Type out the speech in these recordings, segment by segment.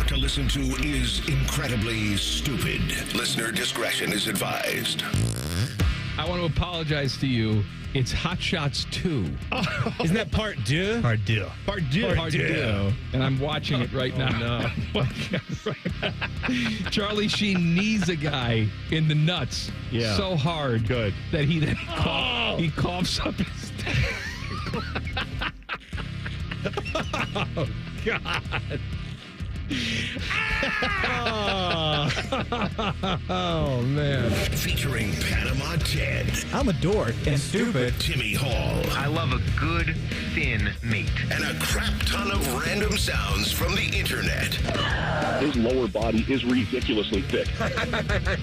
about to listen to is incredibly stupid. Listener discretion is advised. I want to apologize to you. It's Hot Shots 2. Oh. Isn't that part 2? Part 2. Part 2. Part 2. And I'm watching it right now. No. Charlie Sheen knees a guy in the nuts so hard that he then he coughs up his Oh, God. Oh, man. Featuring Panama Ted. I'm a dork and stupid. Timmy Hall. I love a good, thin meat. And a crap ton of random sounds from the internet. His lower body is ridiculously thick.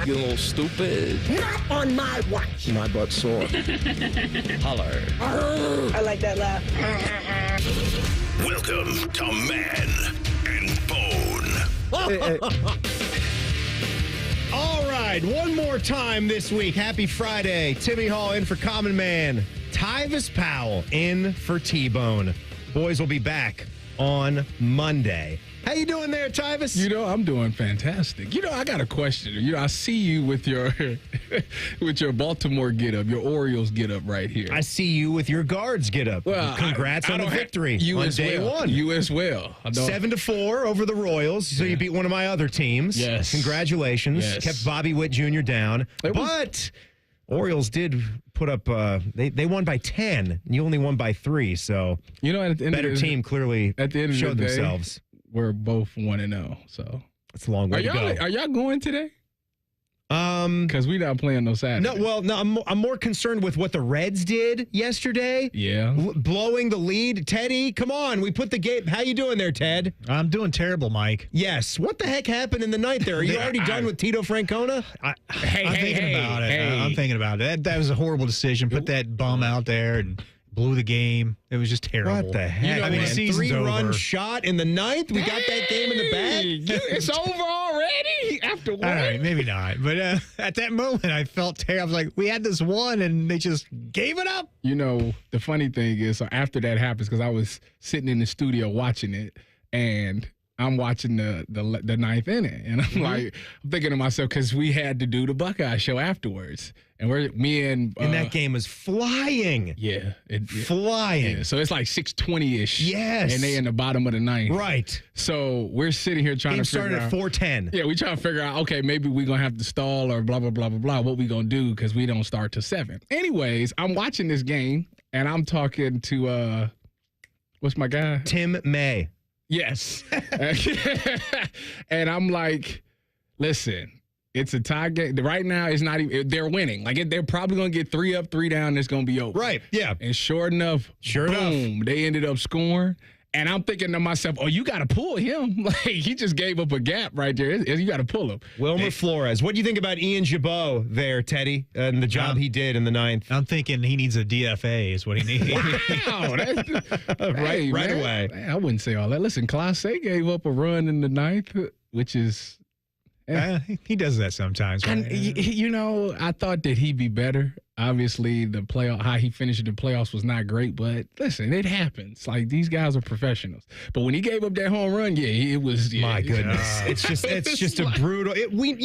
You little stupid. Not on my watch. My butt's sore. Holler. I like that laugh. Welcome to Man and Bone. All right, one more time this week. Happy Friday. Timmy Hall in for Common Man. Tyvis Powell in for T-Bone. Boys will be back on Monday. How you doing there, Tyvis? You know, I'm doing fantastic. You know, I got a question. You know, I see you with your with your Baltimore get-up, your Orioles get-up right here. I see you with your guards get up. Well, congrats on the victory you on as day well. one. You as well. 7-4 over the Royals. So you beat one of my other teams. Yes. Congratulations. Yes. Kept Bobby Witt Jr. down. But Orioles did put up, they won by 10. And you only won by 3. So you know, at the end better of the, team clearly at the end of showed the day, themselves. We're both 1-0. So it's a long way to go. Are y'all going today? Because we not playing no Saturday. No, I'm more concerned with what the Reds did yesterday. Yeah. Blowing the lead. Teddy, come on. We put the game. How you doing there, Ted? I'm doing terrible, Mike. Yes. What the heck happened in the ninth there? Are you already done with Tito Francona? I'm thinking about it. I'm thinking about it. That was a horrible decision. Put that bum out there and blew the game. It was just terrible. What the heck? You know, I mean, man, a 3-run shot in the ninth. We got that game in the bag. It's over already after one. All right, maybe not. But at that moment, I felt terrible. I was like, we had this one, and they just gave it up. You know, the funny thing is, so after that happens, because I was sitting in the studio watching it, and I'm watching the ninth inning, and I'm like, I'm thinking to myself, because we had to do the Buckeye show afterwards, and and that game was flying. Yeah, flying. Yeah, so it's like 6:20ish. Yes, and they in the bottom of the ninth. Right. So we're sitting here trying game to figure out. Started at 4:10. Yeah, we trying to figure out. Okay, maybe we're gonna have to stall or blah blah blah blah blah. What we gonna do because we don't start till 7. Anyways, I'm watching this game and I'm talking to what's my guy? Tim May. Yes. And I'm like, listen, it's a tie game. Right now, it's not even, they're winning. Like, they're probably going to get 3 up, 3 down, and it's going to be over. Right, yeah. And sure enough, they ended up scoring. And I'm thinking to myself, oh, you got to pull him. Like, he just gave up a gap right there. You got to pull him. Wilmer Flores. What do you think about Ian Jabot there, Teddy, and the job he did in the ninth? I'm thinking he needs a DFA is what he needs. Wow. Right away. Man, I wouldn't say all that. Listen, Clase gave up a run in the ninth, which is... he does that sometimes. Right? You know, I thought that he'd be better. Obviously, how he finished in the playoffs was not great, but listen, it happens. Like, these guys are professionals. But when he gave up that home run, it was. Yeah, my goodness, it's just a brutal. It's one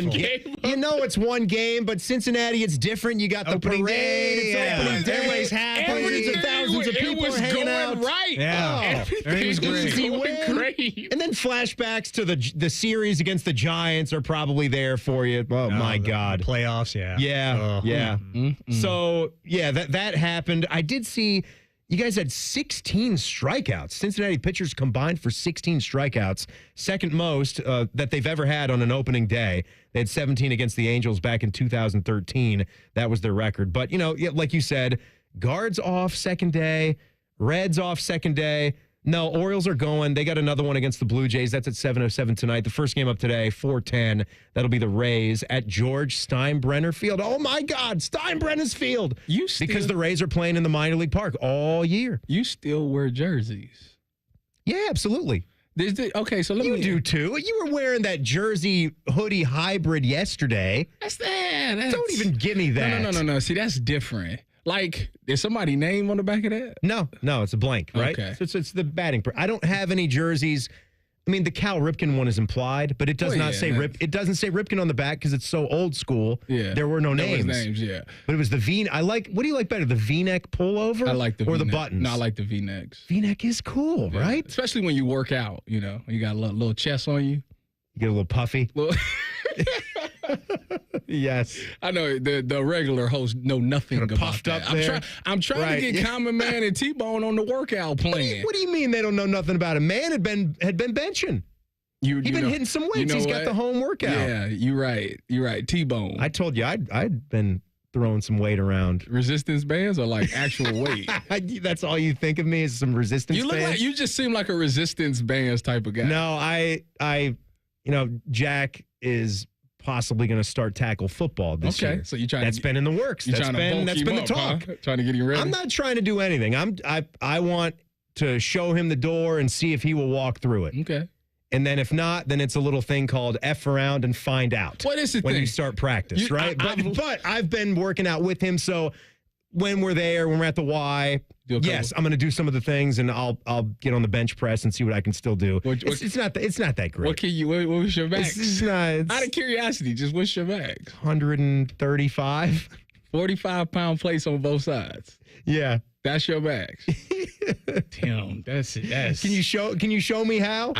game. You know it's one game, but Cincinnati, it's different. You got the opening parade. Day, It's everybody's happy. Hundreds of thousands of people are hanging out. Right. Yeah, everything was great. Easy win. Great. And then flashbacks to the series against the Giants are probably there for you. Oh my God, playoffs. Yeah. Mm-hmm. So, that happened. I did see you guys had 16 strikeouts. Cincinnati pitchers combined for 16 strikeouts, second most that they've ever had on an opening day. They had 17 against the Angels back in 2013. That was their record. But, like you said, guards off second day, Reds off second day. No, Orioles are going. They got another one against the Blue Jays. That's at 7:07 tonight. The first game up today, 4:10. That'll be the Rays at George Steinbrenner Field. Oh, my God, Steinbrenner's Field. Because the Rays are playing in the minor league park all year. You still wear jerseys. Yeah, absolutely. Okay, so you do too. You were wearing that jersey hoodie hybrid yesterday. That's that. Don't even give me that. No. See, that's different. Like, is somebody's name on the back of that? No, it's a blank, right? Okay. So it's the batting. I don't have any jerseys I mean, the Cal Ripken one is implied, but it does not say It doesn't say Ripken on the back because it's so old school. Yeah. There were no names. Yeah. But it was the V. What do you like better, the V-neck pullover? I like the or V-neck. the buttons? No, I like the V-necks. V-neck is cool, right? Especially when you work out, you know. You got a little chest on you. You get a little puffy. Yes. I know the regular hosts know nothing about puffed that. up there. I'm trying to get Common Man and T-Bone on the workout plan. What do you mean they don't know nothing about it? Man had been benching. He'd been hitting some weights. He's got the home workout. Yeah, you're right. T-Bone. I told you I'd been throwing some weight around. Resistance bands or like actual weight? That's all you think of me is some resistance bands? You just seem like a resistance bands type of guy. No, Jack is possibly going to start tackle football this year. So you trying? That's been in the works. That's been the talk. Huh? Trying to get him ready. I'm not trying to do anything. I want to show him the door and see if he will walk through it. Okay. And then if not, then it's a little thing called F around and find out. What is the when thing? you start practice, right? But I've been working out with him, so when we're there, when we're at the Y, yes, I'm going to do some of the things, and I'll get on the bench press and see what I can still do. It's not that great. What was your max? Out of curiosity, just what's your max? 135. 45-pound plates on both sides. Yeah. That's your max. Damn, that's. Can you show me how?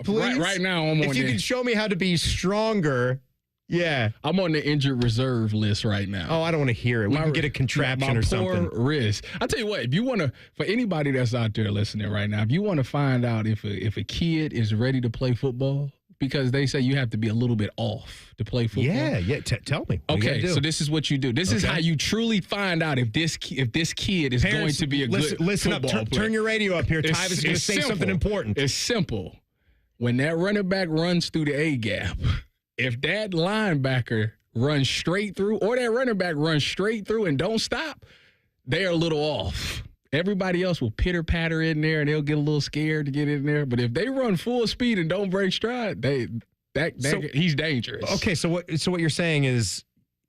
Right now. I'm on. If you can show me how to be stronger. Yeah. I'm on the injured reserve list right now. Oh, I don't want to hear it. We can get a contraption or something. Poor wrist. I'll tell you what, if you want to, for anybody that's out there listening right now, if you want to find out if a kid is ready to play football, because they say you have to be a little bit off to play football. Yeah. Tell me. Okay, so this is what you do. This is how you truly find out if this kid is going to be a good football player. Turn your radio up here. Tyvis is going to say something important. It's simple. When that running back runs through the A gap, if that linebacker runs straight through or that running back runs straight through and don't stop, they're a little off. Everybody else will pitter-patter in there, and they'll get a little scared to get in there. But if they run full speed and don't break stride, he's dangerous. Okay, so what you're saying is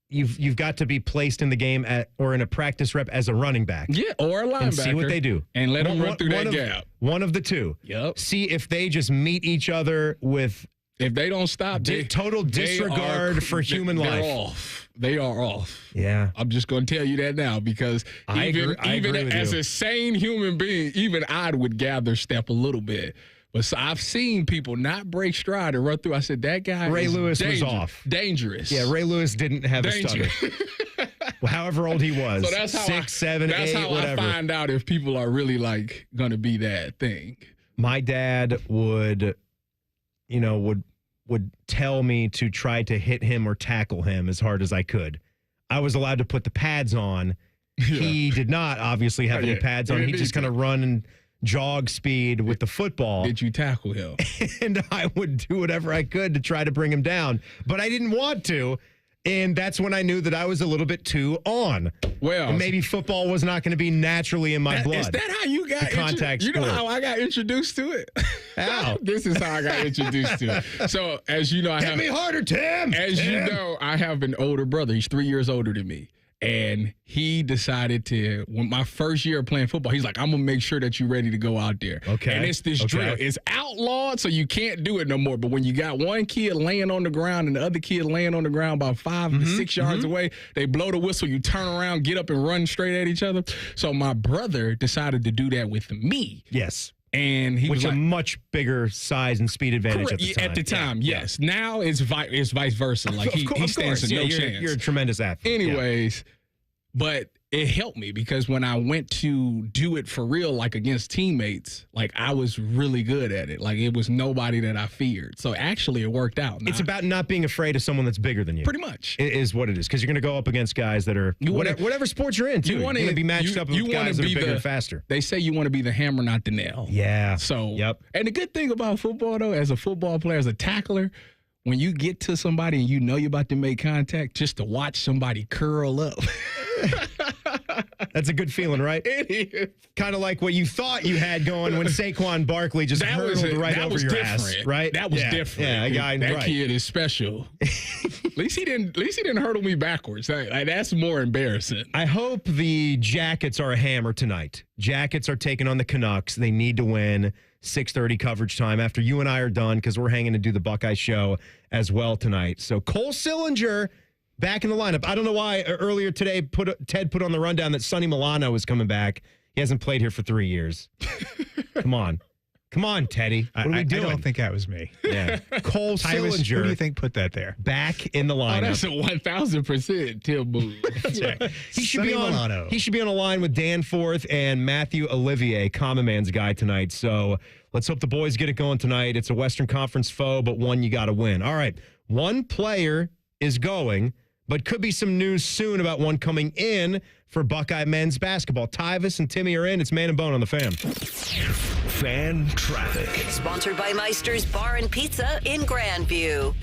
you've got to be placed in the game or in a practice rep as a running back. Yeah, or a linebacker. And see what they do. And let them run through that gap. One of the two. Yep. See if they just meet each other with... If they don't stop, total disregard for human life. They're off. They are off. Yeah. I'm just going to tell you that now because even as a sane human being, even I would gather step a little bit. But so I've seen people not break stride and run through. I said, that guy Ray Lewis was off. Dangerous. Yeah, Ray Lewis didn't have a stutter. Well, however old he was. So that's how 6, 7, 8, whatever. That's how I find out if people are really like going to be that thing. My dad would tell me to try to hit him or tackle him as hard as I could. I was allowed to put the pads on. Yeah. He did not obviously have any pads on. He just kind of run and jog speed with the football. Did you tackle him? And I would do whatever I could to try to bring him down. But I didn't want to. And that's when I knew that I was a little bit too on. Well, and maybe football was not going to be naturally in my blood. Is that how you got contact sport? You know how I got introduced to it? How? This is how I got introduced to it. So, as you know, Hit me harder, Tim! You know, I have an older brother. He's 3 years older than me. And he decided when my first year of playing football, he's like, I'm going to make sure that you're ready to go out there. Okay. And it's this drill. It's outlawed, so you can't do it no more. But when you got one kid laying on the ground and the other kid laying on the ground about 5 to 6 yards away, they blow the whistle, you turn around, get up and run straight at each other. So my brother decided to do that with me. Yes. And he was a much bigger size and speed advantage at the time. At the time, yes. Yeah. Now it's vice versa. Like he stands a no chance. You're a tremendous athlete. Anyways, but it helped me because when I went to do it for real, like against teammates, like I was really good at it. Like it was nobody that I feared. So actually it worked out. It's about not being afraid of someone that's bigger than you. Pretty much. It is what it is. Because you're going to go up against guys that are, whatever sport you're in, too. You're going to be matched up with guys that are bigger and faster. They say you want to be the hammer, not the nail. Yeah. So, and the good thing about football, though, as a football player, as a tackler, when you get to somebody and you know you're about to make contact, just to watch somebody curl up. That's a good feeling, right? It is. Kind of like what you thought you had going when Saquon Barkley just hurtled right over your ass, right? That was different. Yeah, that kid is special. At least he didn't hurdle me backwards. That's more embarrassing. I hope the Jackets are a hammer tonight. Jackets are taking on the Canucks. They need to win. 6:30 coverage time after you and I are done because we're hanging to do the Buckeye show as well tonight. So Cole Sillinger back in the lineup. I don't know why earlier today Ted put on the rundown that Sonny Milano is coming back. He hasn't played here for 3 years. Come on, Teddy. What are we doing? I don't think that was me. Yeah, Cole Tyvis, Sillinger. Who do you think put that there? Back in the lineup. Oh, that's a 1,000% Tim move. That's right. He should Sonny be on. Milano. He should be on a line with Dan Forth and Matthew Olivier, Common Man's guy tonight. So let's hope the boys get it going tonight. It's a Western Conference foe, but one you got to win. All right, one player is going, but could be some news soon about one coming in for Buckeye men's basketball. Tyvis and Timmy are in. It's Man and Bone on the Fan. Fan traffic. Sponsored by Meister's Bar and Pizza in Grandview.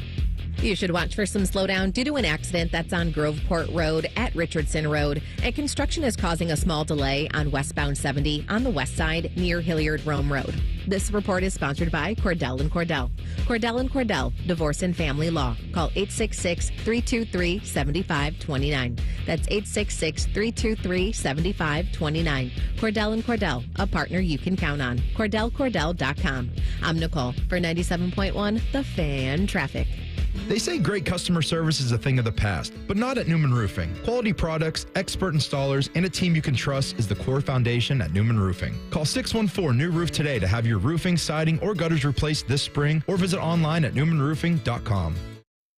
You should watch for some slowdown due to an accident that's on Groveport Road at Richardson Road. And construction is causing a small delay on westbound 70 on the west side near Hilliard Rome Road. This report is sponsored by Cordell & Cordell. Cordell & Cordell, Divorce and Family Law. Call 866-323-7529. That's 866-323-7529. Cordell & Cordell, a partner you can count on. CordellCordell.com. I'm Nicole for 97.1 The Fan Traffic. They say great customer service is a thing of the past, but not at Newman Roofing. Quality products, expert installers, and a team you can trust is the core foundation at Newman Roofing. Call 614-NEW-ROOF today to have your roofing, siding, or gutters replaced this spring, or visit online at newmanroofing.com.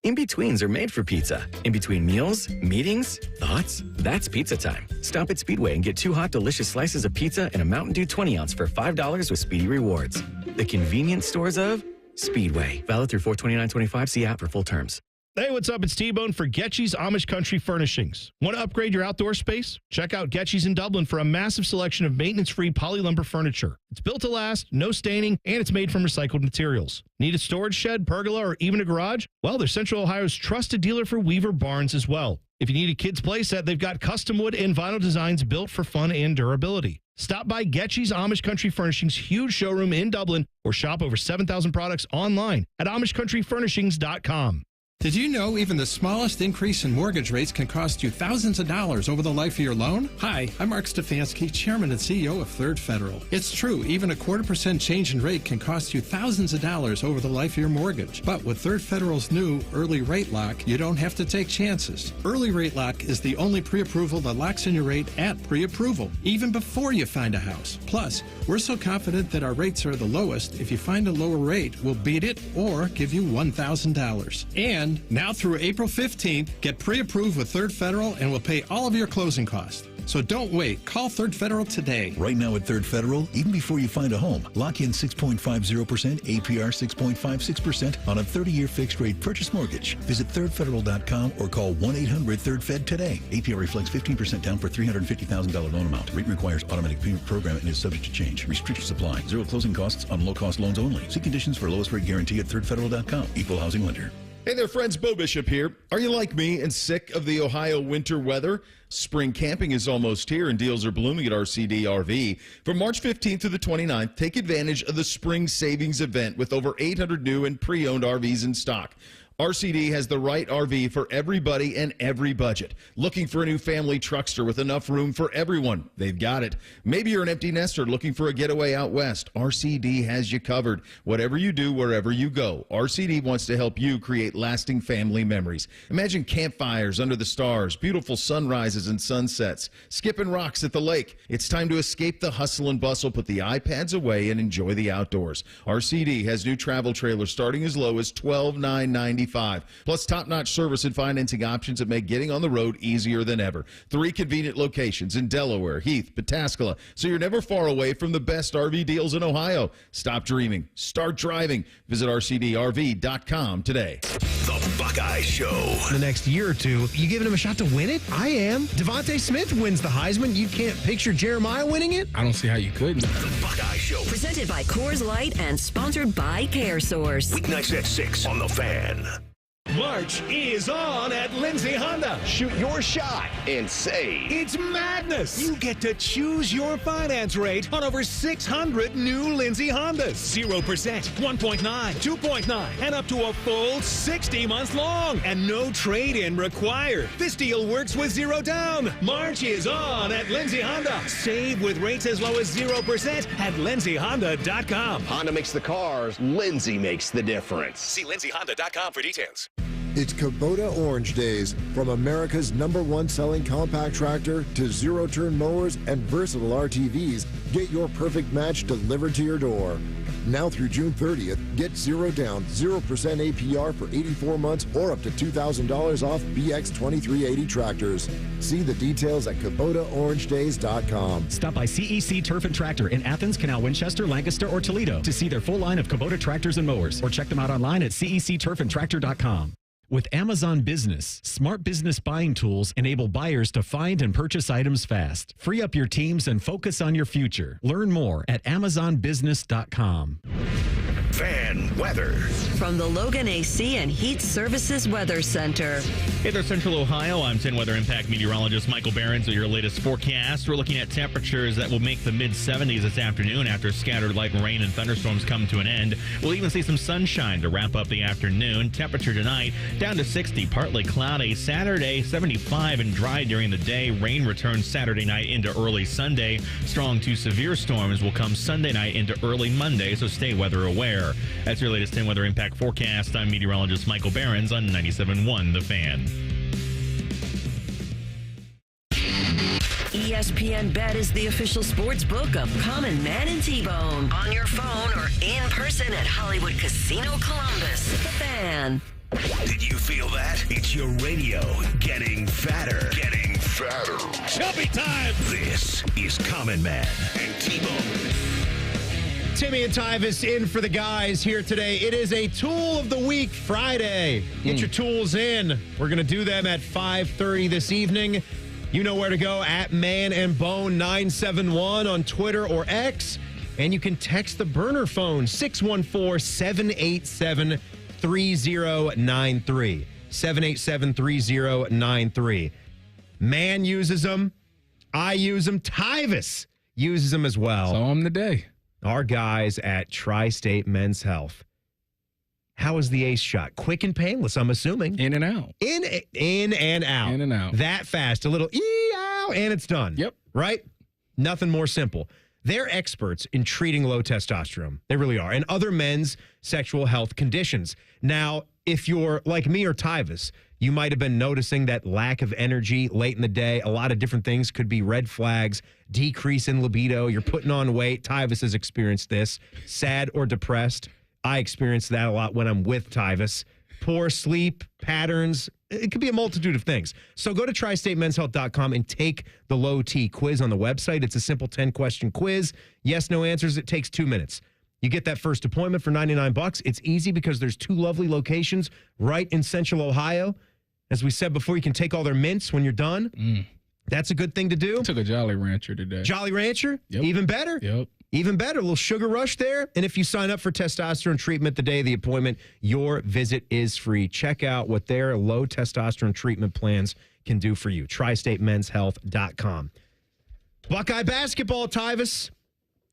In-betweens are made for pizza. In between meals, meetings, thoughts, that's pizza time. Stop at Speedway and get 2 hot, delicious slices of pizza and a Mountain Dew 20-ounce for $5 with Speedy Rewards. The convenience stores of Speedway. Valid through 4/29/25. See app for full terms. Hey, what's up? It's T-Bone for Getchy's Amish Country Furnishings. Want to upgrade your outdoor space? Check out Getchy's in Dublin for a massive selection of maintenance-free polylumber furniture. It's built to last, no staining, and it's made from recycled materials. Need a storage shed, pergola, or even a garage? Well, they're Central Ohio's trusted dealer for Weaver Barnes as well. If you need a kid's playset, they've got custom wood and vinyl designs built for fun and durability. Stop by Getchy's Amish Country Furnishings' huge showroom in Dublin or shop over 7,000 products online at AmishCountryFurnishings.com. Did you know even the smallest increase in mortgage rates can cost you thousands of dollars over the life of your loan? Hi, I'm Mark Stefanski, Chairman and CEO of Third Federal. It's true, even a 0.25% change in rate can cost you thousands of dollars over the life of your mortgage. But with Third Federal's new Early Rate Lock, you don't have to take chances. Early Rate Lock is the only pre-approval that locks in your rate at pre-approval, even before you find a house. Plus, we're so confident that our rates are the lowest, if you find a lower rate, we'll beat it or give you $1,000. And now through April 15th, get pre-approved with Third Federal and we'll pay all of your closing costs. So don't wait. Call Third Federal today. Right now at Third Federal, even before you find a home, lock in 6.50%, APR 6.56% on a 30-year fixed-rate purchase mortgage. Visit thirdfederal.com or call 1-800-3RD-FED today. APR reflects 15% down for $350,000 loan amount. Rate requires automatic payment program and is subject to change. Restrictions apply. Zero closing costs on low-cost loans only. See conditions for lowest rate guarantee at thirdfederal.com. Equal housing lender. Hey there, friends. Bo Bishop here. Are you like me and sick of the Ohio winter weather? Spring camping is almost here and deals are blooming at RCD RV. From March 15th to the 29th, take advantage of the spring savings event with over 800 new and pre-owned RVs in stock. RCD has the right RV for everybody and every budget. Looking for a new family truckster with enough room for everyone? They've got it. Maybe you're an empty nester looking for a getaway out west. RCD has you covered. Whatever you do, wherever you go, RCD wants to help you create lasting family memories. Imagine campfires under the stars, beautiful sunrises and sunsets, skipping rocks at the lake. It's time to escape the hustle and bustle, put the iPads away, and enjoy the outdoors. RCD has new travel trailers starting as low as $12,995. Plus top-notch service and financing options that make getting on the road easier than ever. 3 convenient locations in Delaware, Heath, Pataskala, so you're never far away from the best RV deals in Ohio. Stop dreaming. Start driving. Visit rcdrv.com today. The Buckeye Show. The next year or two, you giving him a shot to win it? I am. Devontae Smith wins the Heisman. You can't picture Jeremiah winning it? I don't see how you couldn't. The Buckeye Show. Presented by Coors Light and sponsored by CareSource. Weeknights at 6 on The Fan. March is on at Lindsay Honda. Shoot your shot and save. It's madness. You get to choose your finance rate on over 600 new Lindsay Hondas. 0%, 1.9, 2.9, and up to a full 60 months long. And no trade-in required. This deal works with 0 down. March is on at Lindsay Honda. Save with rates as low as 0% at lindsayhonda.com. Honda makes the cars. Lindsay makes the difference. See lindsayhonda.com for details. It's Kubota Orange Days. From America's #1 selling compact tractor to zero-turn mowers and versatile RTVs, get your perfect match delivered to your door. Now through June 30th, get 0 down, 0% APR for 84 months or up to $2,000 off BX 2380 tractors. See the details at KubotaOrangeDays.com. Stop by CEC Turf and Tractor in Athens, Canal Winchester, Lancaster, or Toledo to see their full line of Kubota tractors and mowers, or check them out online at CECTurfandTractor.com. With Amazon Business, smart business buying tools enable buyers to find and purchase items fast. Free up your teams and focus on your future. Learn more at AmazonBusiness.com. Fan weather. From the Logan AC and Heat Services Weather Center. Hey there, Central Ohio. I'm 10 Weather Impact meteorologist Michael Behrens with your latest forecast. We're looking at temperatures that will make the mid-70s this afternoon after scattered light rain and thunderstorms come to an end. We'll even see some sunshine to wrap up the afternoon. Temperature tonight down to 60, partly cloudy. Saturday, 75 and dry during the day. Rain returns Saturday night into early Sunday. Strong to severe storms will come Sunday night into early Monday, so stay weather aware. That's your latest 10 Weather Impact forecast. I'm meteorologist Michael Behrens on 97.1 The Fan. ESPN Bet is the official sports book of Common Man and T-Bone. On your phone or in person at Hollywood Casino Columbus. The Fan. Did you feel that? It's your radio getting fatter. Getting fatter. Chubby time. This is Common Man and T-Bone. Timmy and Tyvis in for the guys here today. It is a Tool of the Week Friday. Get your tools in. We're going to do them at 5:30 this evening. You know where to go, at Man and Bone 971 on Twitter or X. And you can text the burner phone, 614-787-3093. 787-3093. Man uses them. I use them. Tyvis uses them as well. So I'm today. Our guys at Tri-State Men's Health. How is the ace shot? Quick and painless, I'm assuming. In and out. In and out. In and out. That fast. A little ee-ow, and it's done. Yep. Right? Nothing more simple. They're experts in treating low testosterone. They really are. And other men's sexual health conditions. Now, if you're like me or Tyvis, you might have been noticing that lack of energy late in the day. A lot of different things could be red flags, decrease in libido. You're putting on weight. Tyvis has experienced this. Sad or depressed. I experience that a lot when I'm with Tyvis. Poor sleep patterns. It could be a multitude of things. So go to tristatemenshealth.com and take the low T quiz on the website. It's a simple 10-question quiz. Yes, no answers. It takes 2 minutes. You get that first appointment for $99. It's easy because there's 2 lovely locations right in Central Ohio. As we said before, you can take all their mints when you're done. That's a good thing to do. I took a Jolly Rancher today. Jolly Rancher? Yep. Even better? Yep. Even better. A little sugar rush there. And if you sign up for testosterone treatment the day of the appointment, your visit is free. Check out what their low testosterone treatment plans can do for you. TriStateMen'sHealth.com. Buckeye basketball, Tyvis.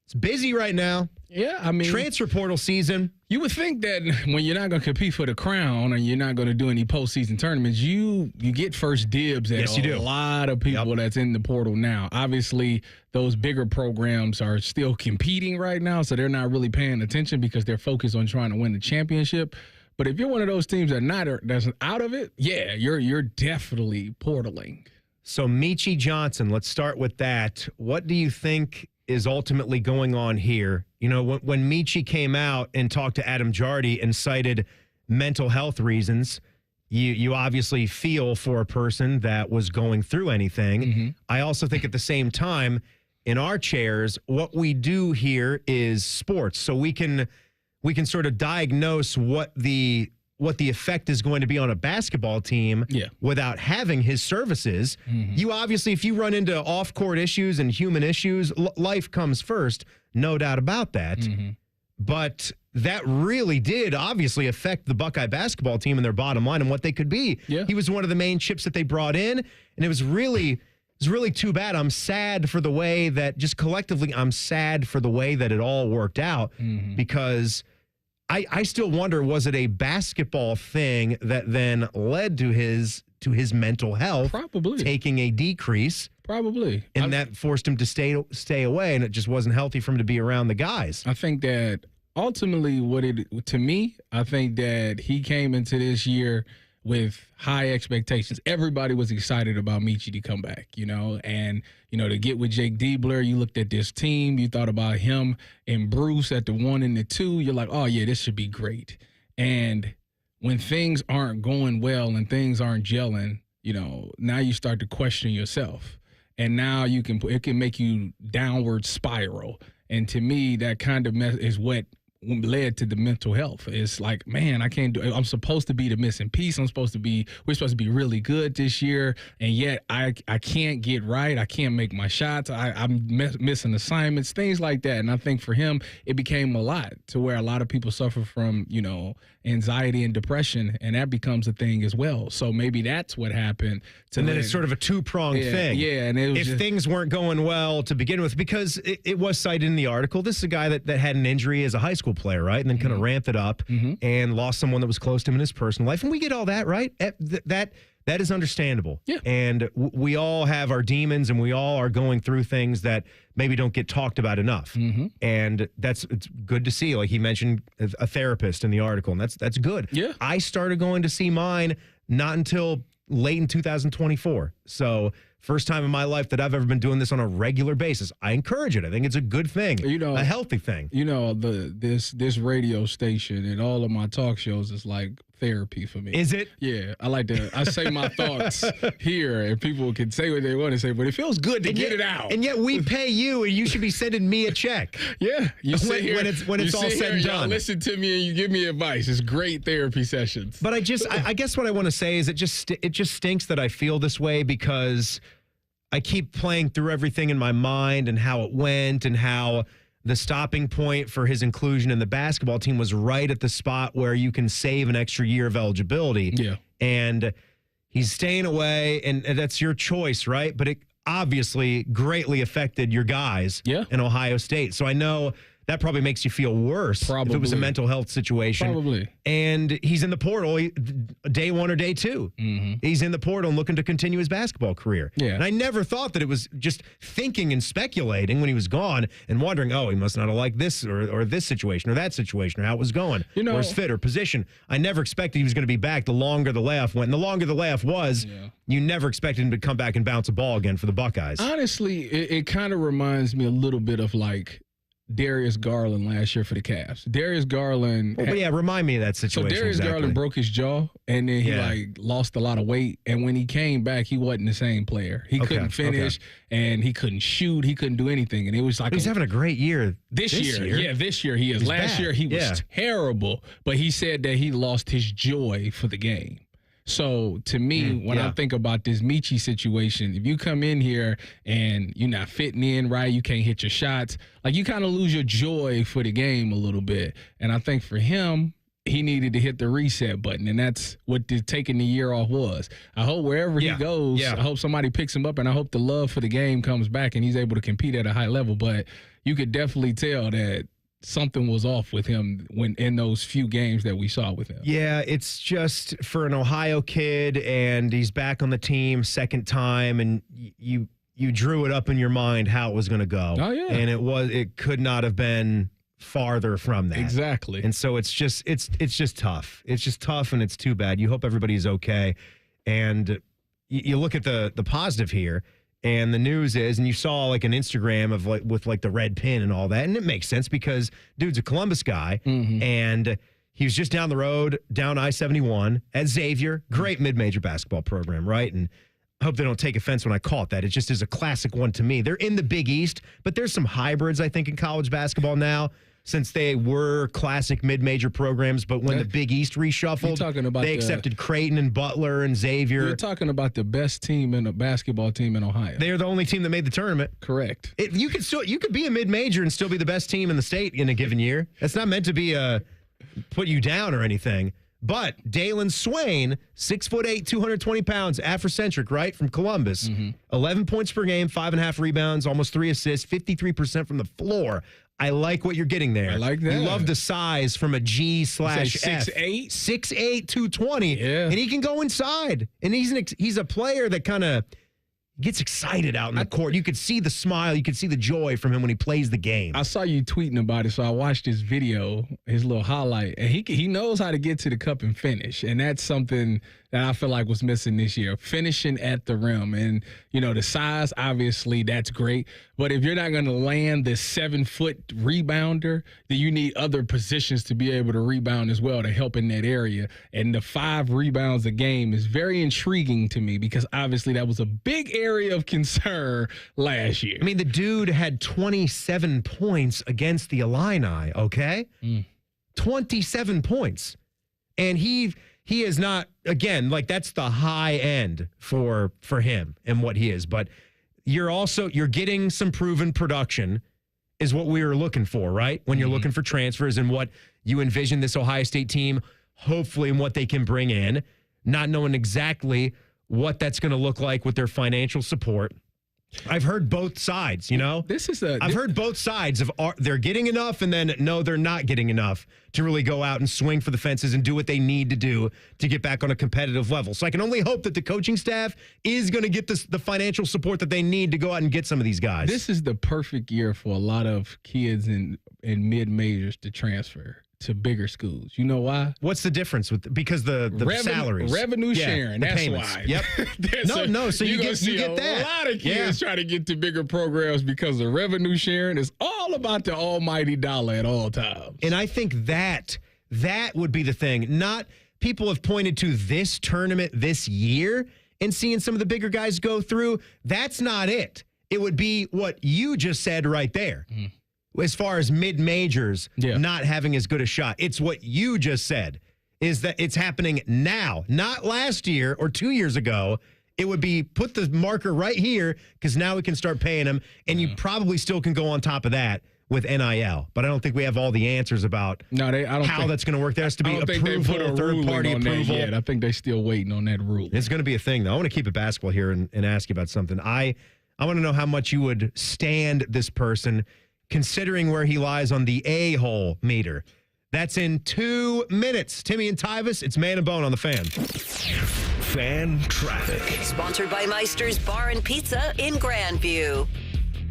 It's busy right now. Yeah, I mean, transfer portal season. You would think that when you're not going to compete for the crown and you're not going to do any postseason tournaments, you get first dibs at a lot of people that's in the portal now. Obviously, those bigger programs are still competing right now, so they're not really paying attention because they're focused on trying to win the championship. But if you're one of those teams that's out of it, yeah, you're definitely portaling. So Mei Johnson, let's start with that. What do you think is ultimately going on here? You know, when Mei came out and talked to Adam Jardy and cited mental health reasons, you obviously feel for a person that was going through anything. Mm-hmm. I also think at the same time, in our chairs, what we do here is sports. So we can sort of diagnose what the effect is going to be on a basketball team without having his services. Mm-hmm. You obviously, if you run into off-court issues and human issues, life comes first, no doubt about that. Mm-hmm. But that really did obviously affect the Buckeye basketball team and their bottom line and what they could be. Yeah. He was one of the main chips that they brought in, and it was really too bad. I'm sad for the way that, just collectively, I'm sad for the way that it all worked out, because I still wonder, was it a basketball thing that then led to his mental health probably taking a decrease? Probably. And that forced him to stay away, and it just wasn't healthy for him to be around the guys. I think that ultimately I think that he came into this year with high expectations. Everybody was excited about Michi to come back, and, to get with Jake Diebler, you looked at this team, you thought about him and Bruce at the 1 and the 2, you're like, oh yeah, this should be great. And when things aren't going well and things aren't gelling, now you start to question yourself. And now it can make you downward spiral. And to me, that kind of is what led to the mental health. It's like, man, I can't do it. I'm supposed to be the missing piece. we're supposed to be really good this year, and yet I can't get right. I can't make my shots. I'm missing assignments, things like that. And I think for him, it became a lot, to where a lot of people suffer from, anxiety and depression, and that becomes a thing as well. So maybe that's what happened. And then it's sort of a two-pronged thing. Yeah, and it was if things weren't going well to begin with, because it was cited in the article, this is a guy that had an injury as a high school player, right? And then kind of ramped it up and lost someone that was close to him in his personal life. And we get all that, right? That is understandable. Yeah. And we all have our demons, and we all are going through things that maybe don't get talked about enough. And it's good to see. Like he mentioned a therapist in the article, and that's good. Yeah. I started going to see mine not until late in 2024. So first time in my life that I've ever been doing this on a regular basis. I encourage it. I think it's a good thing, a healthy thing. This radio station and all of my talk shows is like therapy for me. Is it? Yeah. I say my thoughts here, and people can say what they want to say, but it feels good to get it out. And yet we pay you, and you should be sending me a check. Yeah. You sit here, when it's all said and done. Listen to me and you give me advice. It's great therapy sessions. But I guess what I want to say is it just stinks that I feel this way, because I keep playing through everything in my mind and how it went, and how the stopping point for his inclusion in the basketball team was right at the spot where you can save an extra year of eligibility. Yeah. And he's staying away, and that's your choice, right? But it obviously greatly affected your guys in Ohio State. So I know that probably makes you feel worse if it was a mental health situation. Probably. And he's in the portal day 1 or day 2. He's in the portal and looking to continue his basketball career. Yeah. And I never thought that it was just thinking and speculating when he was gone and wondering, oh, he must not have liked this or this situation or that situation or how it was going or his fit or position. I never expected he was going to be back the longer the layoff went. And the longer the layoff was, you never expected him to come back and bounce a ball again for the Buckeyes. Honestly, it kind of reminds me a little bit of like Darius Garland last year for the Cavs. Darius Garland. Remind me of that situation. So Darius Garland broke his jaw, and then he lost a lot of weight. And when he came back, he wasn't the same player. He couldn't finish, and he couldn't shoot. He couldn't do anything. And it was like he's having a great year this year. Yeah, this year he is. Last year he was terrible, but he said that he lost his joy for the game. So to me, when I think about this Michi situation, if you come in here and you're not fitting in right, you can't hit your shots, like you kind of lose your joy for the game a little bit. And I think for him, he needed to hit the reset button, and that's what taking the year off was. I hope wherever he goes, I hope somebody picks him up, and I hope the love for the game comes back and he's able to compete at a high level. But you could definitely tell that something was off with him when in those few games that we saw with him. Yeah, it's just for an Ohio kid, and he's back on the team second time, and you drew it up in your mind how it was going to go. Oh yeah, and it could not have been farther from that. Exactly. And so it's just tough. It's just tough, and it's too bad. You hope everybody's okay, and you look at the positive here. And the news is, and you saw like an Instagram of with the red pin and all that, and it makes sense because dude's a Columbus guy, and he was just down the road, down I-71 at Xavier, great mid-major basketball program, right? And I hope they don't take offense when I call it that. It just is a classic one to me. They're in the Big East, but there's some hybrids, I think, in college basketball now. since they were classic mid-major programs, but when the Big East reshuffled, they accepted Creighton and Butler and Xavier. You're talking about the best team in a basketball team in Ohio. They're the only team that made the tournament. Correct. You could be a mid-major and still be the best team in the state in a given year. That's not meant to be put you down or anything. But Dalen Swain, 6'8", 220 pounds, Afrocentric, right, from Columbus. 11 points per game, 5.5 rebounds, almost 3 assists, 53% from the floor. I like what you're getting there. I like that. You love the size from a G/F. 6'8"? 6'8", 220. Yeah. And he can go inside. And he's a player that kind of gets excited out in the court. You could see the smile. You could see the joy from him when he plays the game. I saw you tweeting about it, so I watched his video, his little highlight, and he knows how to get to the cup and finish, and that's something that I feel like was missing this year, finishing at the rim. And, the size, obviously, that's great, but if you're not going to land this 7-foot rebounder, then you need other positions to be able to rebound as well to help in that area. And the 5 rebounds a game is very intriguing to me because obviously that was a big area of concern last year. I mean, the dude had 27 points against the Illini, okay? 27 points. And he is not, again, like that's the high end for him and what he is. But you're getting some proven production is what we were looking for, right? When you're looking for transfers and what you envision this Ohio State team, hopefully, and what they can bring in, not knowing exactly what that's going to look like with their financial support. I've heard both sides, I've heard both sides of they're getting enough and then no, they're not getting enough to really go out and swing for the fences and do what they need to do to get back on a competitive level. So I can only hope that the coaching staff is going to get the financial support that they need to go out and get some of these guys. This is the perfect year for a lot of kids in mid-majors to transfer to bigger schools. You know why? What's the difference because the salaries, revenue sharing? That's payments. why. Yep. So you get that. A lot of kids try to get to bigger programs because the revenue sharing is all about the almighty dollar at all times. And I think that would be the thing. Not people have pointed to this tournament this year and seeing some of the bigger guys go through. That's not it. It would be what you just said right there. As far as mid-majors not having as good a shot. It's what you just said, is that it's happening now, not last year or 2 years ago. It would be put the marker right here because now we can start paying them, and you probably still can go on top of that with NIL. But I don't think we have all the answers about how that's going to work. There has to be approval, third-party approval. Yet. I think they're still waiting on that rule. It's going to be a thing, though. I want to keep it basketball here and ask you about something. I want to know how much you would stand this person considering where he lies on the a-hole meter. That's in 2 minutes. Timmy and Tyvis, it's Man and Bone on the Fan. Fan Traffic. Sponsored by Meister's Bar and Pizza in Grandview.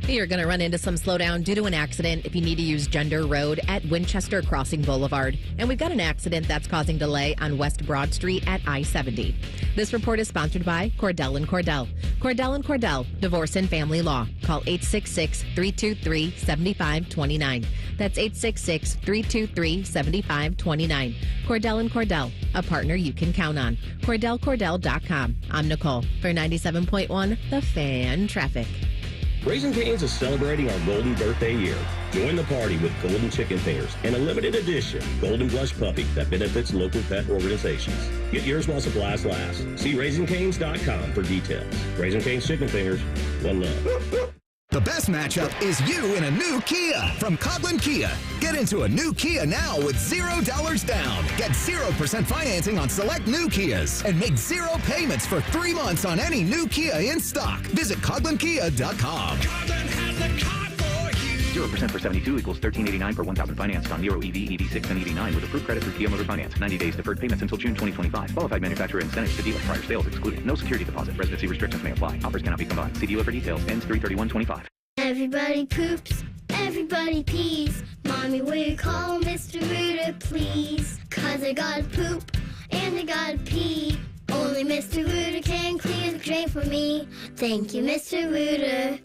You're going to run into some slowdown due to an accident if you need to use Gender Road at Winchester Crossing Boulevard. And we've got an accident that's causing delay on West Broad Street at I-70. This report is sponsored by Cordell & Cordell. Cordell & Cordell, Divorce and Family Law. Call 866-323-7529. That's 866-323-7529. Cordell & Cordell, a partner you can count on. CordellCordell.com. I'm Nicole for 97.1 The Fan Traffic. Raising Cane's is celebrating our golden birthday year. Join the party with golden chicken fingers and a limited edition golden blush puppy that benefits local pet organizations. Get yours while supplies last. See RaisingCanes.com for details. Raising Cane's chicken fingers, one love. The best matchup is you in a new Kia from Coughlin Kia. Get into a new Kia now with $0 down. Get 0% financing on select new Kias and make 0 payments for 3 months on any new Kia in stock. Visit CoughlinKia.com. Coughlin has the car for you. 0% for 72 equals $13.89 per 1,000 financed on Nero EV, EV6, and EV9 with approved credit through Kia Motor Finance. 90 days deferred payments until June 2025. Qualified manufacturer incentives to dealer. Prior sales excluded. No security deposit. Residency restrictions may apply. Offers cannot be combined. See dealer for details. Ends 3/31/25. Everybody poops, everybody pees. Mommy, will you call Mr. Rooter, please? 'Cause I gotta poop and I gotta pee. Only Mr. Rooter can clear the drain for me. Thank you, Mr. Rooter.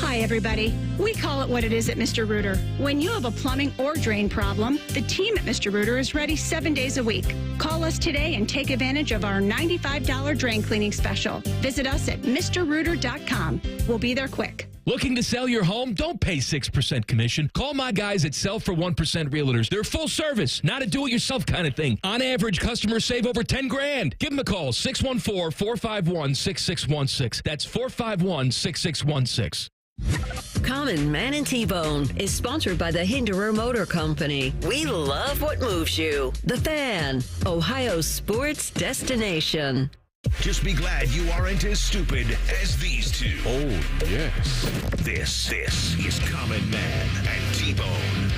Hi, everybody. We call it what it is at Mr. Rooter. When you have a plumbing or drain problem, the team at Mr. Rooter is ready 7 days a week. Call us today and take advantage of our $95 drain cleaning special. Visit us at MrRooter.com. We'll be there quick. Looking to sell your home? Don't pay 6% commission. Call my guys at Sell for 1% Realtors. They're full service, not a do-it-yourself kind of thing. On average, customers save over $10,000. Give them a call, 614-451-6616. That's 451-6616. Common Man and T-Bone is sponsored by the Hinderer Motor Company. We love what moves you. The Fan, Ohio's sports destination. Just be glad you aren't as stupid as these two. Oh, yes. This is Common Man and T-Bone.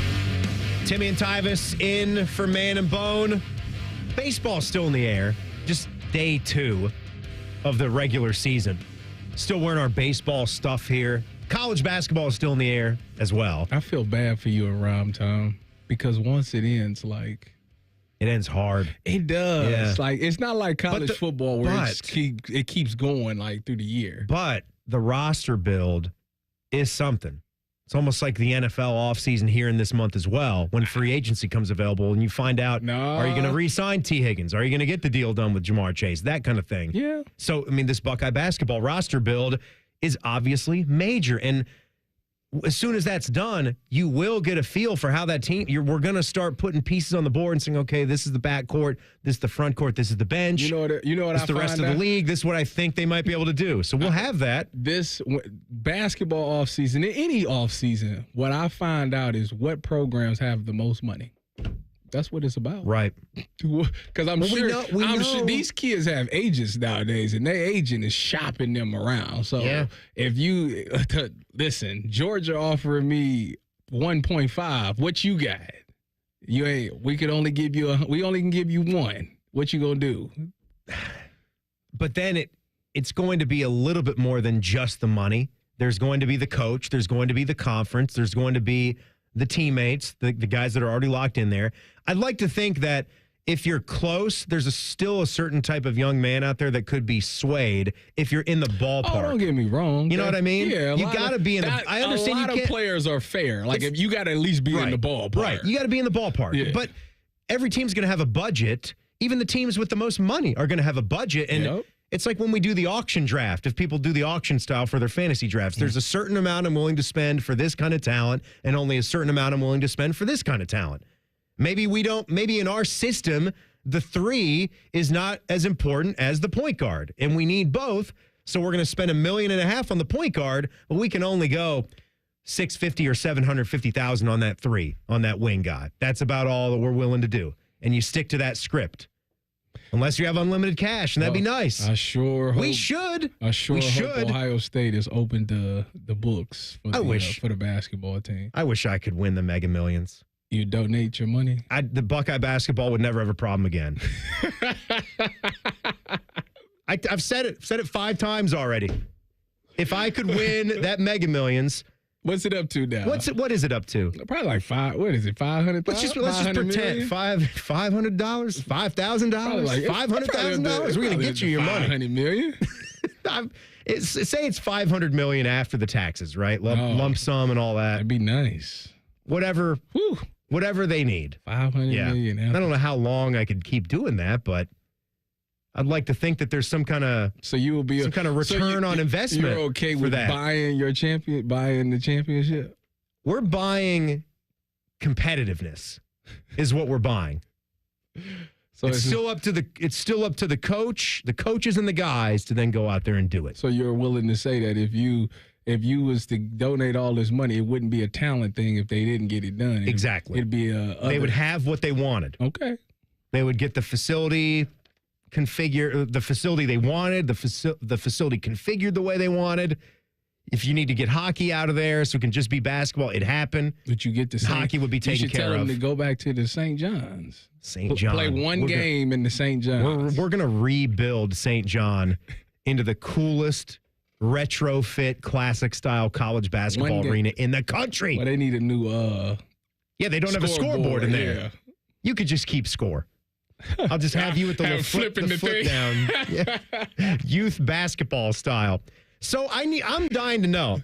Timmy and Tyvis in for Man and Bone. Baseball's still in the air. Just day 2 of the regular season. Still wearing our baseball stuff here. College basketball is still in the air as well. I feel bad for you around Tom, because once it ends, like, it ends hard. It does. Yeah. Like, it's not like college football where it keeps going like through the year. But the roster build is something. It's almost like the NFL offseason here in this month as well, when free agency comes available and you find out, are you going to re-sign T. Higgins? Are you going to get the deal done with Jamar Chase? That kind of thing. Yeah. So, I mean, this Buckeye basketball roster build is obviously major. And as soon as that's done, you will get a feel for how that team, we're going to start putting pieces on the board and saying, okay, this is the backcourt, this is the front court, this is the bench. You know what this is the rest of the league. This is what I think they might be able to do. So we'll have that. This basketball offseason, any offseason, what I find out is what programs have the most money. That's what it's about. Right. Because I'm sure these kids have agents nowadays, and their agent is shopping them around. So if you listen, Georgia offering me 1.5, what you got? You ain't. We only can give you one. What you gonna do? But then it's going to be a little bit more than just the money. There's going to be the coach. There's going to be the conference. There's going to be the teammates, the guys that are already locked in there. I'd like to think that if you're close, there's still a certain type of young man out there that could be swayed if you're in the ballpark. Oh, don't get me wrong. You know what I mean? Yeah, you got to be in the. I understand a lot of players are fair. Like, if you got to at least be in the ballpark. Right, you got to be in the ballpark. Yeah. But every team's going to have a budget. Even the teams with the most money are going to have a budget. And it's like when we do the auction draft. If people do the auction style for their fantasy drafts, there's a certain amount I'm willing to spend for this kind of talent, and only a certain amount I'm willing to spend for this kind of talent. Maybe in our system, the 3 is not as important as the point guard, and we need both. So we're going to spend $1.5 million on the point guard, but we can only go $650,000 or $750,000 on that 3, on that wing guy. That's about all that we're willing to do. And you stick to that script. Unless you have unlimited cash, and that'd be nice. I sure hope. We should. I sure hope Ohio State has opened the books for the basketball team. I wish I could win the Mega Millions. You donate your money? The Buckeye basketball would never have a problem again. I've said it 5 times already. If I could win that Mega Millions. What's it up to now? What is it up to? Probably like what is it, $500,000? Let's just pretend $500, $5,000, $500,000. We're gonna get you your money. $500 million. Say it's $500 million after the taxes, right? Lump sum and all that. That'd be nice. Whatever they need. $500 million. I don't know how long I could keep doing that, but I'd like to think that there's some kind of return on investment. You're okay with that. buying the championship? We're buying competitiveness, is what we're buying. So it's still up to the coach, the coaches, and the guys to then go out there and do it. So you're willing to say that if you was to donate all this money, it wouldn't be a talent thing if they didn't get it done. Exactly. It'd be they would have what they wanted. Okay. They would get the facility the facility they wanted, the facility configured the way they wanted. If you need to get hockey out of there so it can just be basketball, it happened. But you get hockey would be taken care of. You should tell them to go back to the St. John's. St. John. Play one game in the St. John's. We're going to rebuild St. John into the coolest retrofit classic style college basketball arena in the country. Well, they need a new they don't have a scoreboard in there. Yeah. You could just keep score. I'll just have you with the foot down. Yeah. Youth basketball style. So I'm dying to know.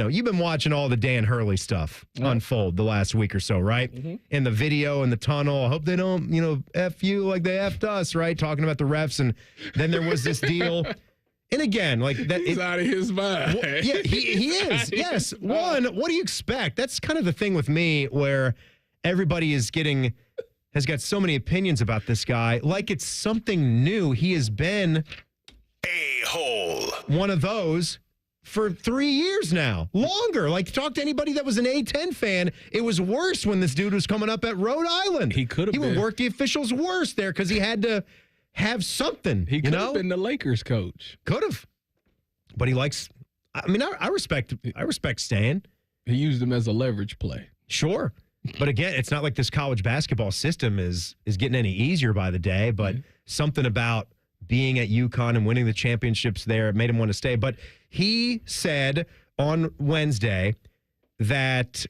You've been watching all the Dan Hurley stuff unfold the last week or so, right? Mm-hmm. In the video, in the tunnel. I hope they don't, F you like they F'd us, right? Talking about the refs. And then there was this deal And again, like that, he's out of his mind. Well, yeah, he is. Yes. One, what do you expect? That's kind of the thing with me where everybody has got so many opinions about this guy. Like it's something new. He has been a-hole. One of those for 3 years now. Longer. Like talk to anybody that was an A-10 fan. It was worse when this dude was coming up at Rhode Island. He could have been. He would work the officials worse there because he had to have something. He could have been the Lakers coach. Could have. But he likes, I mean, I respect Stan. He used him as a leverage play. Sure. But again, it's not like this college basketball system is getting any easier by the day, but something about being at UConn and winning the championships there made him want to stay. But he said on Wednesday that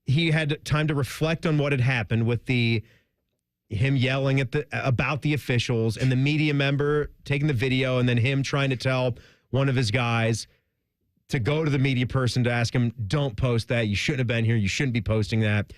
he had time to reflect on what had happened with him yelling about the officials and the media member taking the video and then him trying to tell one of his guys to go to the media person to ask him, don't post that. You shouldn't have been here. You shouldn't be posting that.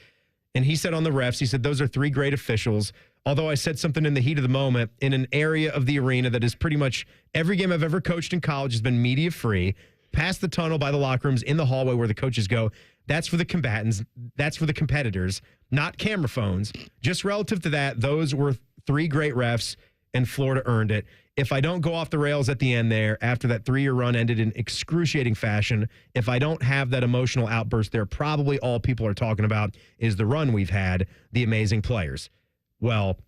And he said on the refs, he said, those are 3 great officials. Although I said something in the heat of the moment in an area of the arena that is pretty much every game I've ever coached in college has been media free, past the tunnel by the locker rooms in the hallway where the coaches go. That's for the combatants. That's for the competitors, not camera phones. Just relative to that, those were 3 great refs, and Florida earned it. If I don't go off the rails at the end there, after that 3-year run ended in excruciating fashion, if I don't have that emotional outburst there, probably all people are talking about is the run we've had, the amazing players. Well,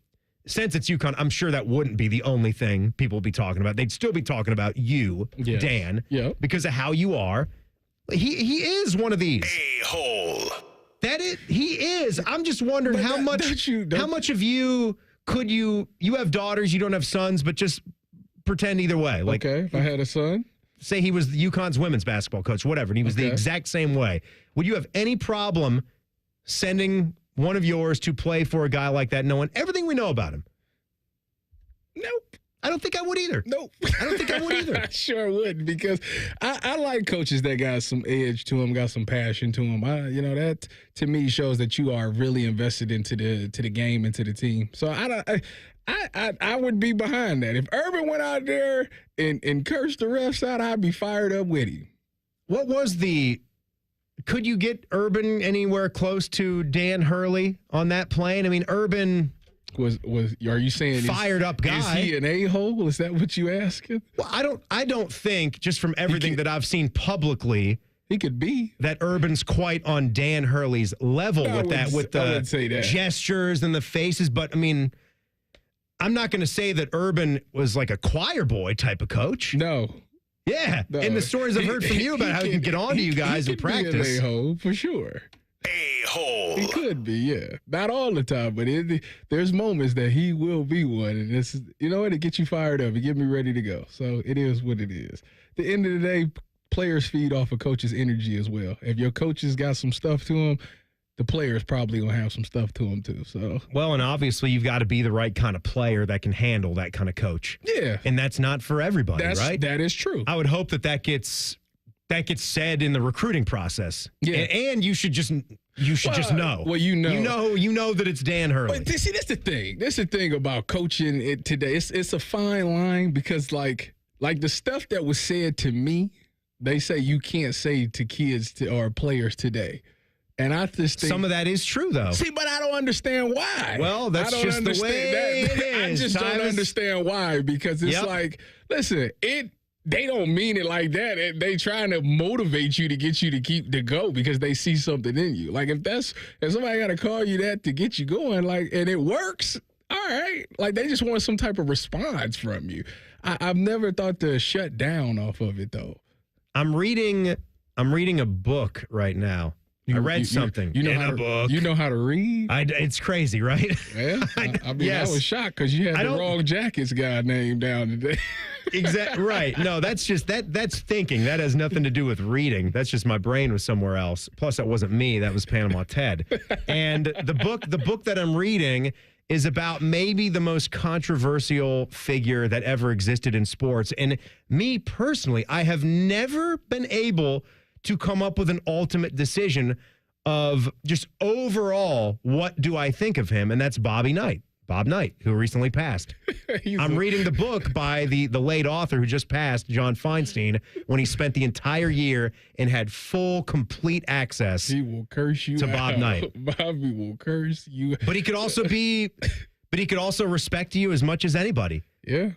since it's UConn, I'm sure that wouldn't be the only thing people would be talking about. They'd still be talking about you, Dan, because of how you are. He is one of these. A-hole. He is. I'm just wondering how much of you could you have daughters, you don't have sons, but just pretend either way. Like, okay, if I had a son. Say he was UConn's women's basketball coach, whatever, and he was the exact same way. Would you have any problem sending one of yours to play for a guy like that, knowing everything we know about him? Nope. I don't think I would either. Nope. I don't think I would either. I sure wouldn't, because I like coaches that got some edge to them, got some passion to them. That to me shows that you are really invested into the game and to the team. So I would be behind that. If Urban went out there and cursed the refs out, I'd be fired up with him. What was could you get Urban anywhere close to Dan Hurley on that plane? I mean, Urban are you saying fired up guy? Is he an a-hole? Is that what you asking? Well, I don't think, just from everything that I've seen publicly, he could be that Urban's quite on Dan Hurley's level with the gestures and the faces. But I mean, I'm not going to say that Urban was like a choir boy type of coach. No. Yeah. No. And the stories I've heard from you about how he can get on to you guys in practice. Be an a-hole for sure. A-hole. He could be, yeah. Not all the time, but there's moments that he will be one. And this is, it gets you fired up. It get me ready to go. So it is what it is. At the end of the day, players feed off of coaches' energy as well. If your coaches got some stuff to them, the players probably going to have some stuff to them too. So well, and obviously you've got to be the right kind of player that can handle that kind of coach. Yeah. And that's not for everybody, right? That is true. I would hope that gets said in the recruiting process. Yeah. And you should just know. Well, you know that it's Dan Hurley. But see, that's the thing. That's the thing about coaching it today. It's a fine line, because like the stuff that was said to me, they say you can't say to kids or players today. And I just think some of that is true, though. See, but I don't understand why. Well, that's just the way it is. I just don't understand why, because it's like, listen, they don't mean it like that. They trying to motivate you to get you to go because they see something in you. Like if somebody got to call you that to get you going, like, and it works, all right. Like they just want some type of response from you. I've never thought to shut down off of it though. I'm reading a book right now. I read something in a book. You know how to read? It's crazy, right? Yeah. I was shocked because you had the wrong Jackets guy name down today. Exactly right. No, that's just that's thinking. That has nothing to do with reading. That's just my brain was somewhere else. Plus, that wasn't me. That was Panama Ted. And the book that I'm reading is about maybe the most controversial figure that ever existed in sports. And me personally, I have never been able to come up with an ultimate decision of just overall, what do I think of him? And that's Bobby Knight. Bob Knight, who recently passed. I'm reading the book by the late author who just passed, John Feinstein, when he spent the entire year and had full, complete access He will curse you to out. Bob Knight. Bobby will curse you. But he could also respect you as much as anybody. Yeah.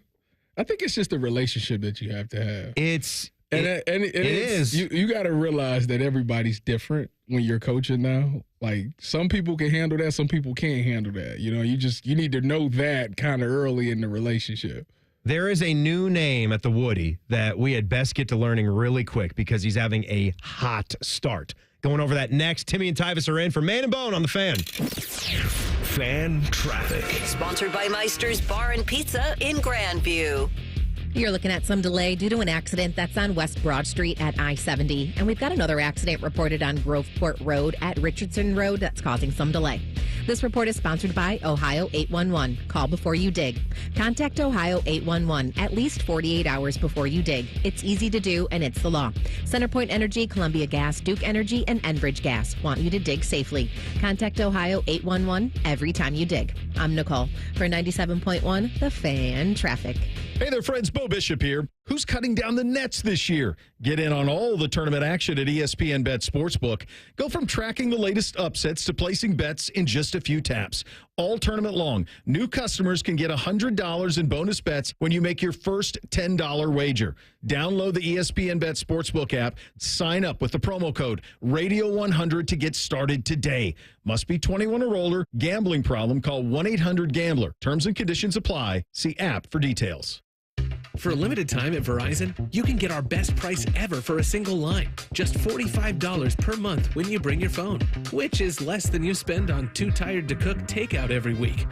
I think it's just a relationship that you have to have. It is. You got to realize that everybody's different when you're coaching now. Like, some people can handle that, some people can't handle that. You need to know that kind of early in the relationship. There is a new name at the Woody that we had best get to learning really quick because he's having a hot start. Going over that next. Timmy and Tyvis are in for Man and Bone on the Fan. Fan traffic. Sponsored by Meister's Bar and Pizza in Grandview. You're looking at some delay due to an accident that's on West Broad Street at I-70. And we've got another accident reported on Groveport Road at Richardson Road that's causing some delay. This report is sponsored by Ohio 811. Call before you dig. Contact Ohio 811 at least 48 hours before you dig. It's easy to do, and it's the law. CenterPoint Energy, Columbia Gas, Duke Energy, and Enbridge Gas want you to dig safely. Contact Ohio 811 every time you dig. I'm Nicole for 97.1 The Fan Traffic. Hey there, friends. Bo Bishop here. Who's cutting down the nets this year? Get in on all the tournament action at ESPN Bet Sportsbook. Go from tracking the latest upsets to placing bets in just a few taps. All tournament long, new customers can get $100 in bonus bets when you make your first $10 wager. Download the ESPN Bet Sportsbook app. Sign up with the promo code Radio100 to get started today. Must be 21 or older. Gambling problem? Call 1-800-GAMBLER. Terms and conditions apply. See app for details. For a limited time at Verizon, you can get our best price ever for a single line. Just $45 per month when you bring your phone, which is less than you spend on Too Tired to Cook takeout every week.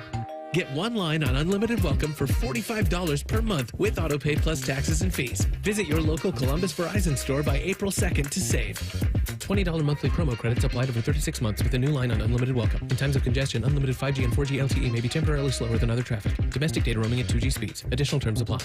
Get one line on Unlimited Welcome for $45 per month with AutoPay plus taxes and fees. Visit your local Columbus Verizon store by April 2nd to save. $20 monthly promo credits applied over 36 months with a new line on Unlimited Welcome. In times of congestion, unlimited 5G and 4G LTE may be temporarily slower than other traffic. Domestic data roaming at 2G speeds. Additional terms apply.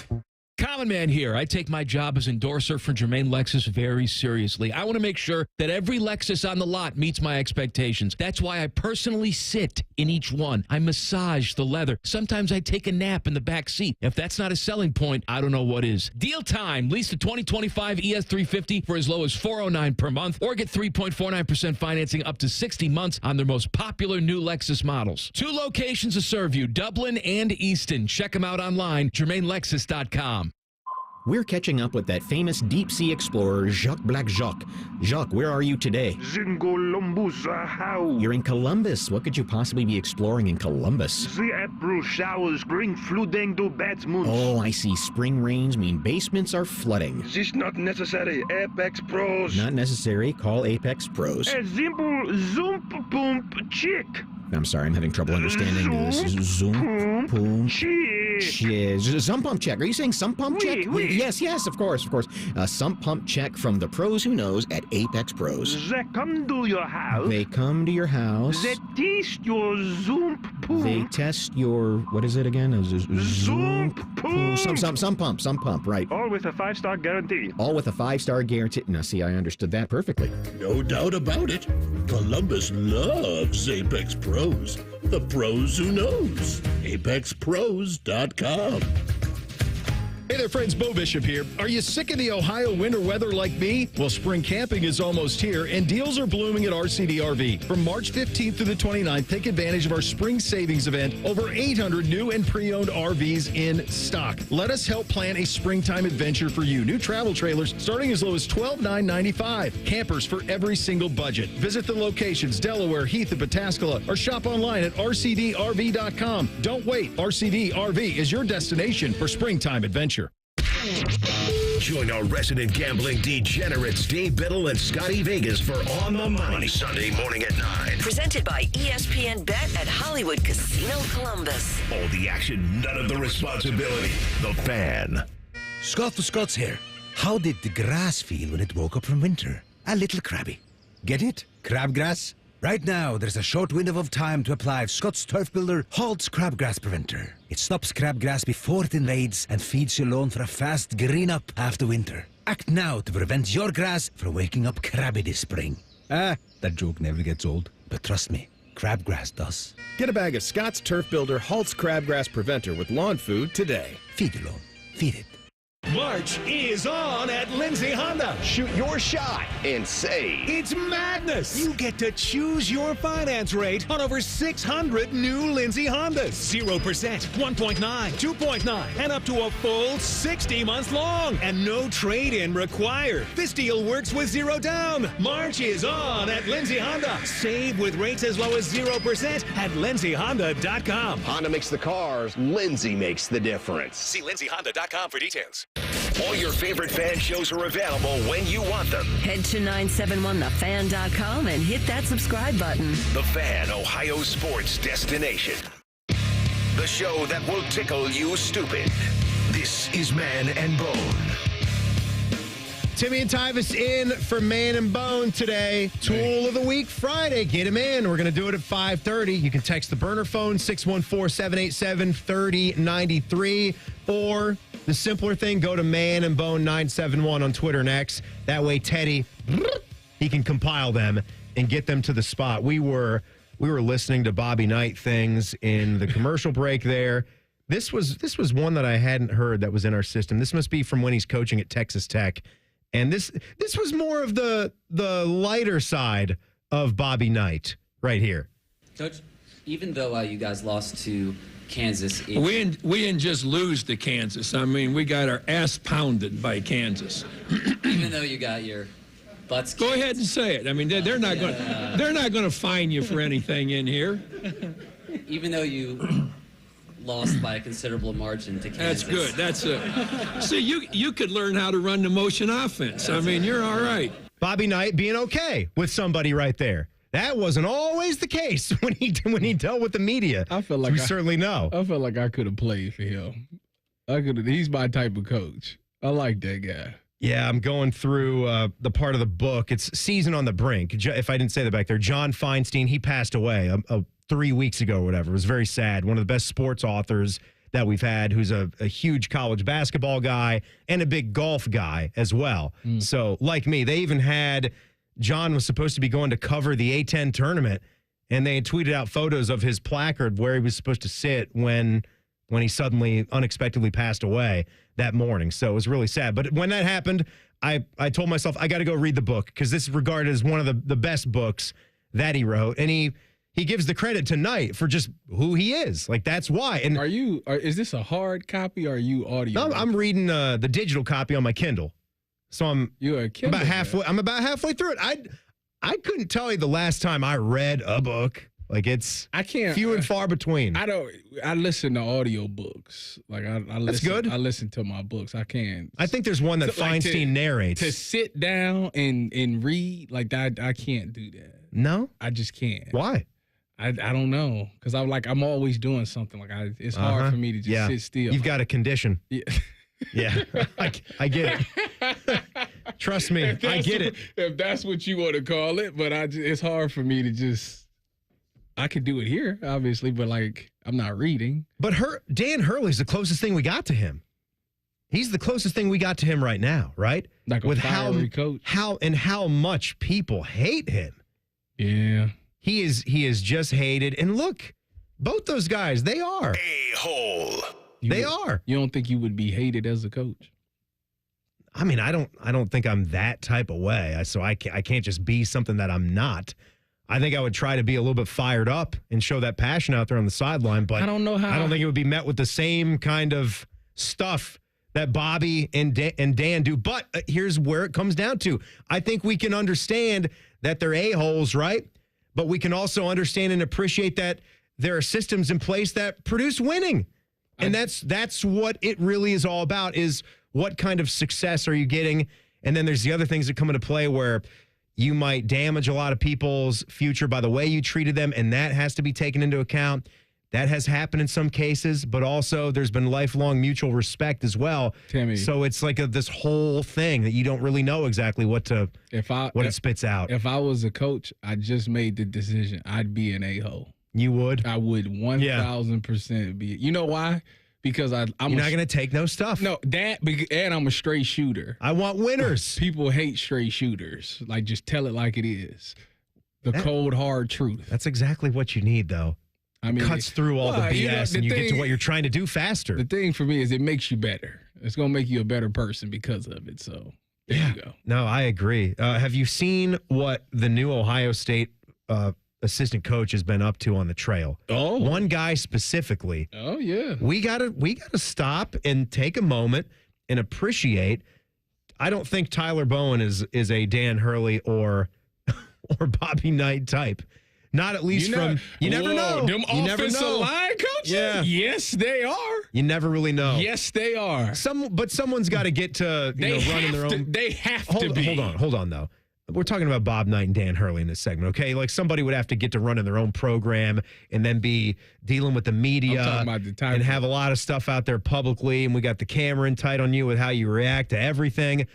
Common Man here. I take my job as endorser for Germain Lexus very seriously. I want to make sure that every Lexus on the lot meets my expectations. That's why I personally sit in each one. I massage the leather. Sometimes I take a nap in the back seat. If that's not a selling point, I don't know what is. Deal time. Lease the 2025 ES350 for as low as $409 per month, or get 3.49% financing up to 60 months on their most popular new Lexus models. 2 locations to serve you, Dublin and Easton. Check them out online, GermainLexus.com. We're catching up with that famous deep-sea explorer, Jacques Black Jacques. Jacques, where are you today? You're in Columbus. What could you possibly be exploring in Columbus? The April showers bring flooding to Batmans. Oh, I see. Spring rains mean basements are flooding. This not necessary. Apex Pros. Not necessary. Call Apex Pros. A simple zoom pump check. I'm sorry, I'm having trouble understanding this. Zoom pump check. Sump pump check. Are you saying sump pump check? Yes, of course. Sump pump check from the pros who knows at Apex Pros. They come to your house. They come to your house. They test your zoom pump. They test your, what is it again? Zoom pump. Some pump, right. All with a 5-star guarantee. All with a 5-star guarantee. Now, see, I understood that perfectly. No doubt about it. Columbus loves Apex Pros. The pros who knows. ApexPros.com. Hey there, friends. Bo Bishop here. Are you sick of the Ohio winter weather like me? Well, spring camping is almost here, and deals are blooming at RCD RV. From March 15th through the 29th, take advantage of our spring savings event. Over 800 new and pre-owned RVs in stock. Let us help plan a springtime adventure for you. New travel trailers starting as low as $12,995. Campers for every single budget. Visit the locations, Delaware, Heath, and Pataskala, or shop online at rcdrv.com. Don't wait. RCD RV is your destination for springtime adventure. Join our resident gambling degenerates, Dave Biddle and Scotty Vegas for On the Money Sunday morning at 9. Presented by ESPN Bet at Hollywood Casino Columbus. All the action, none of the responsibility. The Fan. Scott the Scots here. How did the grass feel when it woke up from winter? A little crabby. Get it? Crabgrass? Right now, there's a short window of time to apply Scott's Turf Builder Halt's Crabgrass Preventer. It stops crabgrass before it invades and feeds your lawn for a fast green up after winter. Act now to prevent your grass from waking up crabby this spring. That joke never gets old. But trust me, crabgrass does. Get a bag of Scott's Turf Builder Halt's Crabgrass Preventer with lawn food today. Feed it, feed it. March is on at Lindsay Honda. Shoot your shot and save. It's madness. You get to choose your finance rate on over 600 new Lindsay Hondas. 0%, 1.9, 2.9, and up to a full 60 months long. And no trade-in required. This deal works with 0 down. March is on at Lindsay Honda. Save with rates as low as 0% at lindsayhonda.com. Honda makes the cars. Lindsay makes the difference. See lindsayhonda.com for details. All your favorite fan shows are available when you want them. Head to 971thefan.com and hit that subscribe button. The Fan, Ohio sports destination. The show that will tickle you stupid. This is Man and Bone. Timmy and Tyvis in for Man and Bone today. Tool of the Week Friday. Get him in. We're going to do it at 5:30. You can text the burner phone, 614-787-3093. Or the simpler thing, go to Man and Bone 971 on Twitter and X. That way, Teddy, he can compile them and get them to the spot. We were listening to Bobby Knight things in the commercial break there. This was one that I hadn't heard that was in our system. This must be from when he's coaching at Texas Tech. And this was more of the lighter side of Bobby Knight right here. Coach, even though you guys lost to Kansas. We didn't just lose to Kansas. I mean, we got our ass pounded by Kansas. Even though you got your butts kicked. Go ahead and say it. I mean, they're not going to fine you for anything in here. Even though you lost by a considerable margin to Kansas. That's good. See, you could learn how to run the motion offense. I mean, you're all right. Bobby Knight being okay with somebody right there. That wasn't always the case when he dealt with the media. I feel like we certainly know. I feel like I could have played for him. He's my type of coach. I like that guy. Yeah, I'm going through the part of the book. It's Season on the Brink. If I didn't say that back there, John Feinstein, he passed away 3 weeks ago or whatever. It was very sad. One of the best sports authors that we've had, who's a huge college basketball guy and a big golf guy as well. So, like me, they even had John was supposed to be going to cover the A10 tournament, and they had tweeted out photos of his placard where he was supposed to sit when he suddenly unexpectedly passed away that morning. So it was really sad. But when that happened, I told myself, I got to go read the book because this is regarded as one of the best books that he wrote. And he gives the credit to Knight for just who he is. Like, that's why. And is this a hard copy or are you audio? No, I'm reading the digital copy on my Kindle. So I'm about halfway through it. I couldn't tell you the last time I read a book. Like, I can't. Few and far between. I listen to audio books. Like I listen. That's good. I listen to my books. I can't. I think there's one that Feinstein narrates. To sit down and read like that, I can't do that. No, I just can't. Why? I don't know, because I'm always doing something. Like it's hard for me to just sit still. You've got a condition. Yeah. Yeah, I get it. Trust me, I get it. If that's what you want to call it, but it's hard for me to just. I could do it here, obviously, but like I'm not reading. But Dan Hurley's the closest thing we got to him. He's the closest thing we got to him right now, right? Like a fiery coach. How much people hate him. Yeah, he is just hated. And look, both those guys, they are a-hole. They are. You don't think you would be hated as a coach? I mean, I don't think I'm that type of way. So I can't just be something that I'm not. I think I would try to be a little bit fired up and show that passion out there on the sideline. But I don't know how. I don't think it would be met with the same kind of stuff that Bobby and Dan do. But here's where it comes down to. I think we can understand that they're a-holes, right? But we can also understand and appreciate that there are systems in place that produce winning. And that's what it really is all about, is what kind of success are you getting? And then there's the other things that come into play where you might damage a lot of people's future by the way you treated them, and that has to be taken into account. That has happened in some cases, but also there's been lifelong mutual respect as well. Timmy. So it's like this whole thing that you don't really know exactly what it spits out. If I was a coach, I just made the decision. I'd be an a-hole. You would? I would 1,000% be. You know why? Because I'm You're not going to take no stuff. No, and I'm a straight shooter. I want winners. People hate straight shooters. Like, just tell it like it is. The cold, hard truth. That's exactly what you need, though. I mean, cuts through all the BS and you get to what you're trying to do faster. The thing for me is it makes you better. It's going to make you a better person because of it. So there you go. No, I agree. Have you seen what the new Ohio State assistant coach has been up to on the trail? Oh, one guy specifically. Oh yeah. We gotta stop and take a moment and appreciate. I don't think Tyler Bowen is a Dan Hurley or Bobby Knight type. Not at least you never know. Them you never offensive know. line coaches? Yeah. Yes, they are. You never really know. Yes, they are. But someone's got to get to running their own. They have to be. Hold on though. We're talking about Bob Knight and Dan Hurley in this segment, okay? Like somebody would have to get to running their own program and then be dealing with the media and have a lot of stuff out there publicly. And we got the camera in tight on you with how you react to everything.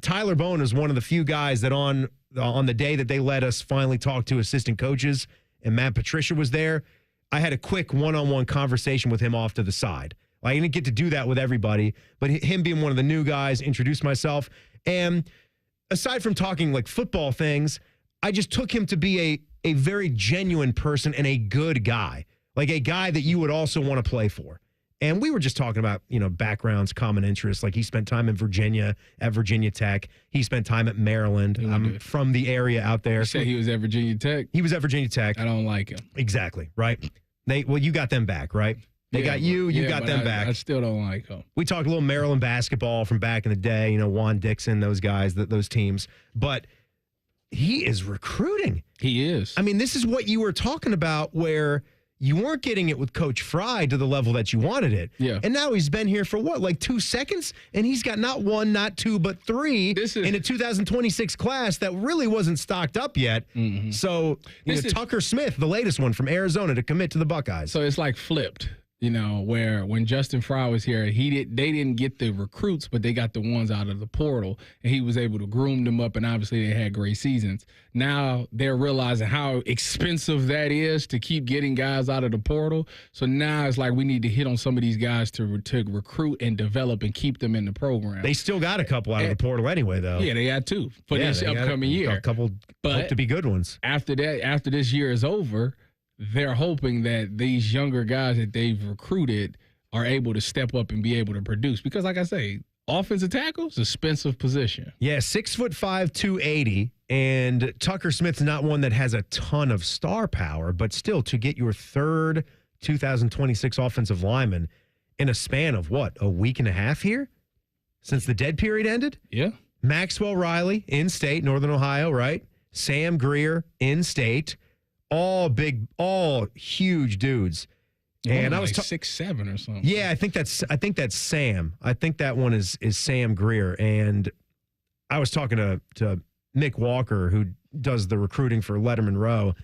Tyler Bowen is one of the few guys that on the day that they let us finally talk to assistant coaches and Matt Patricia was there, I had a quick one-on-one conversation with him off to the side. I didn't get to do that with everybody, but him being one of the new guys, introduced myself. And aside from talking like football things, I just took him to be a very genuine person and a good guy, like a guy that you would also want to play for. And we were just talking about, backgrounds, common interests. Like he spent time in Virginia at Virginia Tech. He spent time at Maryland. I'm from the area out there. You say he was at Virginia Tech? He was at Virginia Tech. I don't like him. Exactly, right? You got them back, right? They got you got them back. I still don't like him. We talked a little Maryland basketball from back in the day, Juan Dixon, those guys, those teams. But he is recruiting. He is. I mean, this is what you were talking about where you weren't getting it with Coach Fry to the level that you wanted it. Yeah. And now he's been here for what, 2 seconds? And he's got not one, not two, but three in a 2026 class that really wasn't stocked up yet. Mm-hmm. So, Tucker Smith, the latest one from Arizona to commit to the Buckeyes. So it's like flipped. Where when Justin Fry was here, they didn't get the recruits, but they got the ones out of the portal, and he was able to groom them up, and obviously they had great seasons. Now they're realizing how expensive that is to keep getting guys out of the portal. So now it's like we need to hit on some of these guys to recruit and develop and keep them in the program. They still got a couple out of the portal anyway, though. Yeah, they had 2 for this upcoming year. A couple hope to be good ones. After this year is over, they're hoping that these younger guys that they've recruited are able to step up and be able to produce. Because, like I say, offensive tackle is an expensive position. Yeah, 6'5", 280. And Tucker Smith's not one that has a ton of star power, but still to get your third 2026 offensive lineman in a span of a week and a half here since the dead period ended? Yeah. Maxwell Riley, in-state, Northern Ohio, right? Sam Greer, in-state. All huge dudes. And I was 6'7" or something. Yeah, I think that's Sam. I think that one is Sam Greer. And I was talking to Mick Walker, who does the recruiting for Letterman Row.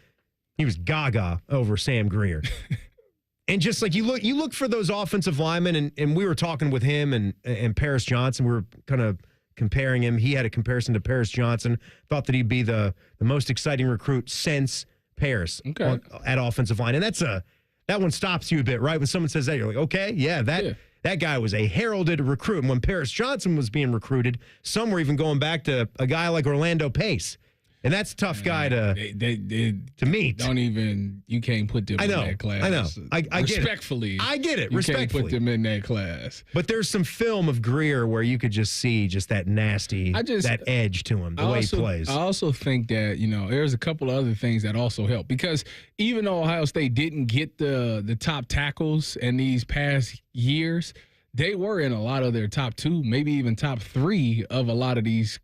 He was gaga over Sam Greer. And just like you look for those offensive linemen, and we were talking with him and Paris Johnson. We were kind of comparing him. He had a comparison to Paris Johnson. Thought that he'd be the most exciting recruit since Paris at offensive line. And that one stops you a bit, right? When someone says that, you're like, okay, that guy was a heralded recruit. And when Paris Johnson was being recruited, some were even going back to a guy like Orlando Pace. And that's a tough guy to meet. You can't put them in that class. I know. I get it. Respectfully. I get it. You Respectfully. can't put them in that class. But there's some film of Greer where you could just see just that nasty, that edge to him, the way he plays. I also think that, there's a couple of other things that also help. Because even though Ohio State didn't get the top tackles in these past years, they were in a lot of their top 2, maybe even top 3 of a lot of these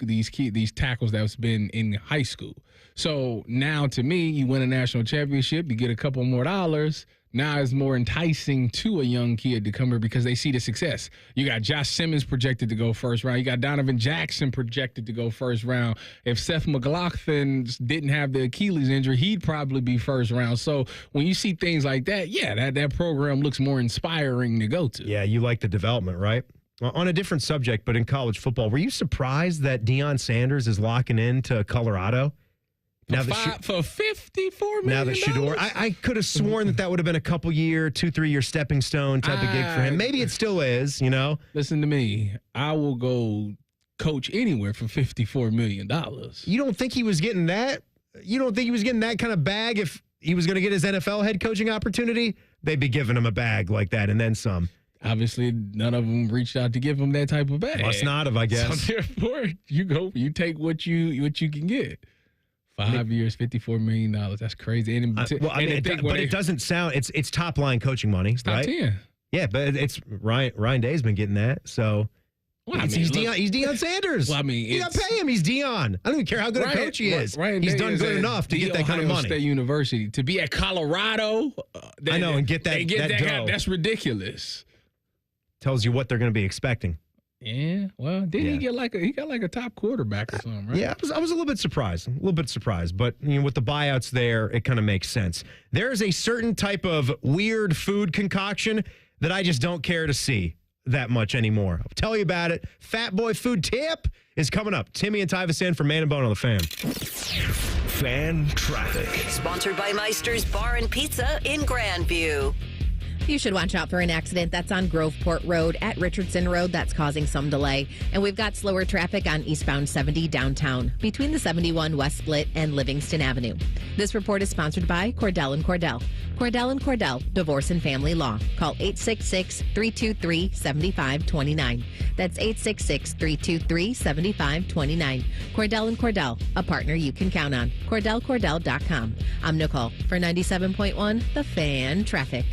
tackles that's been in high school. So now, to me, you win a national championship, you get a couple more dollars. Now it's more enticing to a young kid to come here because they see the success. You got Josh Simmons projected to go first round. You got Donovan Jackson projected to go first round. If Seth McLaughlin didn't have the Achilles injury, he'd probably be first round. So when you see things like that, that program looks more inspiring to go to. Yeah, you like the development, right? On a different subject, but in college football, were you surprised that Deion Sanders is locking into Colorado? For $54 million? Now that Shedeur, I could have sworn that would have been a couple year, 2-3 year stepping stone type of gig for him. Maybe it still is, Listen to me. I will go coach anywhere for $54 million. You don't think he was getting that? You don't think he was getting that kind of bag if he was going to get his NFL head coaching opportunity? They'd be giving him a bag like that and then some. Obviously, none of them reached out to give him that type of bag. Must not have, I guess. So therefore, you take what you can get. 5 years, $54 million. That's crazy. And, but it doesn't sound. It's top line coaching money, it's top right? 10. Yeah, but it's Ryan Day's been getting that. So he's Deion Sanders. Well, I mean, you got to pay him. He's Deion. I don't even care how good a coach he is. He's done good enough to get that kind of money. State University to be at Colorado. I know, and get that dough. That's ridiculous. Tells you what they're going to be expecting. Yeah, well, he got like a top quarterback or something, right? Yeah, I was a little bit surprised. But with the buyouts there, it kind of makes sense. There is a certain type of weird food concoction that I just don't care to see that much anymore. I'll tell you about it. Fat Boy Food Tip is coming up. Timmy and Tyvis in for Man and Bone on the Fan. Fan Traffic. Sponsored by Meister's Bar and Pizza in Grandview. You should watch out for an accident that's on Groveport Road at Richardson Road that's causing some delay. And we've got slower traffic on eastbound 70 downtown between the 71 West Split and Livingston Avenue. This report is sponsored by Cordell & Cordell. Cordell & Cordell, Divorce and Family Law. Call 866-323-7529. That's 866-323-7529. Cordell & Cordell, a partner you can count on. CordellCordell.com. I'm Nicole for 97.1 The Fan Traffic.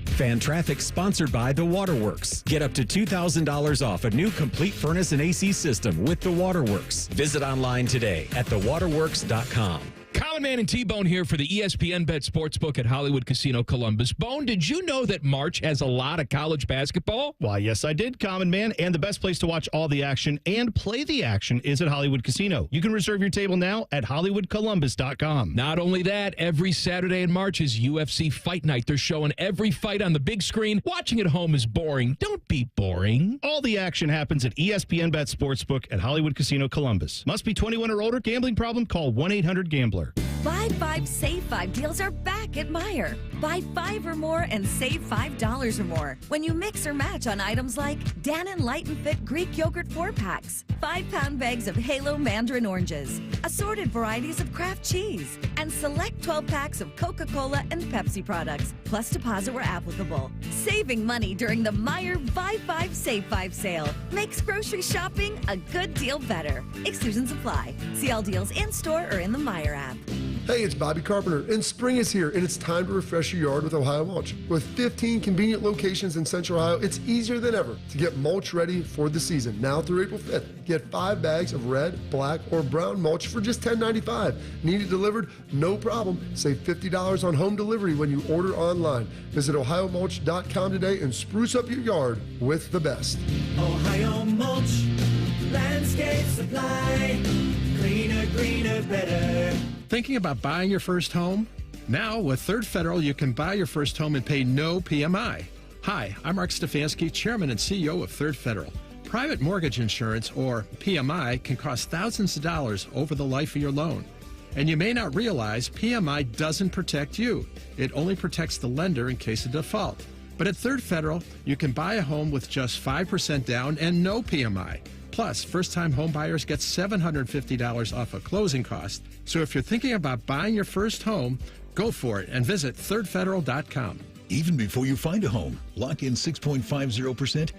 Fan Traffic sponsored by The Waterworks. Get up to $2,000 off a new complete furnace and AC system with The Waterworks. Visit online today at thewaterworks.com. Common Man and T-Bone here for the ESPN Bet Sportsbook at Hollywood Casino Columbus. Bone, did you know that March has a lot of college basketball? Why, yes, I did, Common Man. And the best place to watch all the action and play the action is at Hollywood Casino. You can reserve your table now at HollywoodColumbus.com. Not only that, every Saturday in March is UFC Fight Night. They're showing every fight on the big screen. Watching at home is boring. Don't be boring. All the action happens at ESPN Bet Sportsbook at Hollywood Casino Columbus. Must be 21 or older. Gambling problem? Call 1-800-GAMBLER. Buy 5, save 5 deals are back at Meijer. Buy 5 or more and save $5 or more when you mix or match on items like Dannon Light and Fit Greek Yogurt 4-packs, 5-pound bags of Halo Mandarin Oranges, assorted varieties of Kraft Cheese, and select 12 packs of Coca-Cola and Pepsi products, plus deposit where applicable. Saving money during the Meijer Buy 5, Save 5 sale makes grocery shopping a good deal better. Exclusions apply. See all deals in-store or in the Meijer app. Hey, it's Bobby Carpenter, and spring is here, and it's time to refresh your yard with Ohio Mulch. With 15 convenient locations in Central Ohio, it's easier than ever to get mulch ready for the season. Now through April 5th, get 5 bags of red, black, or brown mulch for just $10.95. Need it delivered? No problem. Save $50 on home delivery when you order online. Visit OhioMulch.com today and spruce up your yard with the best. Ohio Mulch, landscape supply, cleaner, greener, better. Thinking about buying your first home? Now, with Third Federal, you can buy your first home and pay no PMI. Hi, I'm Mark Stefanski, Chairman and CEO of Third Federal. Private mortgage insurance, or PMI, can cost thousands of dollars over the life of your loan. And you may not realize PMI doesn't protect you. It only protects the lender in case of default. But at Third Federal, you can buy a home with just 5% down and no PMI. Plus, first-time home buyers get $750 off of closing costs. So if you're thinking about buying your first home, go for it and visit thirdfederal.com. Even before you find a home, lock in 6.50%, APR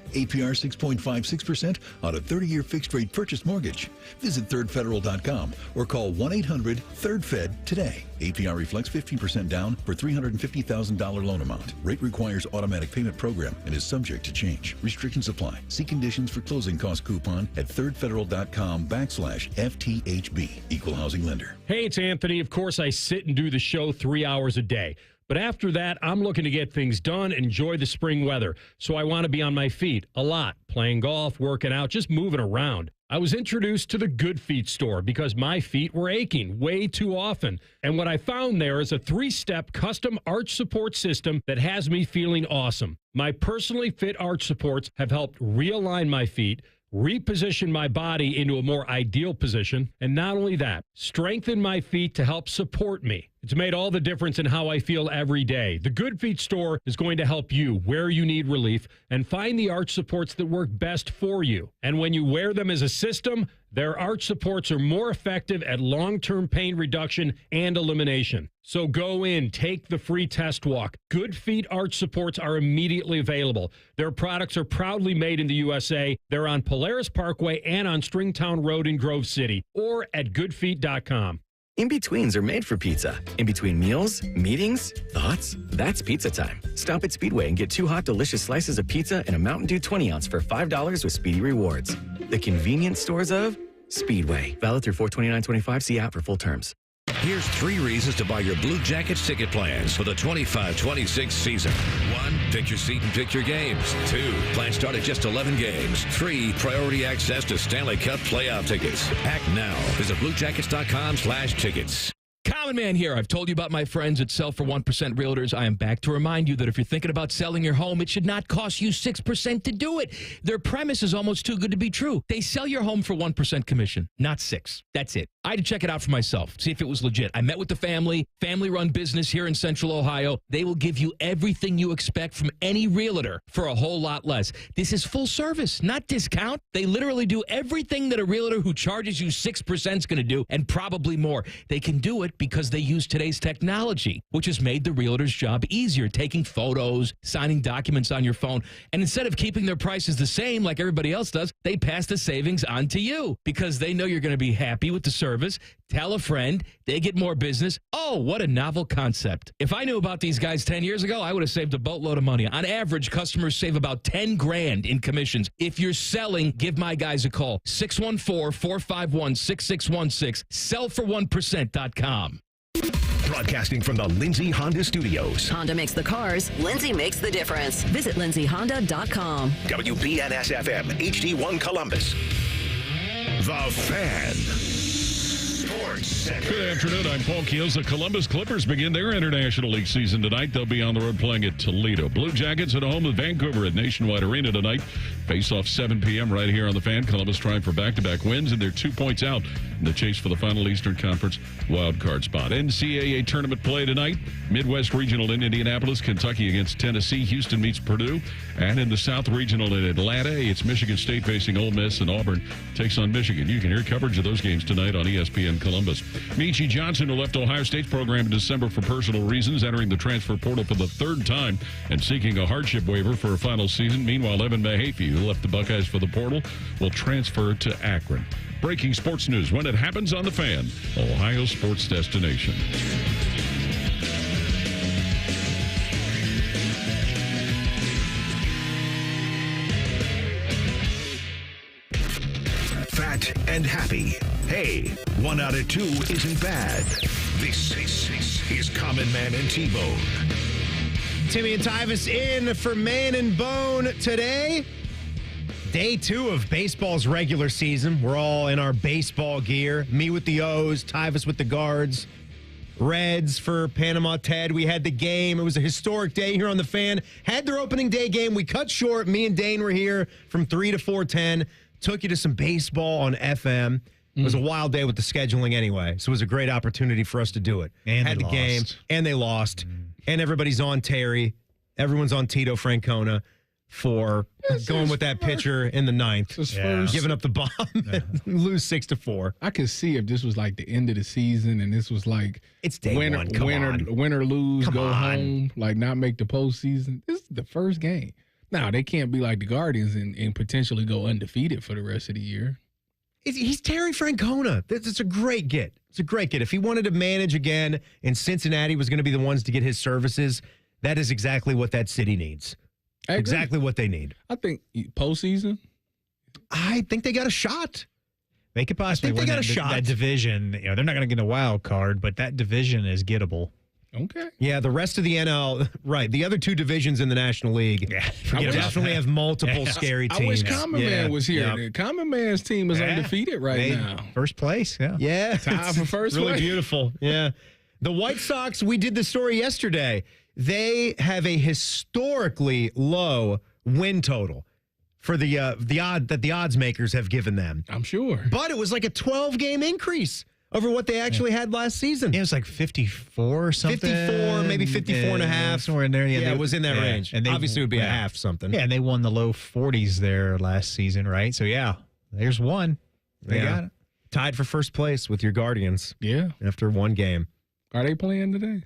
6.56% on a 30-year fixed-rate purchase mortgage. Visit thirdfederal.com or call 1-800-3RD-FED today. APR reflects 15% down for $350,000 loan amount. Rate requires automatic payment program and is subject to change. Restrictions apply. See conditions for closing cost coupon at thirdfederal.com/FTHB. Equal housing lender. Hey, it's Anthony. Of course, I sit and do the show 3 hours a day. But after that, I'm looking to get things done and enjoy the spring weather. So I want to be on my feet a lot, playing golf, working out, just moving around. I was introduced to the Good Feet store because my feet were aching way too often. And what I found there is a 3-step custom arch support system that has me feeling awesome. My personally fit arch supports have helped realign my feet, reposition my body into a more ideal position, and not only that, strengthen my feet to help support me. It's made all the difference in how I feel every day. The Good Feet store is going to help you where you need relief and find the arch supports that work best for you. And when you wear them as a system, Their arch supports are more effective at long-term pain reduction and elimination. So go in, take the free test walk. Good Feet arch supports are immediately available. Their products are proudly made in the USA. They're on Polaris Parkway and on Stringtown Road in Grove City, or at goodfeet.com. In-betweens are made for pizza. In between meals, meetings, thoughts, that's pizza time. Stop at Speedway and get 2 hot, delicious slices of pizza and a Mountain Dew 20-ounce for $5 with Speedy Rewards. The convenience stores of Speedway. Valid through 4/29/25. See app for full terms. Here's 3 reasons to buy your Blue Jackets ticket plans for the 25-26 season. 1, pick your seat and pick your games. 2, plans start at just 11 games. 3, priority access to Stanley Cup playoff tickets. Act now. Visit bluejackets.com/tickets. Common Man here. I've told you about my friends at Sell for 1% Realtors. I am back to remind you that if you're thinking about selling your home, it should not cost you 6% to do it. Their premise is almost too good to be true. They sell your home for 1% commission, not 6. That's it. I had to check it out for myself, see if it was legit. I met with the family-run business here in Central Ohio. They will give you everything you expect from any realtor for a whole lot less. This is full service, not discount. They literally do everything that a realtor who charges you 6% is going to do, and probably more. They can do it because they use today's technology, which has made the realtor's job easier, taking photos, signing documents on your phone. And instead of keeping their prices the same like everybody else does, they pass the savings on to you because they know you're going to be happy with the service. Tell a friend, they get more business. Oh, what a novel concept. If I knew about these guys 10 years ago, I would have saved a boatload of money. On average, customers save about $10,000 in commissions. If you're selling, give my guys a call. 614-451-6616. Sellfor1%.com. Broadcasting from the Lindsay Honda Studios. Honda makes the cars. Lindsay makes the difference. Visit lindsayhonda.com. WBNS-FM, HD1 Columbus. The Fan. Good afternoon. I'm Paul Keels. The Columbus Clippers begin their International League season tonight. They'll be on the road playing at Toledo. Blue Jackets at home with Vancouver at Nationwide Arena tonight. Face off 7 p.m. right here on the Fan. Columbus trying for back-to-back wins, and they're 2 points out in the chase for the final Eastern Conference wildcard spot. NCAA tournament play tonight. Midwest Regional in Indianapolis, Kentucky against Tennessee. Houston meets Purdue. And in the South Regional in Atlanta, it's Michigan State facing Ole Miss, and Auburn takes on Michigan. You can hear coverage of those games tonight on ESPN Columbus. Mei Johnson, who left Ohio State's program in December for personal reasons, entering the transfer portal for the 3rd time and seeking a hardship waiver for a final season. Meanwhile, Evan Mahaffey, who left the Buckeyes for the portal, will transfer to Akron. Breaking sports news when it happens on the Fan, Ohio sports destination. Fat and happy. Hey, 1 out of 2 isn't bad. This is Common Man and T-Bone. Timmy and Tyvis in for Man and Bone today. Day 2 of baseball's regular season. We're all in our baseball gear. Me with the O's, Tyvis with the guards. Reds for Panama Ted. We had the game. It was a historic day here on the Fan. Had their opening day game. We cut short. Me and Dane were here from 3 to 4:10. Took you to some baseball on FM. It was a wild day with the scheduling anyway, so it was a great opportunity for us to do it. And had they the game, lost. and they lost. And everybody's on Terry. Everyone's on Tito Francona for going with that pitcher in the 9th, giving up the bomb, and lose 6-4. I could see if this was like the end of the season and this was like it's day win, one. Come win, on. or, win or lose, Come go on. home, like not make the postseason. This is the first game. Now, they can't be like the Guardians and potentially go undefeated for the rest of the year. He's Terry Francona. It's a great get. It's a great get. If he wanted to manage again and Cincinnati was going to be the ones to get his services, that is exactly what that city needs. Exactly what they need. I think postseason. I think they got a shot. They could possibly win that division. You know, they're not going to get a wild card, but that division is gettable. Okay. Yeah, the rest of the NL, right. The other 2 divisions in the National League definitely have multiple scary teams. I wish Common Man was here. The Common Man's team is undefeated now. First place, Yeah. Tied for first really place. Beautiful. Yeah. The White Sox, we did the story yesterday. They have a historically low win total for the odds makers have given them. I'm sure. But it was like a 12-game increase over what they actually had last season. It was like 54 or something. 54, maybe 54 and a half. Somewhere in there. Yeah, it was in that range. And obviously it would be a half something. Yeah, and they won the low 40s there last season, right? So, yeah, there's one. They got it. Tied for first place with your Guardians. Yeah. After one game. Are they playing today?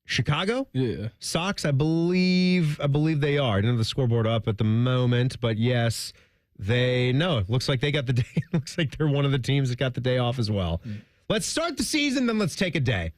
Chicago? Yeah. Sox, I believe they are. I don't have the scoreboard up at the moment, but yes, it looks like they got the day. It looks like they're one of the teams that got the day off as well. Let's start the season, then let's take a day.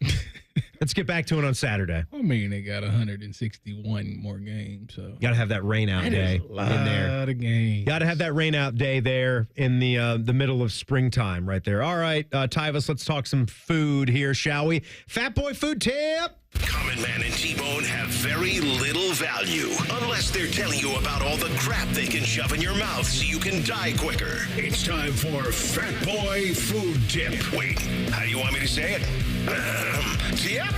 Let's get back to it on Saturday. I mean, they got 161 more games, so Got to have that rain out day a lot in there. of games. Got to have that rain out day there in the middle of springtime right there. All right, Tyvis, let's talk some food here, shall we? Fat Boy Food Tip. Common Man and T-Bone have very little value unless they're telling you about all the crap they can shove in your mouth so you can die quicker. It's time for Fat Boy Food Tip. Wait, how do you want me to say it? Tip?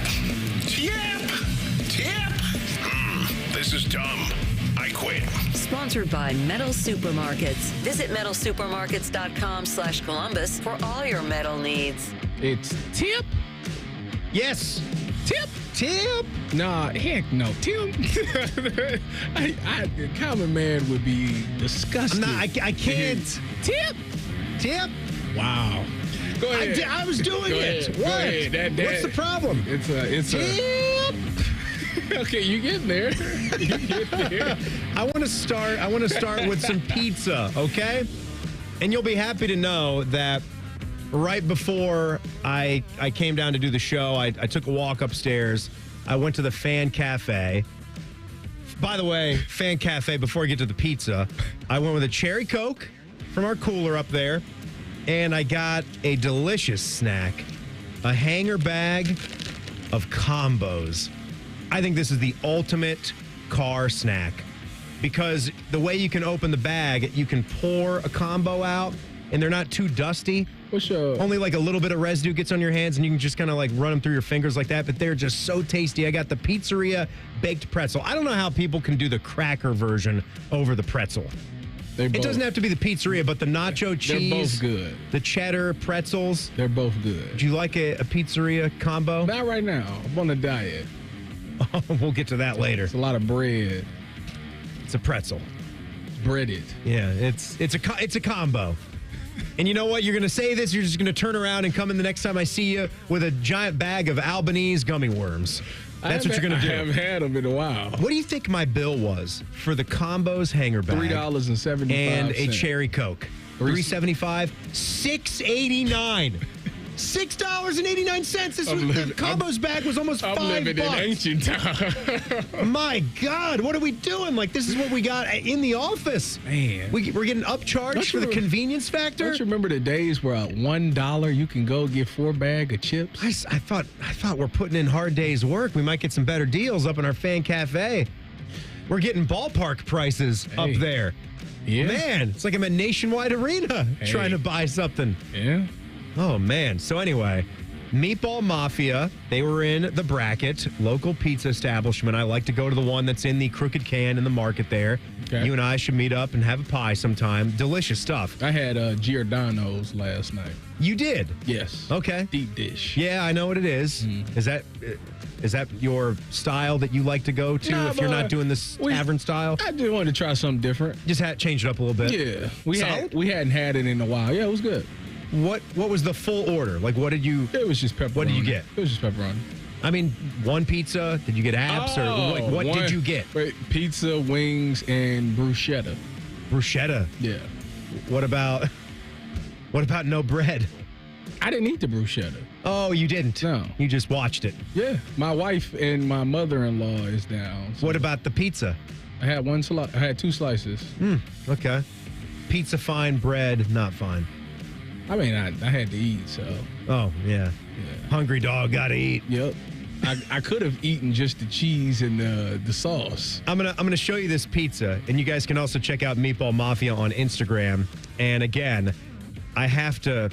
This is dumb. I quit. Sponsored by Metal Supermarkets. Visit metalsupermarkets.com/Columbus for all your metal needs. It's Tip. Yes. Tip. Tip. Nah, heck no. Tip. The Common Man would be disgusted. I can't. Tip. Wow. Go ahead. I was doing it. Go What? ahead. What's the problem? It's Tip. Okay, you getting there. I want to start with some pizza, okay? And you'll be happy to know that right before I came down to do the show, I took a walk upstairs. I went to the Fan Cafe. By the way, Fan Cafe, before I get to the pizza, I went with a cherry Coke from our cooler up there, and I got a delicious snack, a hanger bag of combos. I think this is the ultimate car snack because the way you can open the bag, you can pour a combo out and they're not too dusty. Only like a little bit of residue gets on your hands and you can just kind of like run them through your fingers like that, but they're just so tasty. I got the pizzeria baked pretzel. I don't know how people can do the cracker version over the pretzel. It doesn't have to be the pizzeria, but the nacho cheese. They're both good. The cheddar pretzels. They're both good. Do you like a pizzeria combo? Not right now. I'm on a diet. We'll get to that later. It's a lot of bread. It's a pretzel. Breaded. Yeah, it's a combo. And you know what? You're going to say this, you're just going to turn around and come in the next time I see you with a giant bag of Albanese gummy worms. That's what you're going to do. I haven't had them in a while. What do you think my bill was for the combos hanger bag? $3.75. And a cherry Coke. $3.75. $6.89. $6.89. This combos bag was almost $5. I'm living in ancient time. My God, what are we doing? Like, this is what we got in the office. Man. We're getting upcharged for the convenience factor? Don't you remember the days where at $1 you can go get 4 bags of chips? I thought we're putting in hard days' work. We might get some better deals up in our Fan Cafe. We're getting ballpark prices up there. Yeah. Man, it's like I'm at Nationwide Arena trying to buy something. Yeah. Oh, man. So anyway, Meatball Mafia, they were in the bracket, local pizza establishment. I like to go to the one that's in the Crooked Can in the market there. Okay. You and I should meet up and have a pie sometime. Delicious stuff. I had Giordano's last night. You did? Yes. Okay. Deep dish. Yeah, I know what it is. Mm. Is that your style that you like to go to if you're not doing this tavern style? I just wanted to try something different. Just change it up a little bit? Yeah. We hadn't had it in a while. Yeah, it was good. What was the full order? Like, what did you... It was just pepperoni. What did you get? It was just pepperoni. I mean, one pizza? Did you get apps? Or what did you get? Pizza, wings, and bruschetta. Bruschetta? Yeah. What about no bread? I didn't eat the bruschetta. Oh, you didn't? No. You just watched it? Yeah. My wife and my mother-in-law is down. So what about the pizza? I had 2 slices. Okay. Pizza fine, bread not fine. I mean, I had to eat, so. Oh, yeah. Hungry dog, gotta eat. Yep. I could have eaten just the cheese and the sauce. I'm gonna show you this pizza, and you guys can also check out Meatball Mafia on Instagram. And again, I have to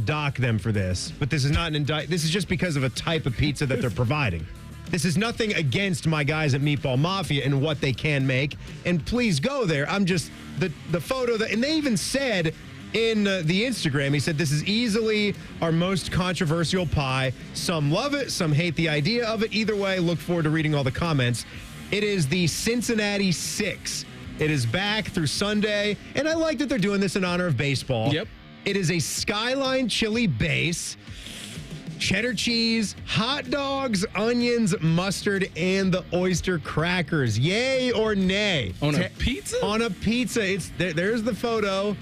dock them for this, but this is not an indictment. This is just because of a type of pizza that they're providing. This is nothing against my guys at Meatball Mafia and what they can make. And please go there. I'm just the photo and they even said in the Instagram, he said, this is easily our most controversial pie. Some love it, some hate the idea of it. Either way, look forward to reading all the comments. It is the Cincinnati 6. It is back through Sunday, and I like that they're doing this in honor of baseball. Yep. It is a Skyline chili base, cheddar cheese, hot dogs, onions, mustard, and the oyster crackers. Yay or nay? On a pizza? On a pizza. There's the photo.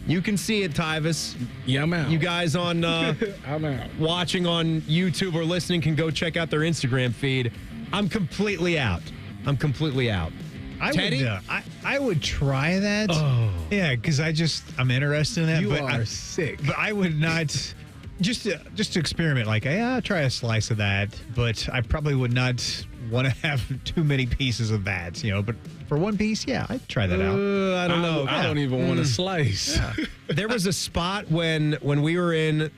You can see it, Tyvis. Yeah, I'm out. You guys on I'm out. Watching on YouTube or listening can go check out their Instagram feed. I'm completely out. Teddy? I would try that. Oh. Yeah, because I'm interested in that. You but are sick. But I would not, just to experiment, like, I'll try a slice of that, but I probably would not want to have too many pieces of that, But for one piece, yeah, I'd try that out. I don't know. I don't even want to slice. Yeah. There was a spot when we were in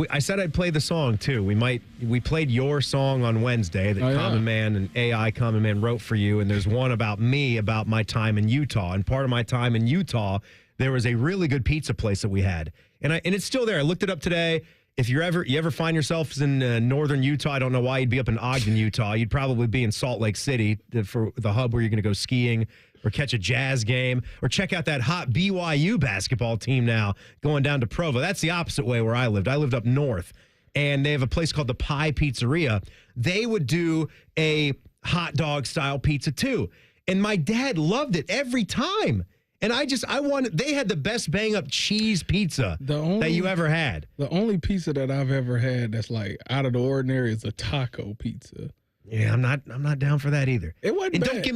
I said I'd play the song too. We played your song on Wednesday that Common Man and AI Common Man wrote for you, and there's one about me, about my time in Utah. And part of my time in Utah, there was a really good pizza place that we had, and it's still there. I looked it up today. If you ever find yourself in northern Utah, I don't know why you'd be up in Ogden, Utah. You'd probably be in Salt Lake City for the hub where you're going to go skiing or catch a Jazz game or check out that hot BYU basketball team now going down to Provo. That's the opposite way where I lived. I lived up north, and they have a place called the Pie Pizzeria. They would do a hot dog style pizza too, and my dad loved it every time. And they had the best bang up cheese pizza that you ever had. The only pizza that I've ever had that's like out of the ordinary is a taco pizza. Yeah, I'm not down for that either. It wasn't bad. Don't give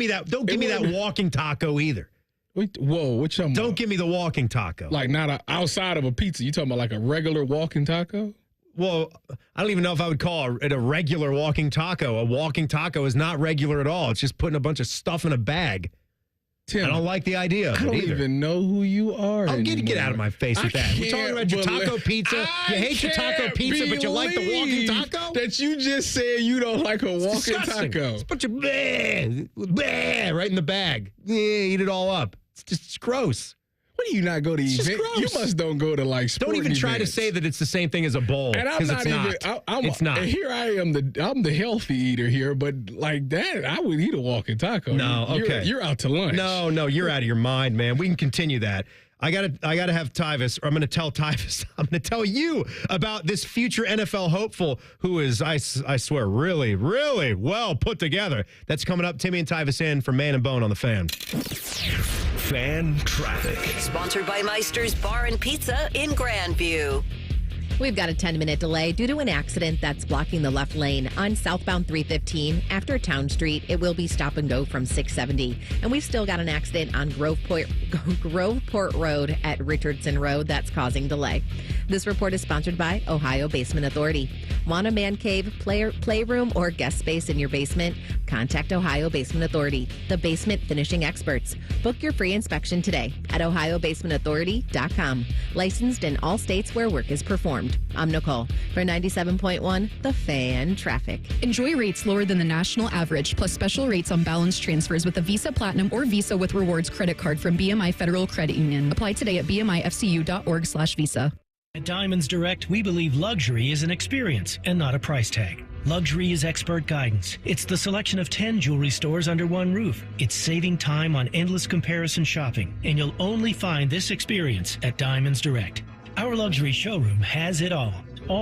me that walking taco either. Whoa, what you talking about? Don't give me the walking taco. Like not outside of a pizza. You talking about like a regular walking taco? Well, I don't even know if I would call it a regular walking taco. A walking taco is not regular at all. It's just putting a bunch of stuff in a bag. Tim, I don't like the idea of I don't it either. even know who you are. Oh, get out of my face with that. We're talking about your taco pizza. You hate your taco pizza, but you like the walking taco? That you just said you don't like a walking taco. It's a bunch of bleh, right in the bag. Yeah, eat it all up. It's gross. What do you not go to events? You must don't go to like sporting Don't even try events. to say that it's the same thing as a bowl. And I'm not even. It's not. And here I am. I'm the healthy eater here, but like that, I would eat a walking taco. No, okay. You're out to lunch. No, you're out of your mind, man. We can continue that. I gotta have Tyvis, or I'm gonna tell Tyvis. I'm gonna tell you about this future NFL hopeful who is, I swear, really, really well put together. That's coming up. Timmy and Tyvis in for Man and Bone on the Fan. Fan traffic. Sponsored by Meister's Bar and Pizza in Grandview. We've got a 10-minute delay due to an accident that's blocking the left lane on southbound 315 after Town Street. It will be stop and go from 670. And we've still got an accident on Groveport Road at Richardson Road that's causing delay. This report is sponsored by Ohio Basement Authority. Want a man cave, playroom, or guest space in your basement? Contact Ohio Basement Authority, the basement finishing experts. Book your free inspection today at ohiobasementauthority.com. Licensed in all states where work is performed. I'm Nicole for 97.1 The Fan Traffic. Enjoy rates lower than the national average, plus special rates on balance transfers with a Visa Platinum or Visa with Rewards credit card from BMI Federal Credit Union. Apply today at bmifcu.org/visa. At Diamonds Direct, we believe luxury is an experience and not a price tag. Luxury is expert guidance. It's the selection of 10 jewelry stores under one roof. It's saving time on endless comparison shopping, and you'll only find this experience at Diamonds Direct. Our luxury showroom has it all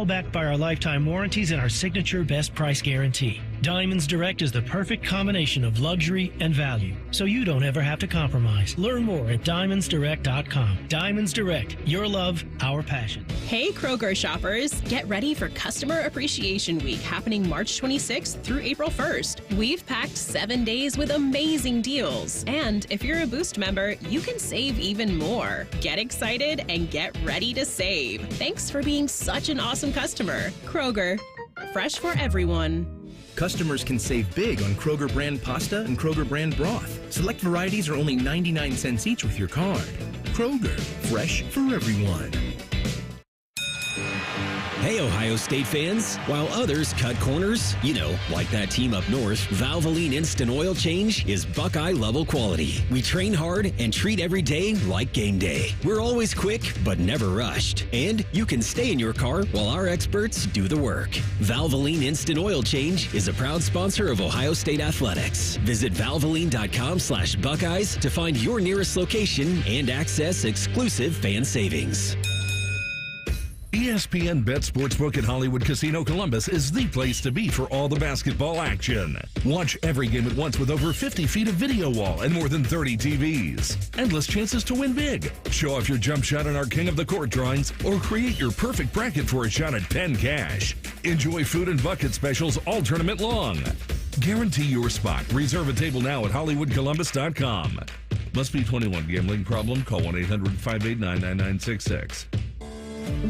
backed by our lifetime warranties and our signature best price guarantee. Diamonds Direct is the perfect combination of luxury and value, so you don't ever have to compromise. Learn more at diamondsdirect.com. Diamonds Direct, your love, our passion. Hey Kroger shoppers, get ready for Customer Appreciation Week happening March 26th through April 1st. We've packed 7 days with amazing deals. And if you're a Boost member, you can save even more. Get excited and get ready to save. Thanks for being such an awesome customer. Kroger, fresh for everyone. Customers can save big on Kroger brand pasta and Kroger brand broth. Select varieties are only 99 cents each with your card. Kroger, fresh for everyone. Hey, Ohio State fans. While others cut corners, like that team up north, Valvoline Instant Oil Change is Buckeye-level quality. We train hard and treat every day like game day. We're always quick, but never rushed. And you can stay in your car while our experts do the work. Valvoline Instant Oil Change is a proud sponsor of Ohio State Athletics. Visit valvoline.com/Buckeyes to find your nearest location and access exclusive fan savings. ESPN Bet Sportsbook at Hollywood Casino Columbus is the place to be for all the basketball action. Watch every game at once with over 50 feet of video wall and more than 30 TVs. Endless chances to win big. Show off your jump shot in our King of the Court drawings or create your perfect bracket for a shot at Penn Cash. Enjoy food and bucket specials all tournament long. Guarantee your spot. Reserve a table now at HollywoodColumbus.com. Must be 21. Gambling problem? Call 1-800-589-9966.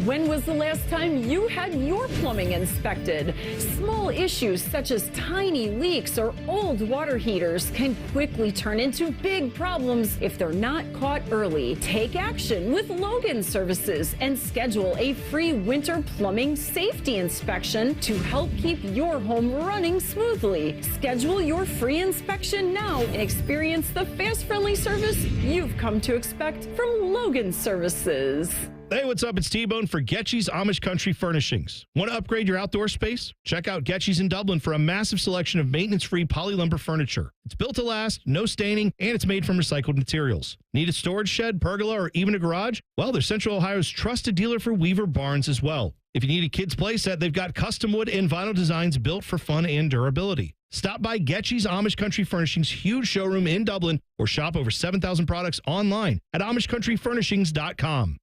When was the last time you had your plumbing inspected? Small issues such as tiny leaks or old water heaters can quickly turn into big problems if they're not caught early. Take action with Logan Services and schedule a free winter plumbing safety inspection to help keep your home running smoothly. Schedule your free inspection now and experience the fast, friendly service you've come to expect from Logan Services. Hey, what's up? It's T-Bone for Getchy's Amish Country Furnishings. Want to upgrade your outdoor space? Check out Getchy's in Dublin for a massive selection of maintenance-free polylumber furniture. It's built to last, no staining, and it's made from recycled materials. Need a storage shed, pergola, or even a garage? Well, they're Central Ohio's trusted dealer for Weaver Barnes as well. If you need a kid's play set, they've got custom wood and vinyl designs built for fun and durability. Stop by Getchy's Amish Country Furnishings' huge showroom in Dublin or shop over 7,000 products online at AmishCountryFurnishings.com.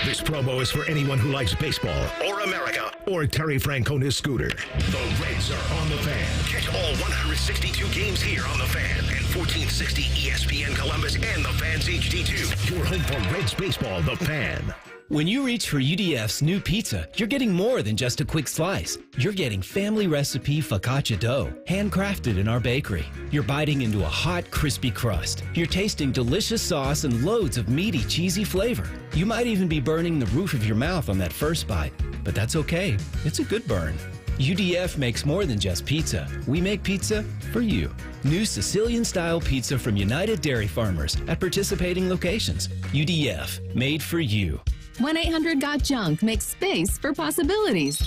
This promo is for anyone who likes baseball or America or Terry Francona's scooter. The Reds are on the Fan. Catch all 162 games here on the Fan and 1460 ESPN Columbus and the Fan's HD2. Your home for Reds baseball, the Fan. When you reach for UDF's new pizza, you're getting more than just a quick slice. You're getting family recipe focaccia dough, handcrafted in our bakery. You're biting into a hot, crispy crust. You're tasting delicious sauce and loads of meaty, cheesy flavor. You might even be burning the roof of your mouth on that first bite, but that's okay. It's a good burn. UDF makes more than just pizza. We make pizza for you. New Sicilian-style pizza from United Dairy Farmers at participating locations. UDF, made for you. 1-800-GOT-JUNK makes space for possibilities.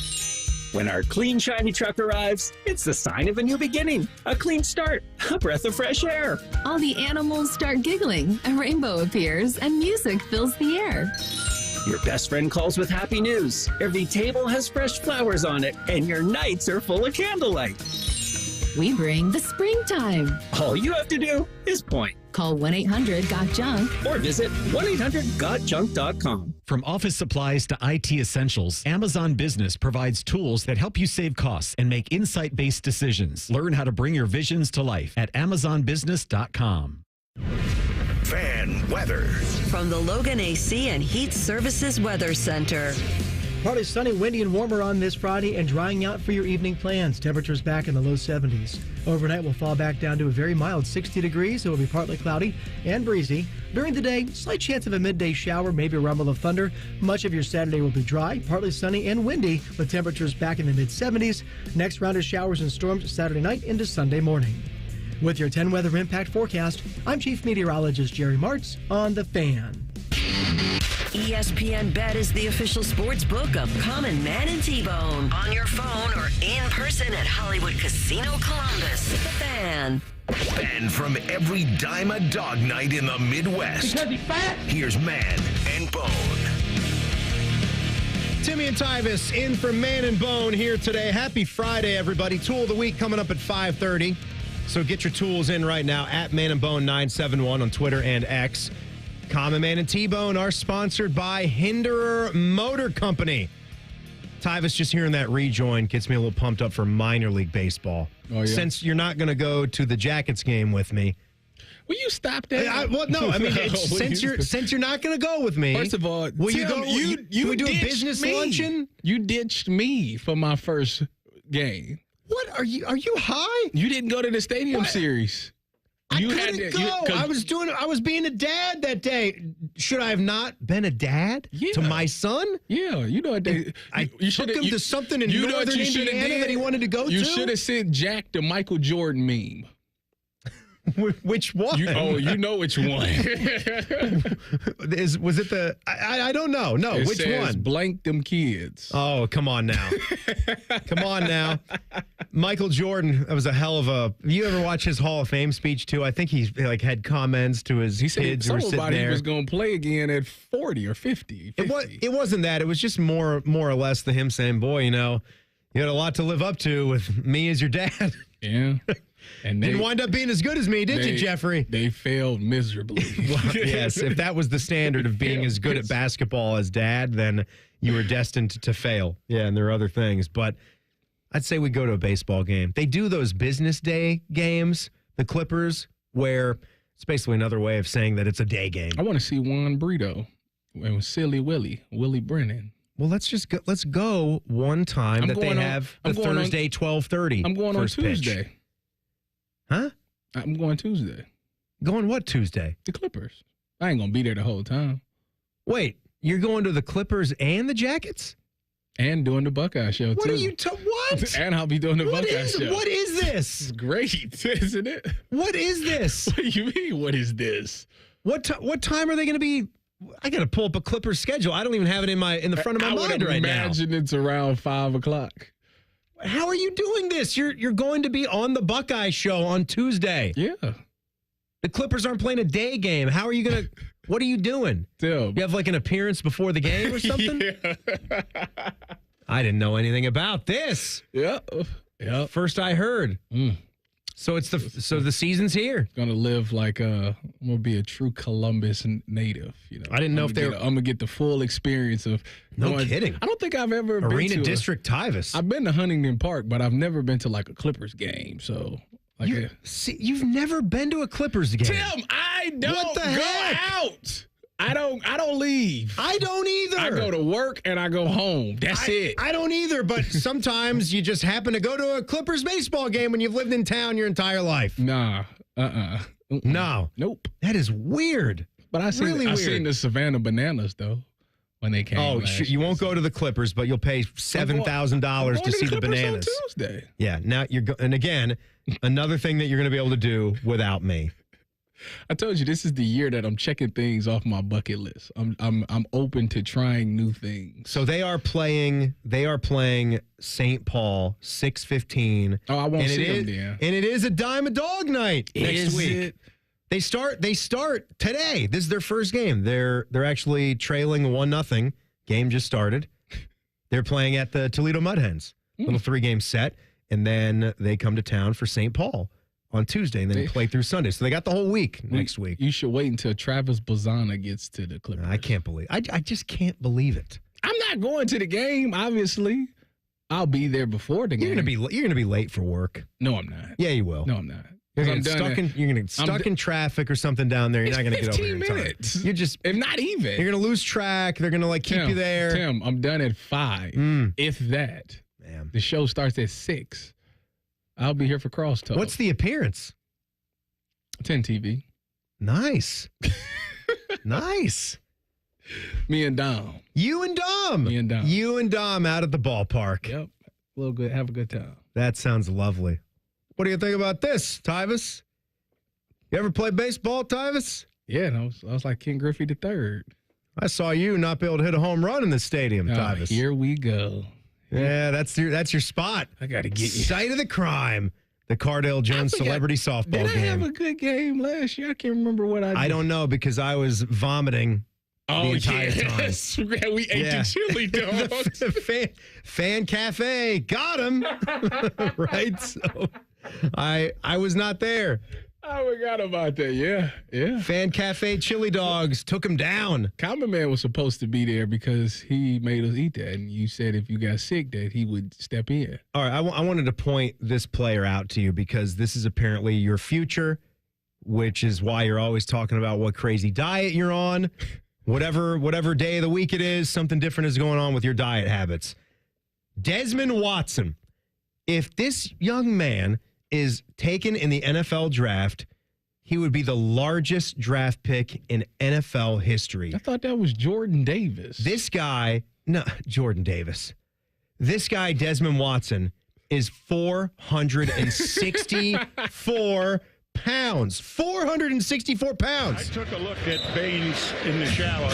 When our clean, shiny truck arrives, it's the sign of a new beginning, a clean start, a breath of fresh air. All the animals start giggling, a rainbow appears, and music fills the air. Your best friend calls with happy news. Every table has fresh flowers on it, and your nights are full of candlelight. We bring the springtime. All you have to do is point. Call 1-800-GOT-JUNK or visit 1-800-GOT-JUNK.com. From office supplies to IT essentials, Amazon Business provides tools that help you save costs and make insight-based decisions. Learn how to bring your visions to life at AmazonBusiness.com. Fan weather. From the Logan AC and Heat Services Weather Center. Partly sunny, windy, and warmer on this Friday and drying out for your evening plans. Temperatures back in the low 70s. Overnight will fall back down to a very mild 60 degrees. It will be partly cloudy and breezy. During the day, slight chance of a midday shower, maybe a rumble of thunder. Much of your Saturday will be dry, partly sunny and windy, with temperatures back in the mid-70s. Next round of showers and storms Saturday night into Sunday morning. With your 10 weather impact forecast, I'm Chief Meteorologist Jerry Martz on The Fan. ESPN Bet is the official sports book of Common Man and T-Bone. On your phone or in person at Hollywood Casino Columbus. The Fan. Banned from every dime a dog night in the Midwest. Because he's fat. Here's Man and Bone. Timmy and Tyvis in for Man and Bone here today. Happy Friday, everybody. Tool of the week coming up at 5:30. So get your tools in right now at Man and Bone 971 on Twitter and X. Common Man and T-Bone are sponsored by Hinderer Motor Company. Tyvis, just hearing that rejoin gets me a little pumped up for minor league baseball. Oh, yeah. Since you're not going to go to the Jackets game with me. Will you stop that? Since you're not going to go with me. First of all, will Tim, you go? You we do a business luncheon? You ditched me for my first game. What are you high? You didn't go to the Stadium Series. I couldn't go. I was being a dad that day. Should I have not been a dad to my son? Yeah, you know what I took him to something in northern Indiana that he wanted to go to. You should have sent Jack the Michael Jordan meme. Which one? You know which one. Was it the? I don't know. No, it which says, one? Blank them kids. Oh, come on now. Come on now. Michael Jordan, that was a hell of a. You ever watch his Hall of Fame speech too? I think he's had comments to his kids who were sitting there. He was going to play again at 40 or 50. It wasn't that. It was just more or less him saying, "Boy, you had a lot to live up to with me as your dad." Yeah. And didn't wind up being as good as me, did you, Jeffrey? They failed miserably. Well, yes, if that was the standard of being as good at basketball as dad, then you were destined to fail. Yeah, and there are other things. But I'd say we go to a baseball game. They do those business day games, the Clippers, where it's basically another way of saying that it's a day game. I want to see Juan Burrito and Silly Willie Brennan. Well, let's go one time that they have the Thursday 12:30. I'm going on Tuesday. Pitch. Huh? I'm going Tuesday. Going what Tuesday? The Clippers. I ain't going to be there the whole time. Wait, you're going to the Clippers and the Jackets? And doing the Buckeye show, what too. What? And I'll be doing the Buckeye show. What is this? It's great, isn't it? What is this? What do you mean, what is this? What time are they going to be? I got to pull up a Clippers schedule. I don't even have it in the front of my mind right now. I imagine it's around 5 o'clock. How are you doing this? You're going to be on the Buckeye show on Tuesday. Yeah. The Clippers aren't playing a day game. How are you going to – what are you doing? Tim. You have like an appearance before the game or something? Yeah. I didn't know anything about this. Yeah. First I heard. So the season's here. Gonna live like I'm gonna be a true Columbus native. I didn't know I'm gonna get the full experience of. No kidding. I don't think I've ever Arena been to District Tyvis. I've been to Huntington Park, but I've never been to like a Clippers game. So you've never been to a Clippers game. Tim, I don't go out. I don't leave. I don't either. I go to work and I go home. That's it. I don't either, but sometimes you just happen to go to a Clippers baseball game when you've lived in town your entire life. Nah. No. Nope. That is weird. But I seen the Savannah Bananas though when they came. Oh, you won't go to the Clippers, but you'll pay $7,000 to see the Bananas on Tuesday. Yeah. Now and again, another thing that you're going to be able to do without me. I told you this is the year that I'm checking things off my bucket list. I'm open to trying new things. So they are playing St. Paul 6:15. Oh, I won't see them there. And it is a dime a dog night next week. They start today. This is their first game. They're actually trailing 1-0. Game just started. They're playing at the Toledo Mud Hens. Little 3-game set, and then they come to town for St. Paul on Tuesday, and then play through Sunday. So they got the whole week next week. You should wait until Travis Bozana gets to the Clippers. I can't believe I just can't believe it. I'm not going to the game, obviously. I'll be there before the game. You're gonna be late for work. No, I'm not. Yeah, you will. No, I'm not. You're gonna get stuck in traffic or something down there. You're not gonna get over here in 15 minutes. You're just if not even. You're gonna lose track. They're gonna keep you there. Tim, I'm done at 5. If that. Man. The show starts at 6. I'll be here for crosstalk. What's the appearance? 10 TV. Nice. Nice. Me and Dom. You and Dom. Me and Dom. You and Dom out at the ballpark. Yep. A little good. Have a good time. That sounds lovely. What do you think about this, Tyvis? You ever play baseball, Tyvis? Yeah, I was like Ken Griffey III. I saw you not be able to hit a home run in the stadium, Tyvis. Here we go. Yeah, that's your spot. I got to get you. Site of the crime. The Cardale Jones Celebrity Softball Game. Did I have a good game last year? I can't remember what I did. I don't know because I was vomiting the entire time. We ate the chili dog. the fan cafe. Got him. Right? So I was not there. I forgot about that. Yeah. Fan cafe chili dogs took him down. Common Man was supposed to be there because he made us eat that, and you said if you got sick that he would step in. All right, I wanted to point this player out to you because this is apparently your future, which is why you're always talking about what crazy diet you're on. Whatever day of the week it is, something different is going on with your diet habits. Desmond Watson. If this young man is taken in the NFL draft, he would be the largest draft pick in NFL history. I thought that was Jordan Davis. This guy, no, Jordan Davis. This guy, Desmond Watson, is 464 pounds. 464 pounds. I took a look at Baines in the shower.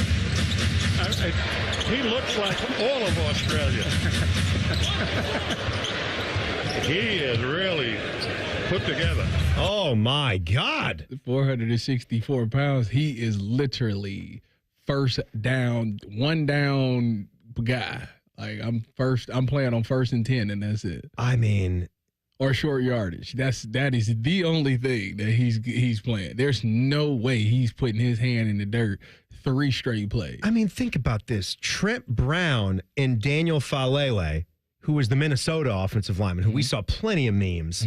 He looks like all of Australia. He is really put together. Oh, my God. 464 pounds. He is literally one down guy. Like, I'm playing on 1st and 10, and that's it. I mean, or short yardage. That is the only thing that he's playing. There's no way he's putting his hand in the dirt 3 straight plays. I mean, think about this. Trent Brown and Daniel Falele, who was the Minnesota offensive lineman, who we saw plenty of memes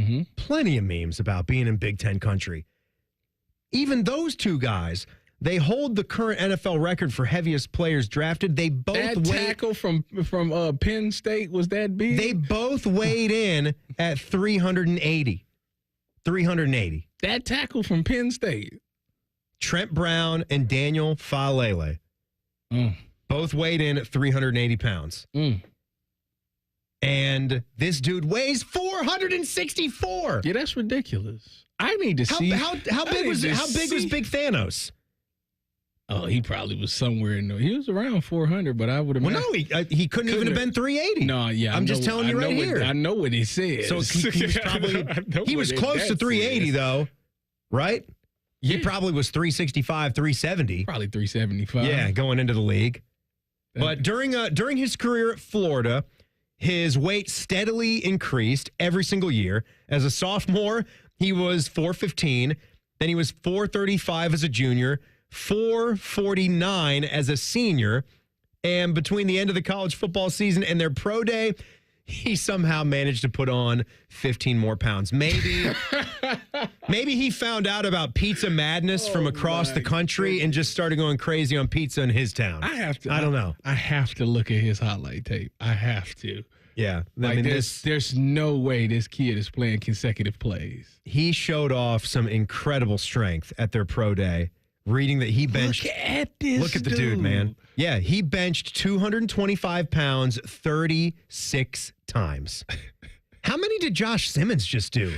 about being in Big Ten country. Even those two guys, they hold the current NFL record for heaviest players drafted. They both that tackle from Penn State, was that big? They both weighed in at 380. 380. That tackle from Penn State. Trent Brown and Daniel Falele. Both weighed in at 380 pounds. And this dude weighs 464. Yeah, that's ridiculous. I need to see. How big was Big Thanos? Oh, he probably was somewhere in there. He was around 400, but I would have. Well, no, he couldn't even have been 380. No, yeah. I'm just telling you right here. I know what he said. So he was probably he was close to 380 though, right? Yeah. He probably was 365, 370. Probably 375. Yeah, going into the league. But during his career at Florida, his weight steadily increased every single year. As a sophomore, he was 415. Then he was 435 as a junior. 449 as a senior, and between the end of the college football season and their pro day, he somehow managed to put on 15 more pounds. Maybe he found out about pizza madness from across the country and just started going crazy on pizza in his town. I don't know. I have to look at his highlight tape. I have to. Yeah. I mean, there's no way this kid is playing consecutive plays. He showed off some incredible strength at their pro day. Reading that he benched. Look at this. Look at the dude, man. Yeah, he benched 225 pounds 36 times. How many did Josh Simmons just do?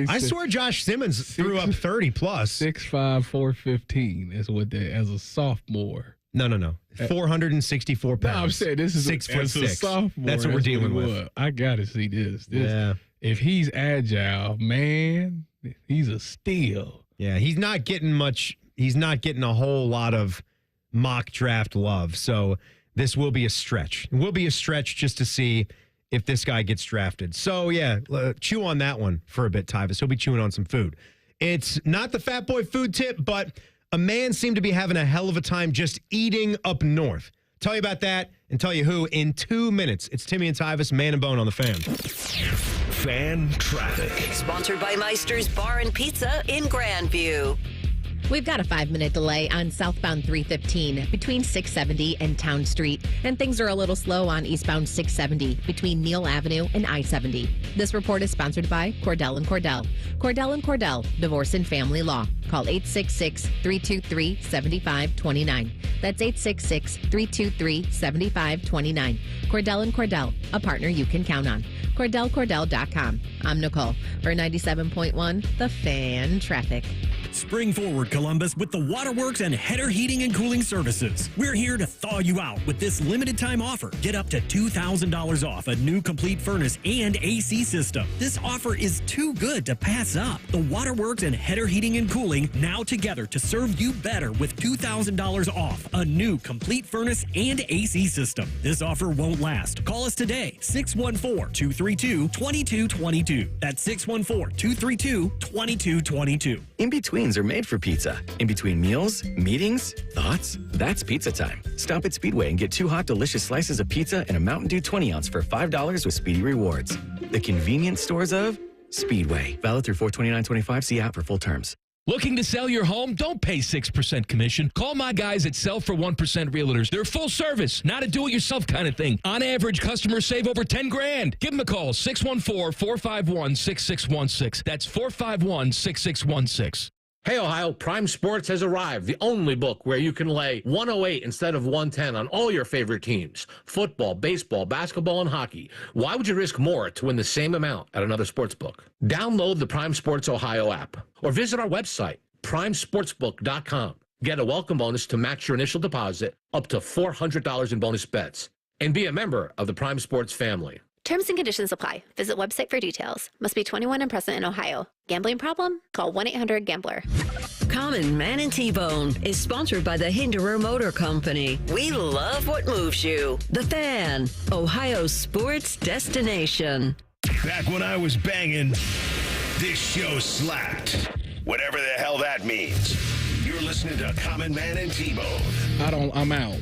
I swear Josh Simmons threw up 30 plus. 6'5", 415 is what they as a sophomore. No. 464 pounds. No, I'm saying this is 6'6". A sophomore. That's what we're dealing with. I gotta see this. Yeah. If he's agile, man, he's a steal. Yeah, he's not getting much. He's not getting a whole lot of mock draft love. So this will be a stretch. It will be a stretch just to see if this guy gets drafted. So, yeah, chew on that one for a bit, Tyvis. He'll be chewing on some food. It's not the Fat Boy food tip, but a man seemed to be having a hell of a time just eating up north. Tell you about that and tell you who in 2 minutes. It's Timmy and Tyvis, Man and Bone on the Fan. Fan traffic. Sponsored by Meister's Bar and Pizza in Grandview. We've got a 5-minute delay on southbound 315 between 670 and Town Street, and things are a little slow on eastbound 670 between Neal Avenue and I-70. This report is sponsored by Cordell & Cordell. Cordell & Cordell, Divorce and Family Law. Call 866-323-7529. That's 866-323-7529. Cordell & Cordell, a partner you can count on. CordellCordell.com. I'm Nicole for 97.1 The Fan Traffic. Spring forward, Columbus, with the Waterworks and Header Heating and Cooling Services. We're here to thaw you out with this limited time offer. Get up to $2,000 off a new complete furnace and AC system. This offer is too good to pass up. The Waterworks and Header Heating and Cooling now together to serve you better with $2,000 off a new complete furnace and AC system. This offer won't last. Call us today, 614-232-2222. That's 614-232-2222. In betweens are made for pizza. In between meals, meetings, thoughts, that's pizza time. Stop at Speedway and get 2 hot, delicious slices of pizza and a Mountain Dew 20-ounce for $5 with Speedy Rewards. The convenience stores of Speedway. Valid through 4/29/25. See app for full terms. Looking to sell your home? Don't pay 6% commission. Call my guys at Sell for 1% Realtors. They're full service, not a do-it-yourself kind of thing. On average, customers save over $10,000. Give them a call, 614-451-6616. That's 451-6616. Hey, Ohio, Prime Sports has arrived, the only book where you can lay 108 instead of 110 on all your favorite teams. Football, baseball, basketball, and hockey. Why would you risk more to win the same amount at another sports book? Download the Prime Sports Ohio app or visit our website, primesportsbook.com. Get a welcome bonus to match your initial deposit up to $400 in bonus bets. And be a member of the Prime Sports family. Terms and conditions apply. Visit website for details. Must be 21 and present in Ohio. Gambling problem? Call 1-800-GAMBLER. Common Man and T-Bone is sponsored by the Hinderer Motor Company. We love what moves you. The Fan, Ohio sports destination. Back when I was banging, this show slapped. Whatever the hell that means. You're listening to Common Man and T-Bone. I'm out.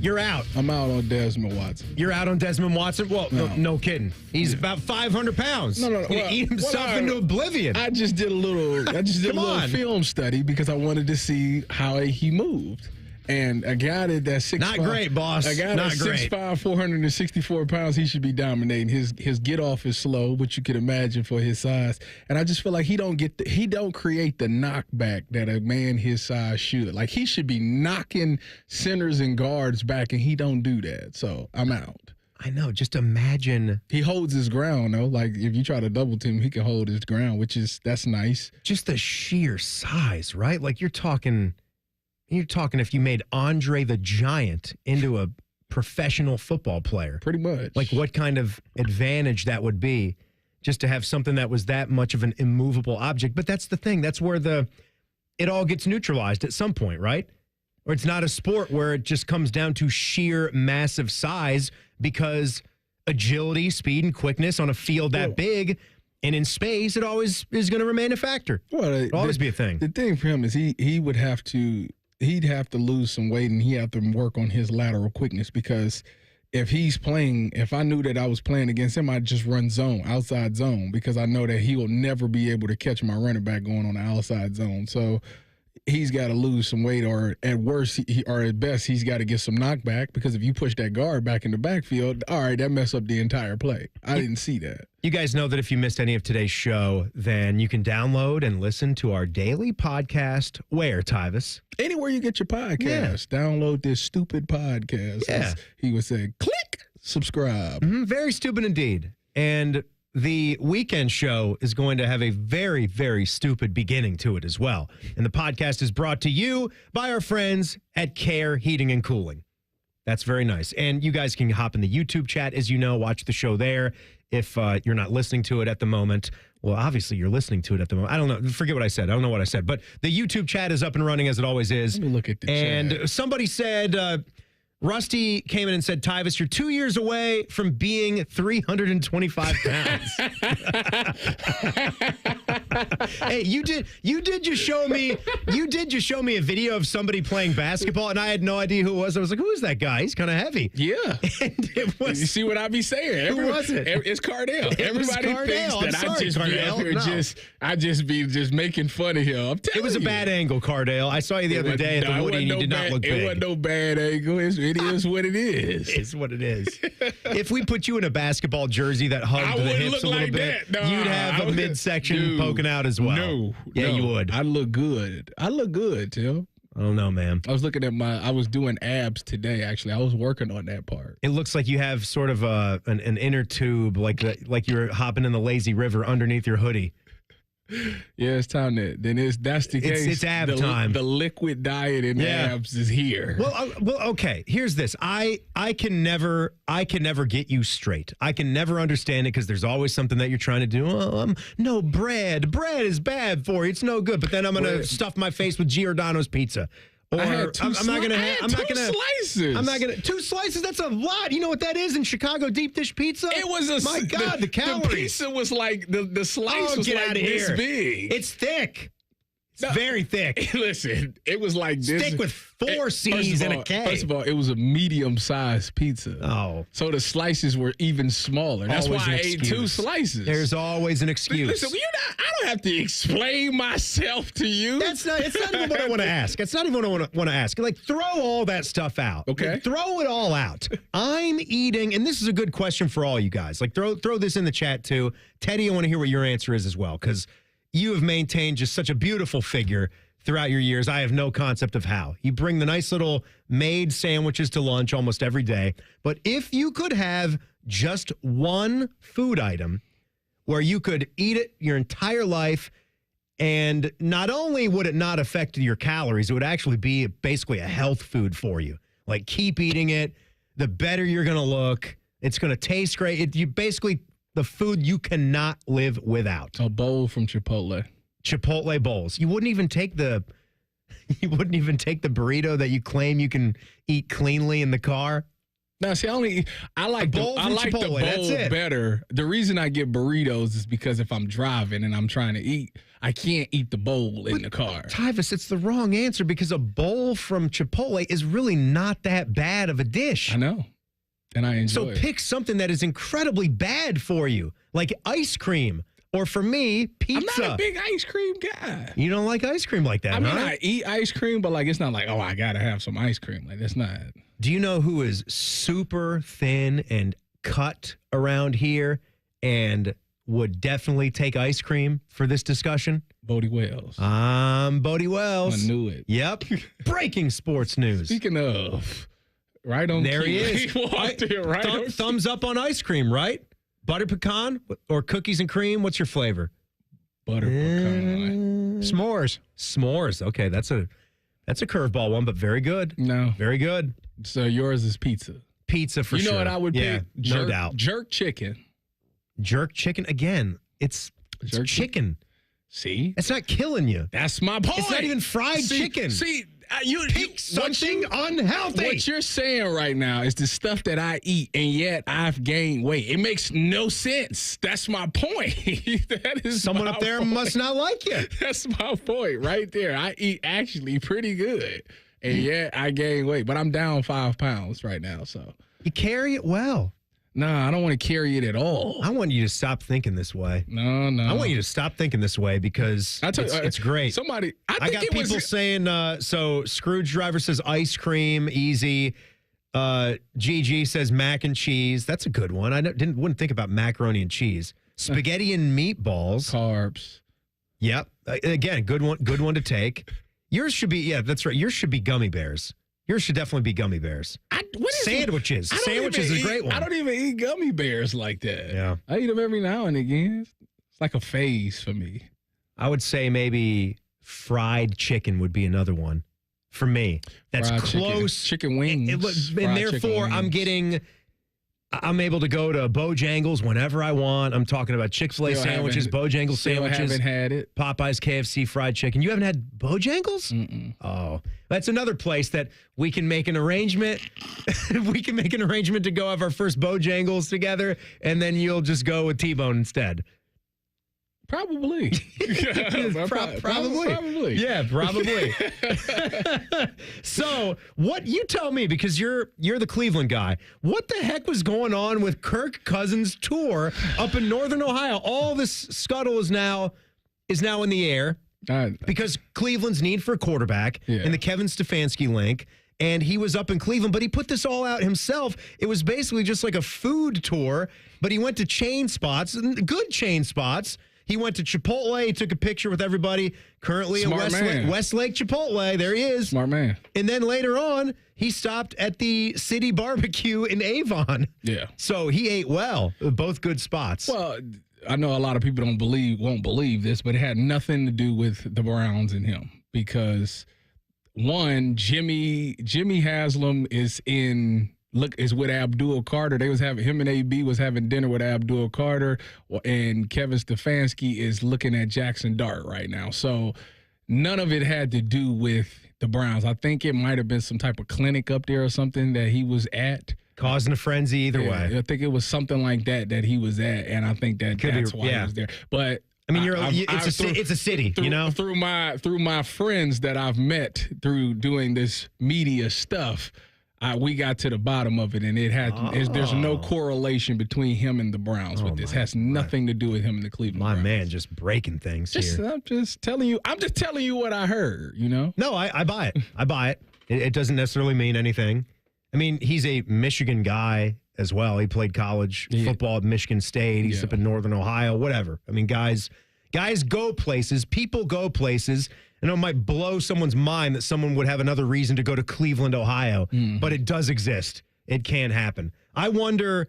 You're out. I'm out on Desmond Watson. You're out on Desmond Watson? Well, no kidding. He's about 500 pounds. No. He's going to eat himself into oblivion. I just did a little film study because I wanted to see how he moved. And a guy that's 6'5", not great, boss. A guy that's 6'5", 464 pounds, he should be dominating. His get off is slow, which you could imagine for his size. And I just feel like he don't create the knockback that a man his size should. Like he should be knocking centers and guards back, and he don't do that. So I'm out. I know. Just imagine. He holds his ground, though. Like, if you try to double team, he can hold his ground, that's nice. Just the sheer size, right? Like, you're talking if you made Andre the Giant into a professional football player. Pretty much. Like, what kind of advantage that would be just to have something that was that much of an immovable object. But that's the thing. That's where it all gets neutralized at some point, right? Or it's not a sport where it just comes down to sheer massive size, because agility, speed, and quickness on a field that big and in space, it always is going to remain a factor. Well, it'll always be a thing. The thing for him is he'd have to lose some weight, and he have to work on his lateral quickness, because if I knew that I was playing against him, I'd just run outside zone, because I know that he will never be able to catch my running back going on the outside zone. So he's got to lose some weight, or at worst, or at best, he's got to get some knockback, because if you push that guard back in the backfield, all right, that mess up the entire play. I didn't see that. You guys know that if you missed any of today's show, then you can download and listen to our daily podcast. Where, Tyvis? Anywhere you get your podcast. Yeah. Download this stupid podcast. Yeah. As he would say, click, subscribe. Mm-hmm, very stupid indeed. And the weekend show is going to have a very, very stupid beginning to it as well. And the podcast is brought to you by our friends at Care Heating and Cooling. That's very nice. And you guys can hop in the YouTube chat, as you know, watch the show there. If you're not listening to it at the moment, well, obviously you're listening to it at the moment. I don't know. Forget what I said. I don't know what I said. But the YouTube chat is up and running as it always is. Let me look at the chat. Somebody said... Rusty came in and said, Tyvis, you're 2 years away from being 325 pounds. Hey, you did just show me a video of somebody playing basketball, and I had no idea who it was. I was like, who is that guy? He's kind of heavy. Yeah. And it was, you see what I be saying? Who was it? It's Cardell. Everybody thinks that I just be making fun of him. It was a bad angle, Cardell. I saw you the other day at the Woody, and you did not look big. It wasn't no bad angle. It is what it is. It's what it is. If we put you in a basketball jersey that hugged the hips a little bit, you'd have a midsection poking out as well. No. You would. I look good. Tim. I don't know, man. I was looking at I was doing abs today, actually. I was working on that part. It looks like you have sort of an inner tube, like you're hopping in the lazy river underneath your hoodie. Yeah, it's time that's the case. It's ab time. The liquid diet in abs is here. Well, okay. Here's this. I can never get you straight. I can never understand it, because there's always something that you're trying to do. No bread. Bread is bad for you. It's no good. But then I'm gonna stuff my face with Giordano's pizza. Or I had two slices. I'm not gonna 2 slices. That's a lot. You know what that is in Chicago deep dish pizza? It was the calories. The pizza was like the slice was like this big. It's thick. It's very thick. Listen, it was like this. Thick with 4 C's and a K. First of all, it was a medium-sized pizza. Oh. So the slices were even smaller. That's why I ate 2 slices. There's always an excuse. Listen, I don't have to explain myself to you. It's not even what I want to ask. It's not even what I want to ask. Like, throw all that stuff out. Okay. Like, throw it all out. I'm eating, and this is a good question for all you guys. Like, throw this in the chat, too. Teddy, I want to hear what your answer is as well, because you have maintained just such a beautiful figure throughout your years. I have no concept of how. You bring the nice little made sandwiches to lunch almost every day. But if you could have just one food item where you could eat it your entire life, and not only would it not affect your calories, it would actually be basically a health food for you. Like, keep eating it. The better you're going to look. It's going to taste great. You basically, the food you cannot live without. A bowl from Chipotle. Chipotle bowls. You wouldn't even take the burrito that you claim you can eat cleanly in the car. No, see, I like the bowl better. The reason I get burritos is because if I'm driving and I'm trying to eat, I can't eat the bowl in the car. Tyvis, it's the wrong answer because a bowl from Chipotle is really not that bad of a dish. I know. And I enjoy it. So pick something that is incredibly bad for you, like ice cream. Or for me, pizza. I'm not a big ice cream guy. You don't like ice cream like that, I mean, huh? I eat ice cream, but like it's not like, oh, I got to have some ice cream. Like, that's not. Do you know who is super thin and cut around here and would definitely take ice cream for this discussion? Bodie Wells. Bodie Wells. I knew it. Yep. Breaking sports news. Speaking of, right on there cue. he is. Thumbs up on ice cream, right? Butter pecan or cookies and cream? What's your flavor? Butter pecan. S'mores. Okay, that's a curveball one, but very good. No. Very good. So yours is pizza. Pizza for sure. You know what I would pick? No doubt. Jerk chicken. Jerk chicken again. It's chicken. See? It's not killing you. That's my point. It's not even fried chicken. See, you pick something unhealthy. What you're saying right now is the stuff that I eat, and yet I've gained weight. It makes no sense. That's my point. That is someone up there must not like you. That's my point right there. I eat actually pretty good, and yet I gain weight. But I'm down 5 pounds right now. So you carry it well. No, I don't want to carry it at all. I want you to stop thinking this way. No. I want you to stop thinking this way because it's great. I got people saying, so Scrooge Driver says ice cream, easy. GG says mac and cheese. That's a good one. I wouldn't think about macaroni and cheese. Spaghetti and meatballs. Carbs. Yep. Again, good one to take. Yours should be, that's right. Yours should be gummy bears. Yours should definitely be gummy bears. Sandwiches. Sandwiches is a great one. I don't even eat gummy bears like that. Yeah. I eat them every now and again. It's like a phase for me. I would say maybe fried chicken would be another one for me. That's fried close. Chicken wings. And therefore, I'm able to go to Bojangles whenever I want. I'm talking about Chick-fil-A sandwiches, Bojangles sandwiches. I haven't had it. Popeyes, KFC, fried chicken. You haven't had Bojangles? Mm-mm. Oh, that's another place that we can make an arrangement. We can make an arrangement to go have our first Bojangles together, and then you'll just go with T-Bone instead. Probably. Probably. Yeah, probably. So, what you tell me, because you're the Cleveland guy, what the heck was going on with Kirk Cousins' tour up in Northern Ohio? All this scuttle is now in the air because Cleveland's need for a quarterback and the Kevin Stefanski link. And he was up in Cleveland, but he put this all out himself. It was basically just like a food tour, but he went to chain spots, good chain spots. He went to Chipotle. He took a picture with everybody currently in Westlake Chipotle. There he is. Smart man. And then later on, he stopped at the City Barbecue in Avon. Yeah. So he ate well. Both good spots. Well, I know a lot of people won't believe this, but it had nothing to do with the Browns and him because one, Jimmy Haslam is with Abdul Carter. They was having him and AB was having dinner with Abdul Carter, and Kevin Stefanski is looking at Jackson Dart right now. So none of it had to do with the Browns. I think it might have been some type of clinic up there or something that he was at. Causing a frenzy either way. I think it was something like that he was at, and I think that's why he was there. But I mean, it's a city, you know. Through my friends that I've met through doing this media stuff. We got to the bottom of it, and there's no correlation between him and the Browns with this. It has nothing to do with him and the Cleveland Browns. My man, just breaking things here. I'm just telling you what I heard, you know? No, I buy it. It doesn't necessarily mean anything. I mean, he's a Michigan guy as well. He played college football at Michigan State. He's up in Northern Ohio, whatever. I mean, guys Guys go places, people go places. I know it might blow someone's mind that someone would have another reason to go to Cleveland, Ohio, but it does exist. It can happen. I wonder,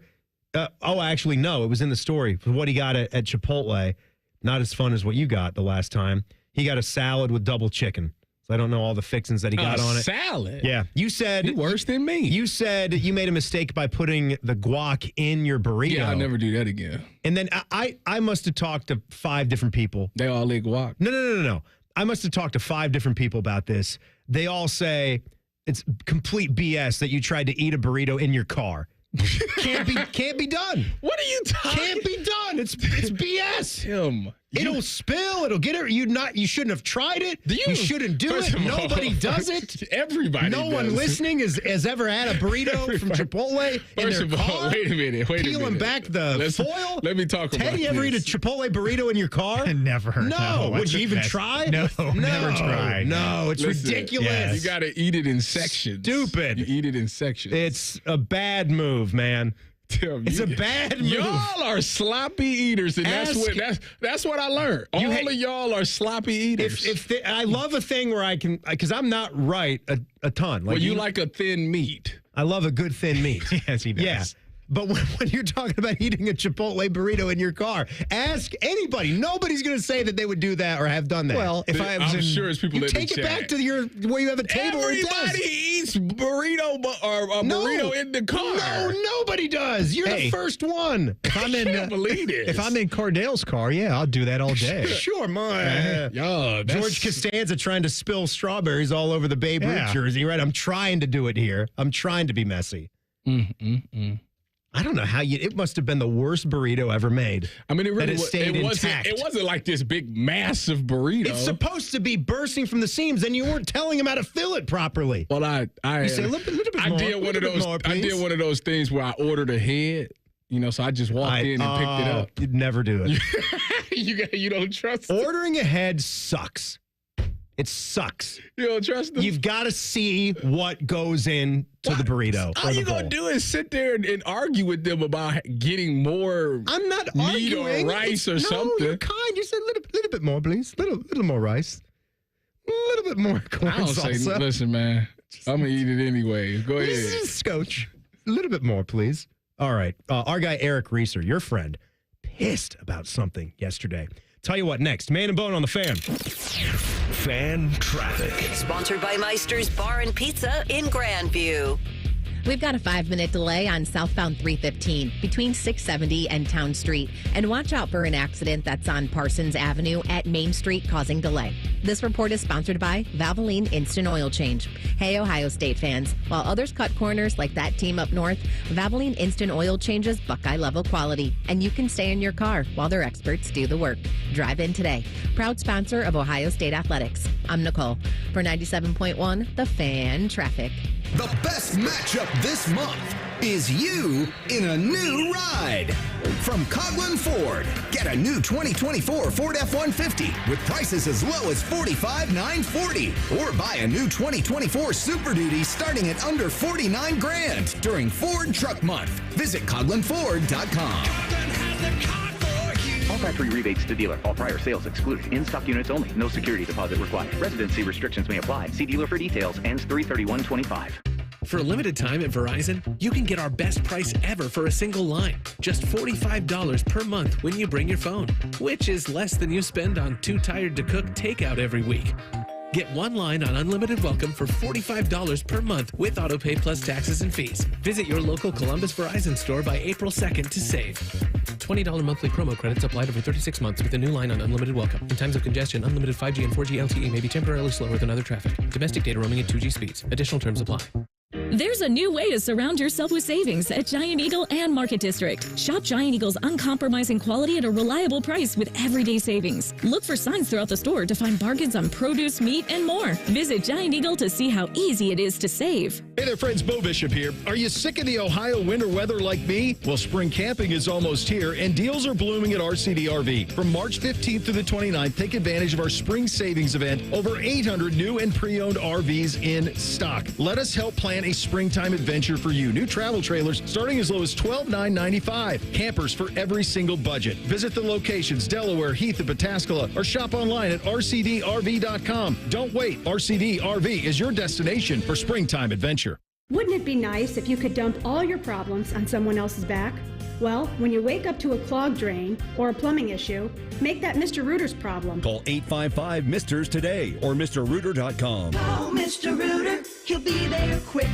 actually, no, it was in the story. What he got at Chipotle, not as fun as what you got the last time. He got a salad with double chicken. So I don't know all the fixings that he got on it. Salad? Yeah. You said... You're worse than me. You said you made a mistake by putting the guac in your burrito. Yeah, I'll never do that again. And then I must have talked to 5 different people. They all eat guac? No. I must have talked to 5 different people about this. They all say it's complete BS that you tried to eat a burrito in your car. Can't be done. What are you talking? Can't be done. It's BS. Tim. It'll spill. It'll get it. You shouldn't have tried it. You shouldn't do it. Nobody does it. Everybody No does. one listening has ever had a burrito from Chipotle in First their of all, car. wait a minute. Peeling back the foil. Let me talk about Teddy, ever eat a Chipotle burrito in your car? Never. No. Would you even try? No, never tried. No, it's ridiculous. Yes. You got to eat it in sections. Stupid. You eat it in sections. It's a bad move, man. Tim, it's a bad move. Y'all are sloppy eaters, and that's what I learned. All of y'all are sloppy eaters. I love a thing where I can, because I'm not right a ton. Like you like a thin meat. I love a good thin meat. Yes, he does. Yeah. But when you're talking about eating a Chipotle burrito in your car, ask anybody. Nobody's going to say that they would do that or have done that. Well, if I was I'm sure it's people you that take it back to where you have a table. Everybody eats burrito or a burrito in the car. No, nobody does. You're the first one. If I'm in, can't believe this. If I'm in Cordell's car, yeah, I'll do that all day. Sure, man. George Costanza trying to spill strawberries all over the Babe Ruth jersey, right? I'm trying to do it here. I'm trying to be messy. I don't know how it must have been the worst burrito ever made. I mean, it really intact. It wasn't like this big, massive burrito. It's supposed to be bursting from the seams, and you weren't telling him how to fill it properly. Well, you say a little bit more. I did one of those things where I ordered ahead. So I just walked in and picked it up. You'd never do it. You don't trust Ordering ahead sucks. It sucks. You don't trust them? You've got to see what goes in to the burrito. All you're going to do is sit there and argue with them about getting more I'm not meat arguing. or rice or something. No, you're kind. You said a little bit more, please. Little more rice. A little bit more corn I don't salsa. say, listen, man, I'm going to eat it anyway. Go ahead. This is scotch. A little bit more, please. All right. Our guy, Eric Reeser, your friend, pissed about something yesterday. Tell you what, next. Man and Bone on the Fan. Fan Traffic. Sponsored by Meister's Bar and Pizza in Grandview. We've got a 5-minute delay on southbound 315 between 670 and Town Street. And watch out for an accident that's on Parsons Avenue at Main Street causing delay. This report is sponsored by Valvoline Instant Oil Change. Hey, Ohio State fans. While others cut corners like that team up north, Valvoline Instant Oil changes Buckeye level quality. And you can stay in your car while their experts do the work. Drive in today. Proud sponsor of Ohio State Athletics. I'm Nicole. For 97.1, The Fan Traffic. The best matchup this month is you in a new ride. From Coughlin Ford, get a new 2024 Ford F-150 with prices as low as $45,940. Or buy a new 2024 Super Duty starting at under $49,000 during Ford Truck Month. Visit CoughlinFord.com. All factory rebates to dealer. All prior sales excluded. In-stock units only. No security deposit required. Residency restrictions may apply. See dealer for details. Ends 3/31/25. For a limited time at Verizon, you can get our best price ever for a single line. Just $45 per month when you bring your phone, which is less than you spend on Too Tired to Cook takeout every week. Get one line on Unlimited Welcome for $45 per month with AutoPay plus taxes and fees. Visit your local Columbus Verizon store by April 2nd to save. $20 monthly promo credits applied over 36 months with a new line on Unlimited Welcome. In times of congestion, unlimited 5G and 4G LTE may be temporarily slower than other traffic. Domestic data roaming at 2G speeds. Additional terms apply. There's a new way to surround yourself with savings at Giant Eagle and Market District. Shop Giant Eagle's uncompromising quality at a reliable price with everyday savings. Look for signs throughout the store to find bargains on produce, meat, and more. Visit Giant Eagle to see how easy it is to save. Hey there, friends. Bo Bishop here. Are you sick of the Ohio winter weather like me? Well, spring camping is almost here, and deals are blooming at RCD RV. From March 15th to the 29th, take advantage of our spring savings event. Over 800 new and pre-owned RVs in stock. Let us help plan a springtime adventure for you. New travel trailers starting as low as $12,995. Campers for every single budget. Visit the locations, Delaware, Heath, and Pataskala, or shop online at rcdrv.com. Don't wait. RCD RV is your destination for springtime adventure. Wouldn't it be nice if you could dump all your problems on someone else's back? Well, when you wake up to a clogged drain or a plumbing issue, make that Mr. Rooter's problem. Call 855-MISTERS today or MrRooter.com. Call Mr. Rooter, he'll be there quick.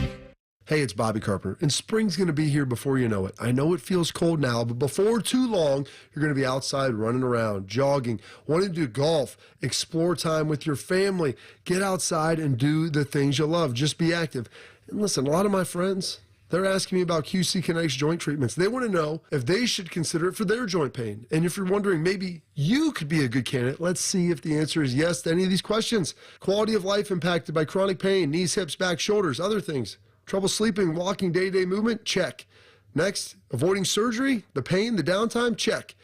Hey, it's Bobby Carpenter, and spring's going to be here before you know it. I know it feels cold now, but before too long, you're going to be outside running around, jogging, wanting to do golf, explore time with your family, get outside and do the things you love. Just be active. And listen, a lot of my friends, they're asking me about QC Kinetics joint treatments. They want to know if they should consider it for their joint pain. And if you're wondering, maybe you could be a good candidate, let's see if the answer is yes to any of these questions. Quality of life impacted by chronic pain, knees, hips, back, shoulders, other things. Trouble sleeping, walking, day-to-day movement? Check. Next, avoiding surgery, the pain, the downtime? Check.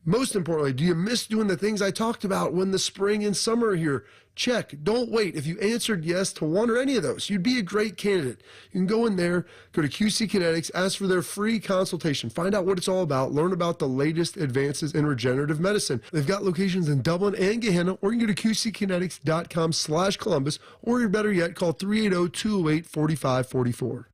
Most importantly, do you miss doing the things I talked about when the spring and summer are here? Check. Don't wait. If you answered yes to one or any of those, you'd be a great candidate. You can go in there, go to QC Kinetics, ask for their free consultation, find out what it's all about, learn about the latest advances in regenerative medicine. They've got locations in Dublin and Gehenna, or you can go to qckinetics.com/Columbus, or better yet, call 380-208-4544.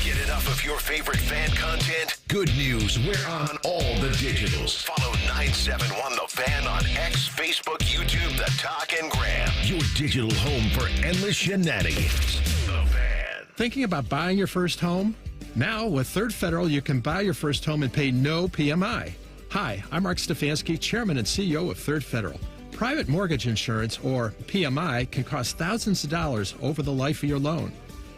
Get enough of your favorite fan content? Good news, we're on all the digitals. Follow 971 The Fan on X, Facebook, YouTube, The Talk, and Gram. Your digital home for endless shenanigans. The Fan. Thinking about buying your first home? Now, with Third Federal, you can buy your first home and pay no PMI. Hi, I'm Mark Stefanski, Chairman and CEO of Third Federal. Private mortgage insurance, or PMI, can cost thousands of dollars over the life of your loan.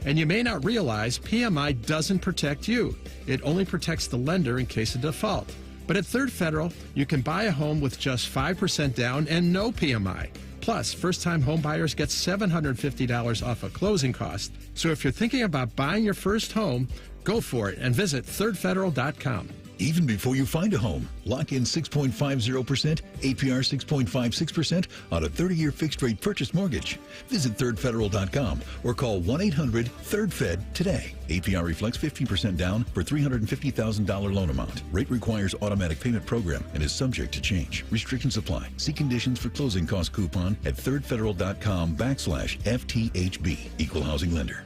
And you may not realize PMI doesn't protect you. It only protects the lender in case of default. But at Third Federal, you can buy a home with just 5% down and no PMI. Plus, first-time home buyers get $750 off a closing cost. So if you're thinking about buying your first home, go for it and visit thirdfederal.com. Even before you find a home, lock in 6.50%, APR 6.56% on a 30-year fixed-rate purchase mortgage. Visit thirdfederal.com or call 1-800-THIRD-FED today. APR reflects 15% down for $350,000 loan amount. Rate requires automatic payment program and is subject to change. Restrictions apply. See conditions for closing cost coupon at thirdfederal.com/FTHB. Equal housing lender.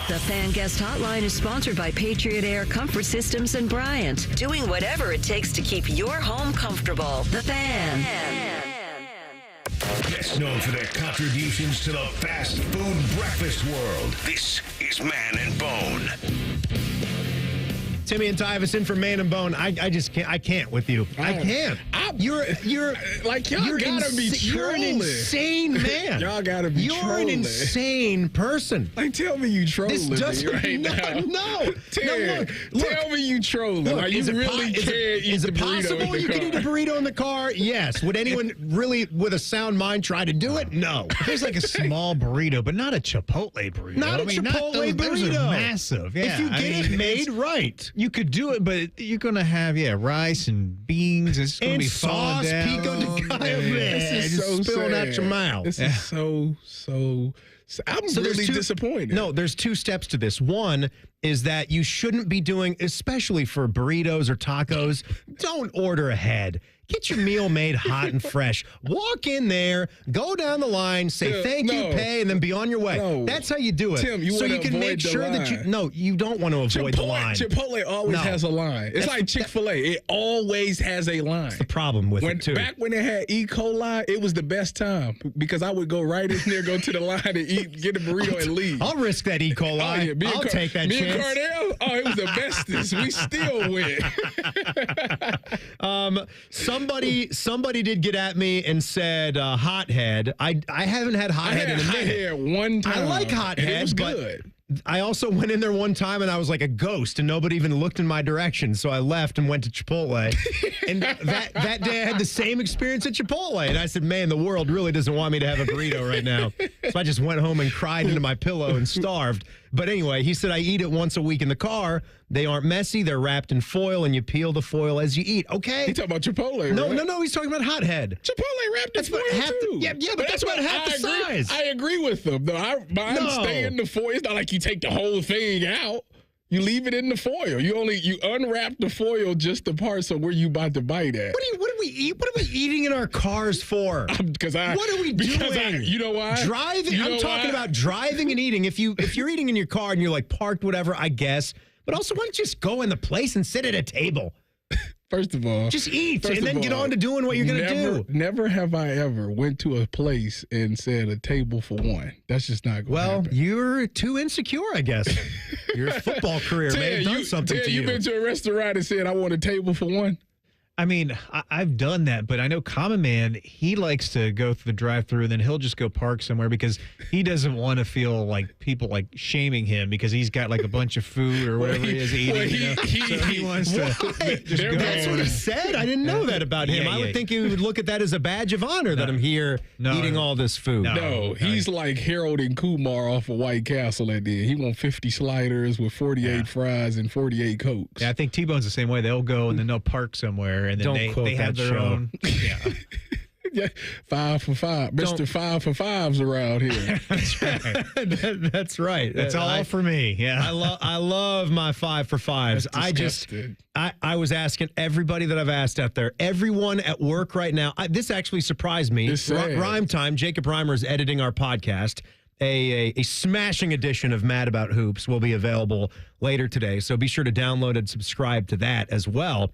The Fan Guest Hotline is sponsored by Patriot Air Comfort Systems and Bryant, doing whatever it takes to keep your home comfortable. The Fan. Best known for their contributions to the fast food breakfast world. This is Man and Bone. Timmy and Tyvis in for Man and Bone. I just can't. I can't with you. I can't. You're like y'all gotta be trolling. You're an insane man. Y'all gotta be trolling. You're an insane person. Like, tell me you trolling this doesn't, right no, now. No, look, tell me you trolling. Look, like, you really can't eat is the it burrito possible in the you car? can eat a burrito in the car? Yes. Would anyone really, with a sound mind, try to do it? No. There's like a small burrito, but not a Chipotle burrito. Not a Chipotle burrito. Those are massive. Yeah, if you get it made right, you could do it, but you're gonna have rice and beans. It's gonna and be falling sauce, down. pico de gallo. This is Just so spilling sad. out your mouth. This is so. I'm really disappointed. No, there's two steps to this. One is that you shouldn't be doing, especially for burritos or tacos, don't order ahead. Get your meal made hot and fresh. Walk in there, go down the line, say thank you, pay, and then be on your way. No. That's how you do it. Tim, you so wanna you can avoid make the sure that line. you don't want to avoid the line. Chipotle always No. has a line. It's That's- like Chick-fil-A. It always has a line. That's the problem with it, too. Back when they had E. coli, it was the best time because I would go right in there, go to the line and eat, get a burrito and leave. I'll risk that E. coli. Oh, yeah, I'll take that me chance. and Cardell, it was the bestest. We still win. Somebody did get at me and said hothead. I haven't had hothead in a minute. One time. I like hothead. And it was but good. I also went in there one time and I was like a ghost and nobody even looked in my direction. So I left and went to Chipotle. And that day I had the same experience at Chipotle. And I said, man, the world really doesn't want me to have a burrito right now. So I just went home and cried into my pillow and starved. But anyway, he said, I eat it once a week in the car. They aren't messy. They're wrapped in foil, and you peel the foil as you eat. Okay. He talking about Chipotle, No, right? No. He's talking about Hothead. Chipotle wrapped in foil, too. Yeah, but that's about half the size. I agree with them. Mine stay in the foil. It's not like you take the whole thing out. You leave it in the foil. You unwrap the foil just the parts of where you about to bite at. What do we eat? What are we eating in our cars for? What are we doing? You know why? Driving. I'm talking about driving and eating. If you're eating in your car and you're like parked, whatever, I guess. But also, why don't you just go in the place and sit at a table? First of all, just eat and then get on to doing what you're going to do. Never have I ever went to a place and said a table for one. That's just not going to happen. Well, you're too insecure, I guess. Your football career may have done something to you. You've been to a restaurant and said, I want a table for one? I mean, I've done that, but I know Common Man, he likes to go through the drive-thru and then he'll just go park somewhere because he doesn't want to feel like people like shaming him because he's got like a bunch of food or whatever he is eating. So he wants to just go. That's what he said. I didn't know that about him. I would think he would look at that as a badge of honor that I'm here eating all this food. No, he's like Harold and Kumar off of White Castle at the end. He wants 50 sliders with 48 fries and 48 Cokes. Yeah, I think T-Bone's the same way. They'll go and then they'll park somewhere and then they have their own. Yeah. Yeah, 5 for 5. Mr. 5 for 5s around here. That's right. That's right. That's all for me. Yeah. I love my 5 for 5s. I was asking everybody that I've asked out there, everyone at work right now. This actually surprised me. Rhyme Time, Jacob Reimer is editing our podcast. A smashing edition of Mad About Hoops will be available later today. So be sure to download and subscribe to that as well.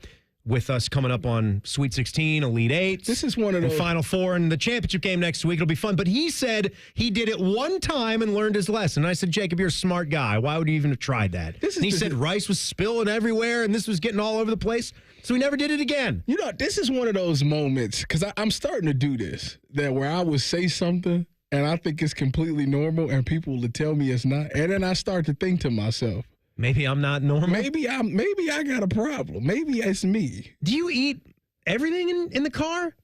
With us coming up on Sweet 16, Elite 8. This is one of those. Final Four and the championship game next week. It'll be fun. But he said he did it one time and learned his lesson. And I said, Jacob, you're a smart guy. Why would you even have tried that? And he said rice was spilling everywhere and this was getting all over the place. So he never did it again. You know, this is one of those moments, because I'm starting to do this, that where I would say something and I think it's completely normal and people will tell me it's not. And then I start to think to myself, maybe I'm not normal. Maybe I got a problem. Maybe it's me. Do you eat everything in the car?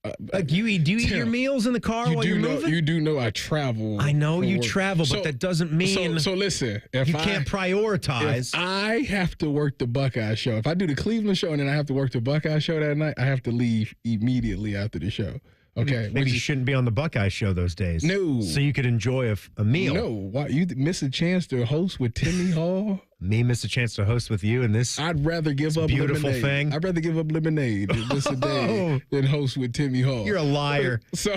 Do you eat your meals in the car while you're moving? You do know I travel. I know you travel, but that doesn't mean. So listen, if you can't prioritize. If I have to work the Buckeye show, if I do the Cleveland show and then I have to work the Buckeye show that night, I have to leave immediately after the show. Okay. Maybe you shouldn't be on the Buckeye show those days. No. So you could enjoy a meal. No. Why you miss a chance to host with Timmy Hall? Me miss a chance to host with you in this. I'd rather give up beautiful lemonade. Thing. I'd rather give up lemonade this a day than host with Timmy Hall. You're a liar. So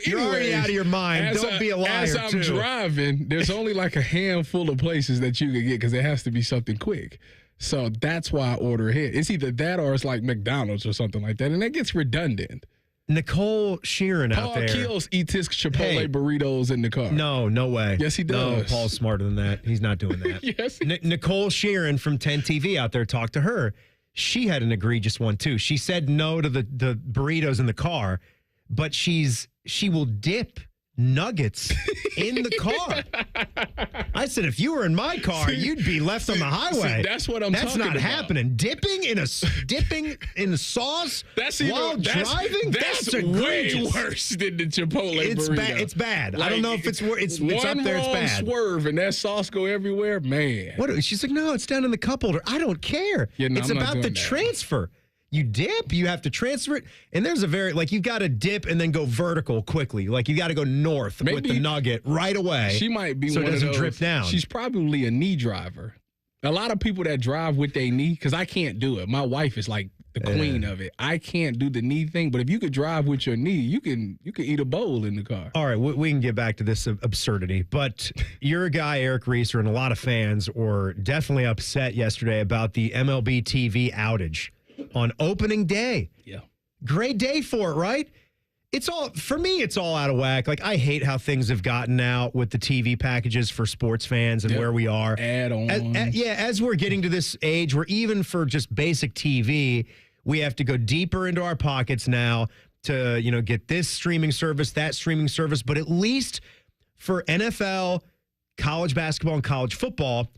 you're already out of your mind. Don't be a liar. As I'm driving, there's only like a handful of places that you can get because it has to be something quick. So that's why I order ahead. It's either that or it's like McDonald's or something like that, and that gets redundant. Nicole Sheeran out there. Paul Keels eats his Chipotle burritos in the car. No way. Yes, he does. No, Paul's smarter than that. He's not doing that. Yes. Nicole Sheeran from 10 TV out there, talked to her. She had an egregious one, too. She said no to the burritos in the car, but she will dip nuggets in the car. I said, if you were in my car, you'd be left on the highway. That's what I'm talking about. That's not happening. Dipping in a sauce while driving? That's way worse than the Chipotle burrito. It's bad. Like, I don't know if it's up there. It's bad. One swerve and that sauce go everywhere, man. What? She's like, no, it's down in the cup holder. I don't care. Yeah, no, it's about the transfer. You dip, you have to transfer it, and there's you've got to dip and then go vertical quickly. Like you got to go north with the nugget right away. She might be so one it doesn't of those, drip down. She's probably a knee driver. A lot of people that drive with their knee, because I can't do it. My wife is like the queen of it. I can't do the knee thing, but if you could drive with your knee, you can eat a bowl in the car. All right, we can get back to this absurdity, but you're a guy, Eric Reeser, and a lot of fans were definitely upset yesterday about the MLB TV outage on opening day. Yeah. Great day for it, right? For me, it's all out of whack. Like, I hate how things have gotten now with the TV packages for sports fans and where we are. Add-ons. As we're getting to this age where even for just basic TV, we have to go deeper into our pockets now to, get this streaming service, that streaming service. But at least for NFL, college basketball, and college football,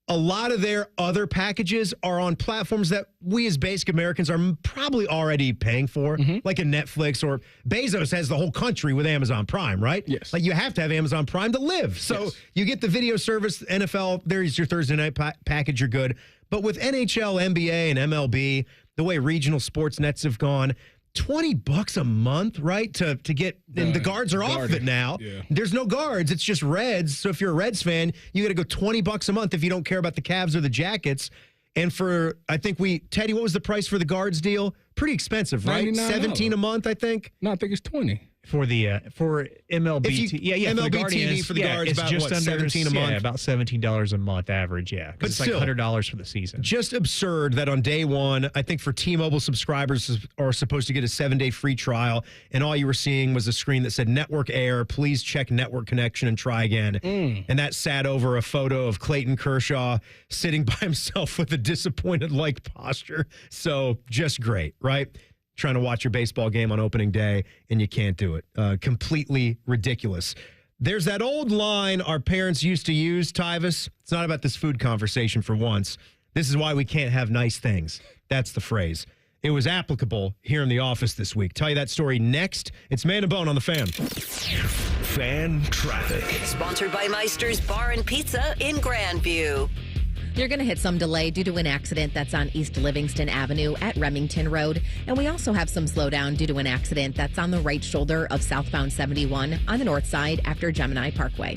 a lot of their other packages are on platforms that we as basic Americans are probably already paying for, like a Netflix, or Bezos has the whole country with Amazon Prime, right? Yes. Like you have to have Amazon Prime to live. So you get the video service, NFL, there's your Thursday night package, you're good. But with NHL, NBA, and MLB, the way regional sports nets have gone, $20 a month, right? To get, and the guards are off it now. Yeah. There's no guards. It's just Reds. So if you're a Reds fan, you got to go $20 a month if you don't care about the Cavs or the Jackets. And for, I think Teddy, what was the price for the guards deal? Pretty expensive, right? $17 a month, I think. No, I think it's 20 for the for MLB. MLB for the TV for the guards, it's about just what, under $17 a month? Yeah, about $17 a month average. Yeah, But it's still, like $100 for the season. Just absurd that on day one, I think for T-Mobile subscribers are supposed to get a 7-day free trial, and all you were seeing was a screen that said network error. Please check network connection and try again. And that sat over a photo of Clayton Kershaw sitting by himself with a disappointed-like posture. So just great, right? Trying to watch your baseball game on opening day, and you can't do it. Completely ridiculous. There's that old line our parents used to use, Tyvis. It's not about this food conversation for once. This is why we can't have nice things. That's the phrase. It was applicable here in the office this week. Tell you that story next. It's Man and Bone on the Fan. Fan traffic. Sponsored by Meister's Bar and Pizza in Grandview. You're going to hit some delay due to an accident that's on East Livingston Avenue at Remington Road. And we also have some slowdown due to an accident that's on the right shoulder of southbound 71 on the north side after Gemini Parkway.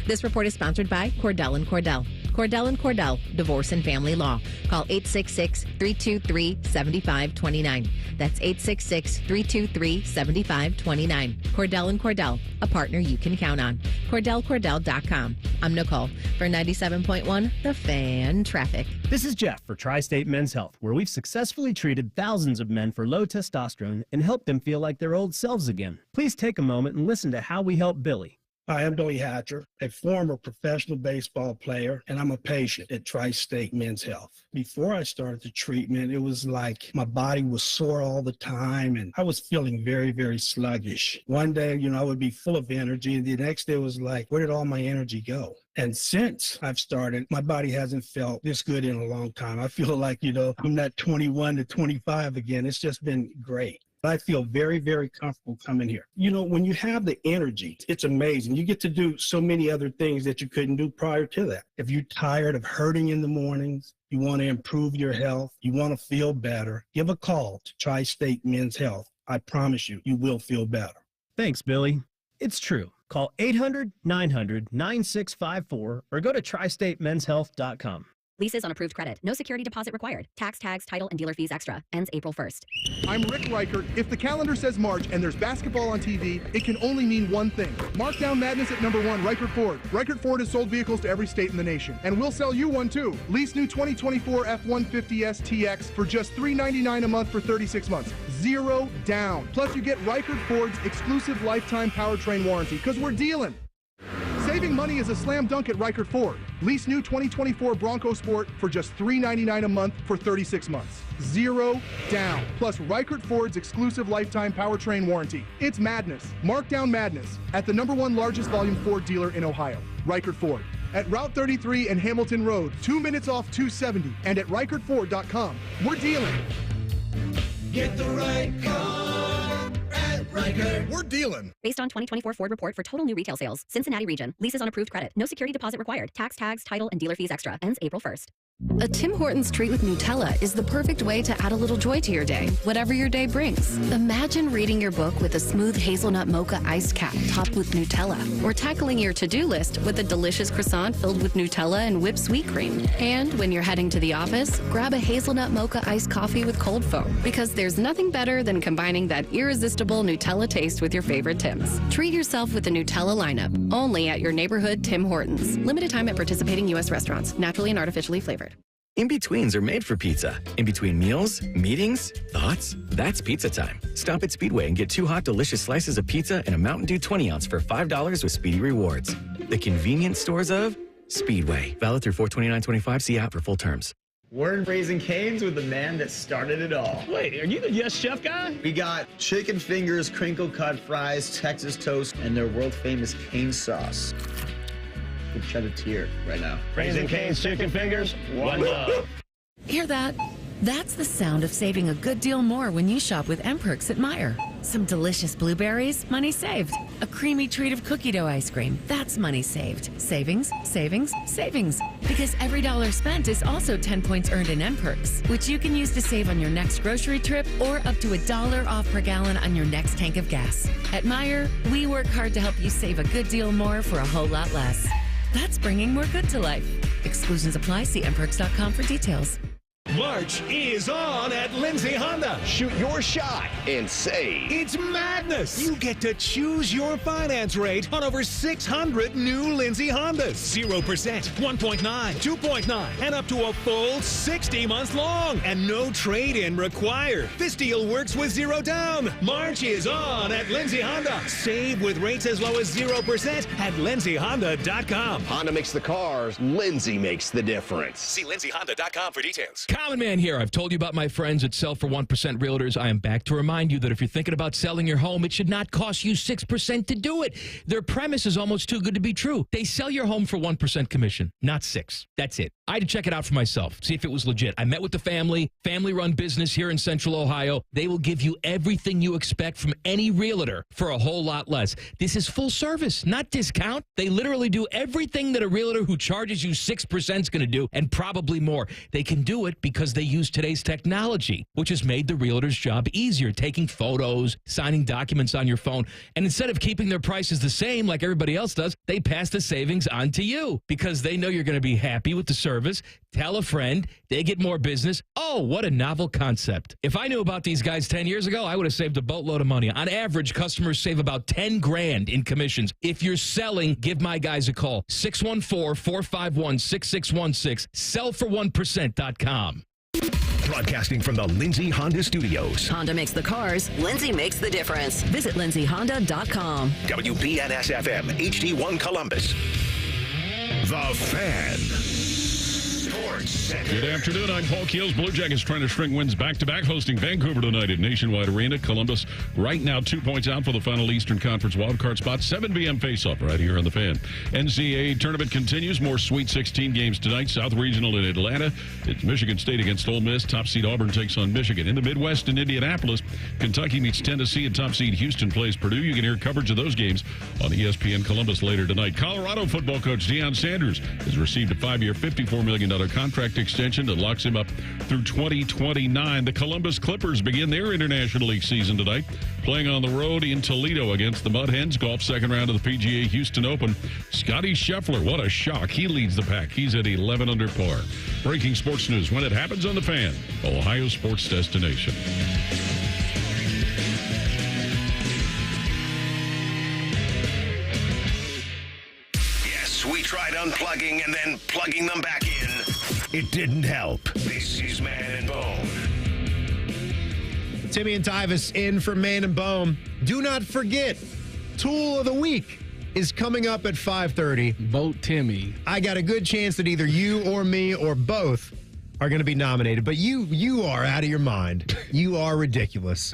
This report is sponsored by Cordell & Cordell. Cordell & Cordell, Divorce and Family Law. Call 866-323-7529. That's 866-323-7529. Cordell & Cordell, a partner you can count on. CordellCordell.com. I'm Nicole for 97.1 The Fan Traffic. This is Jeff for Tri-State Men's Health, where we've successfully treated thousands of men for low testosterone and helped them feel like their old selves again. Please take a moment and listen to how we help Billy. Hi, I'm Billy Hatcher, a former professional baseball player, and I'm a patient at Tri-State Men's Health. Before I started the treatment, it was like my body was sore all the time, and I was feeling very, very sluggish. One day, I would be full of energy, and the next day was like, where did all my energy go? And since I've started, my body hasn't felt this good in a long time. I feel like, I'm not 21 to 25 again. It's just been great. I feel very, very comfortable coming here. When you have the energy, it's amazing. You get to do so many other things that you couldn't do prior to that. If you're tired of hurting in the mornings, you want to improve your health, you want to feel better, give a call to Tri-State Men's Health. I promise you, you will feel better. Thanks, Billy. It's true. Call 800-900-9654 or go to tristatemenshealth.com. Leases on approved credit. No security deposit required. Tax, tags, title, and dealer fees extra. Ends April 1st. I'm Rick Reichert. If the calendar says March and there's basketball on TV, it can only mean one thing. Mark down madness at #1, Reichert Ford. Reichert Ford has sold vehicles to every state in the nation. And we'll sell you one too. Lease new 2024 F-150S TX for just $399 a month for 36 months. 0 down. Plus you get Reichert Ford's exclusive lifetime powertrain warranty, because we're dealing. Saving money is a slam dunk at Reichert Ford. Lease new 2024 Bronco Sport for just $399 a month for 36 months. 0 down. Plus Reichert Ford's exclusive lifetime powertrain warranty. It's madness. Mark down madness at the #1 largest volume Ford dealer in Ohio, Reichert Ford. At Route 33 and Hamilton Road, 2 minutes off 270, and at ReichertFord.com. We're dealing. Get the right car at Reichert. We're dealing. Based on 2024 Ford report for total new retail sales. Cincinnati region. Leases on approved credit. No security deposit required. Tax, tags, title, and dealer fees extra. Ends April 1st. A Tim Hortons treat with Nutella is the perfect way to add a little joy to your day, whatever your day brings. Imagine reading your book with a smooth hazelnut mocha iced cap topped with Nutella, or tackling your to-do list with a delicious croissant filled with Nutella and whipped sweet cream. And when you're heading to the office, grab a hazelnut mocha iced coffee with cold foam, because there's nothing better than combining that irresistible Nutella taste with your favorite Tims. Treat yourself with the Nutella lineup, only at your neighborhood Tim Hortons. Limited time at participating U.S. restaurants, naturally and artificially flavored. In-betweens are made for pizza. In between meals, meetings, thoughts, that's pizza time. Stop at Speedway and get 2 hot, delicious slices of pizza and a Mountain Dew 20-ounce for $5 with Speedy Rewards. The convenience stores of Speedway. Valid through 4/29/25. See app for full terms. We're Raising Cane's with the man that started it all. Wait, are you the Yes Chef guy? We got chicken fingers, crinkle cut fries, Texas toast, and their world famous cane sauce. could shed a tear right now. Raising Cane's chicken fingers, one love. Hear that? That's the sound of saving a good deal more when you shop with M-Perks at Meijer. Some delicious blueberries, money saved. A creamy treat of cookie dough ice cream, that's money saved. Savings, savings, savings. Because every dollar spent is also 10 points earned in M-Perks, which you can use to save on your next grocery trip or up to $1 off per gallon on your next tank of gas. At Meijer, we work hard to help you save a good deal more for a whole lot less. That's bringing more good to life. Exclusions apply. See mperks.com for details. March is on at Lindsay Honda. Shoot your shot and save. It's madness. You get to choose your finance rate on over 600 new Lindsay Hondas. 0%, 1.9, 2.9, and up to a full 60 months long. And no trade-in required. This deal works with zero down. March is on at Lindsay Honda. Save with rates as low as 0% at lindsayhonda.com. Honda makes the cars. Lindsay makes the difference. See lindsayhonda.com for details. Common Man here. I've told you about my friends at Sell for 1% Realtors. I am back to remind you that if you're thinking about selling your home, it should not cost you 6% to do it. Their premise is almost too good to be true. They sell your home for 1% commission, not 6. That's it. I had to check it out for myself, see if it was legit. I met with the family-run business here in Central Ohio. They will give you everything you expect from any realtor for a whole lot less. This is full service, not discount. They literally do everything that a realtor who charges you 6% is going to do, and probably more. They can do it because they use today's technology, which has made the realtor's job easier, taking photos, signing documents on your phone. And instead of keeping their prices the same like everybody else does, they pass the savings on to you because they know you're going to be happy with the service. Tell a friend, they get more business. Oh, what a novel concept. If I knew about these guys 10 years ago, I would have saved a boatload of money. On average, customers save about 10 grand in commissions. If you're selling, give my guys a call. 614-451-6616. Sellfor1%.com. Broadcasting from the Lindsay Honda Studios. Honda makes the cars. Lindsay makes the difference. Visit lindsayhonda.com. WBNS-FM, HD1 Columbus. The Fan. Good afternoon. I'm Paul Keels. Blue Jackets trying to string wins back-to-back, hosting Vancouver tonight at Nationwide Arena. Columbus right now 2 points out for the final Eastern Conference wildcard spot. 7 p.m. face-off right here on the Fan. NCAA tournament continues. More Sweet 16 games tonight. South Regional in Atlanta. It's Michigan State against Ole Miss. Top seed Auburn takes on Michigan. In the Midwest in Indianapolis, Kentucky meets Tennessee, and top seed Houston plays Purdue. You can hear coverage of those games on ESPN Columbus later tonight. Colorado football coach Deion Sanders has received a 5-year, $54 million contract extension that locks him up through 2029. The Columbus Clippers begin their International League season tonight, playing on the road in Toledo against the Mud Hens. Golf second round of the PGA Houston Open. Scotty Scheffler, what a shock. He leads the pack. He's at 11 under par. Breaking sports news when it happens on the Fan, Ohio sports destination. We tried unplugging and then plugging them back in. It didn't help. This is Man and Bone. Timmy and Tyvis in for Man and Bone. Do not forget, Tool of the Week is coming up at 5:30. Vote Timmy. I got a good chance that either you or me or both are going to be nominated, but you are out of your mind. You are ridiculous.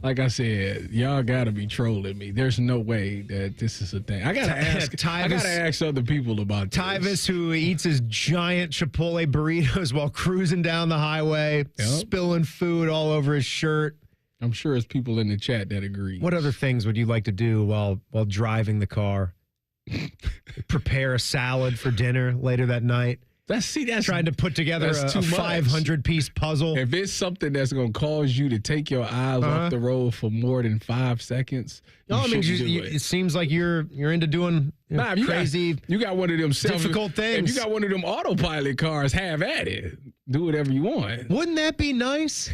Like I said, y'all got to be trolling me. There's no way that this is a thing. I got to ask. I got to ask other people about this. Tyvis, who eats his giant Chipotle burritos while cruising down the highway, spilling food all over his shirt. I'm sure there's people in the chat that agree. What other things would you like to do while driving the car? Prepare a salad for dinner later that night. That's trying to put together a 500-piece puzzle. If it's something that's going to cause you to take your eyes off the road for more than 5 seconds, it seems like you're into doing crazy. You got one of them difficult things. If you got one of them autopilot cars, have at it. Do whatever you want. Wouldn't that be nice?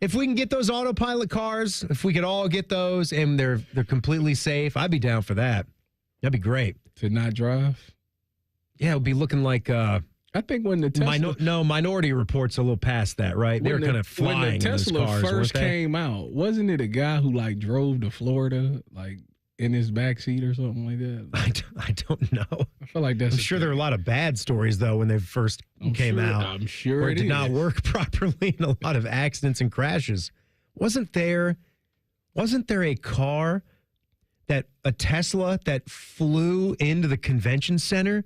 If we can get those autopilot cars, if we could all get those and they're completely safe, I'd be down for that. That'd be great. To not drive? Yeah, it would be looking like. I think when the Tesla... Minority Report's a little past that, right? They were kind of flying when the Tesla in those cars, first came out, wasn't it a guy who drove to Florida in his backseat or something like that? I don't know. I feel like that's... I'm sure there were a lot of bad stories, though, when they first came out. I'm sure where it did is. not work properly and a lot of accidents and crashes. Wasn't there a car that a Tesla that flew into the convention center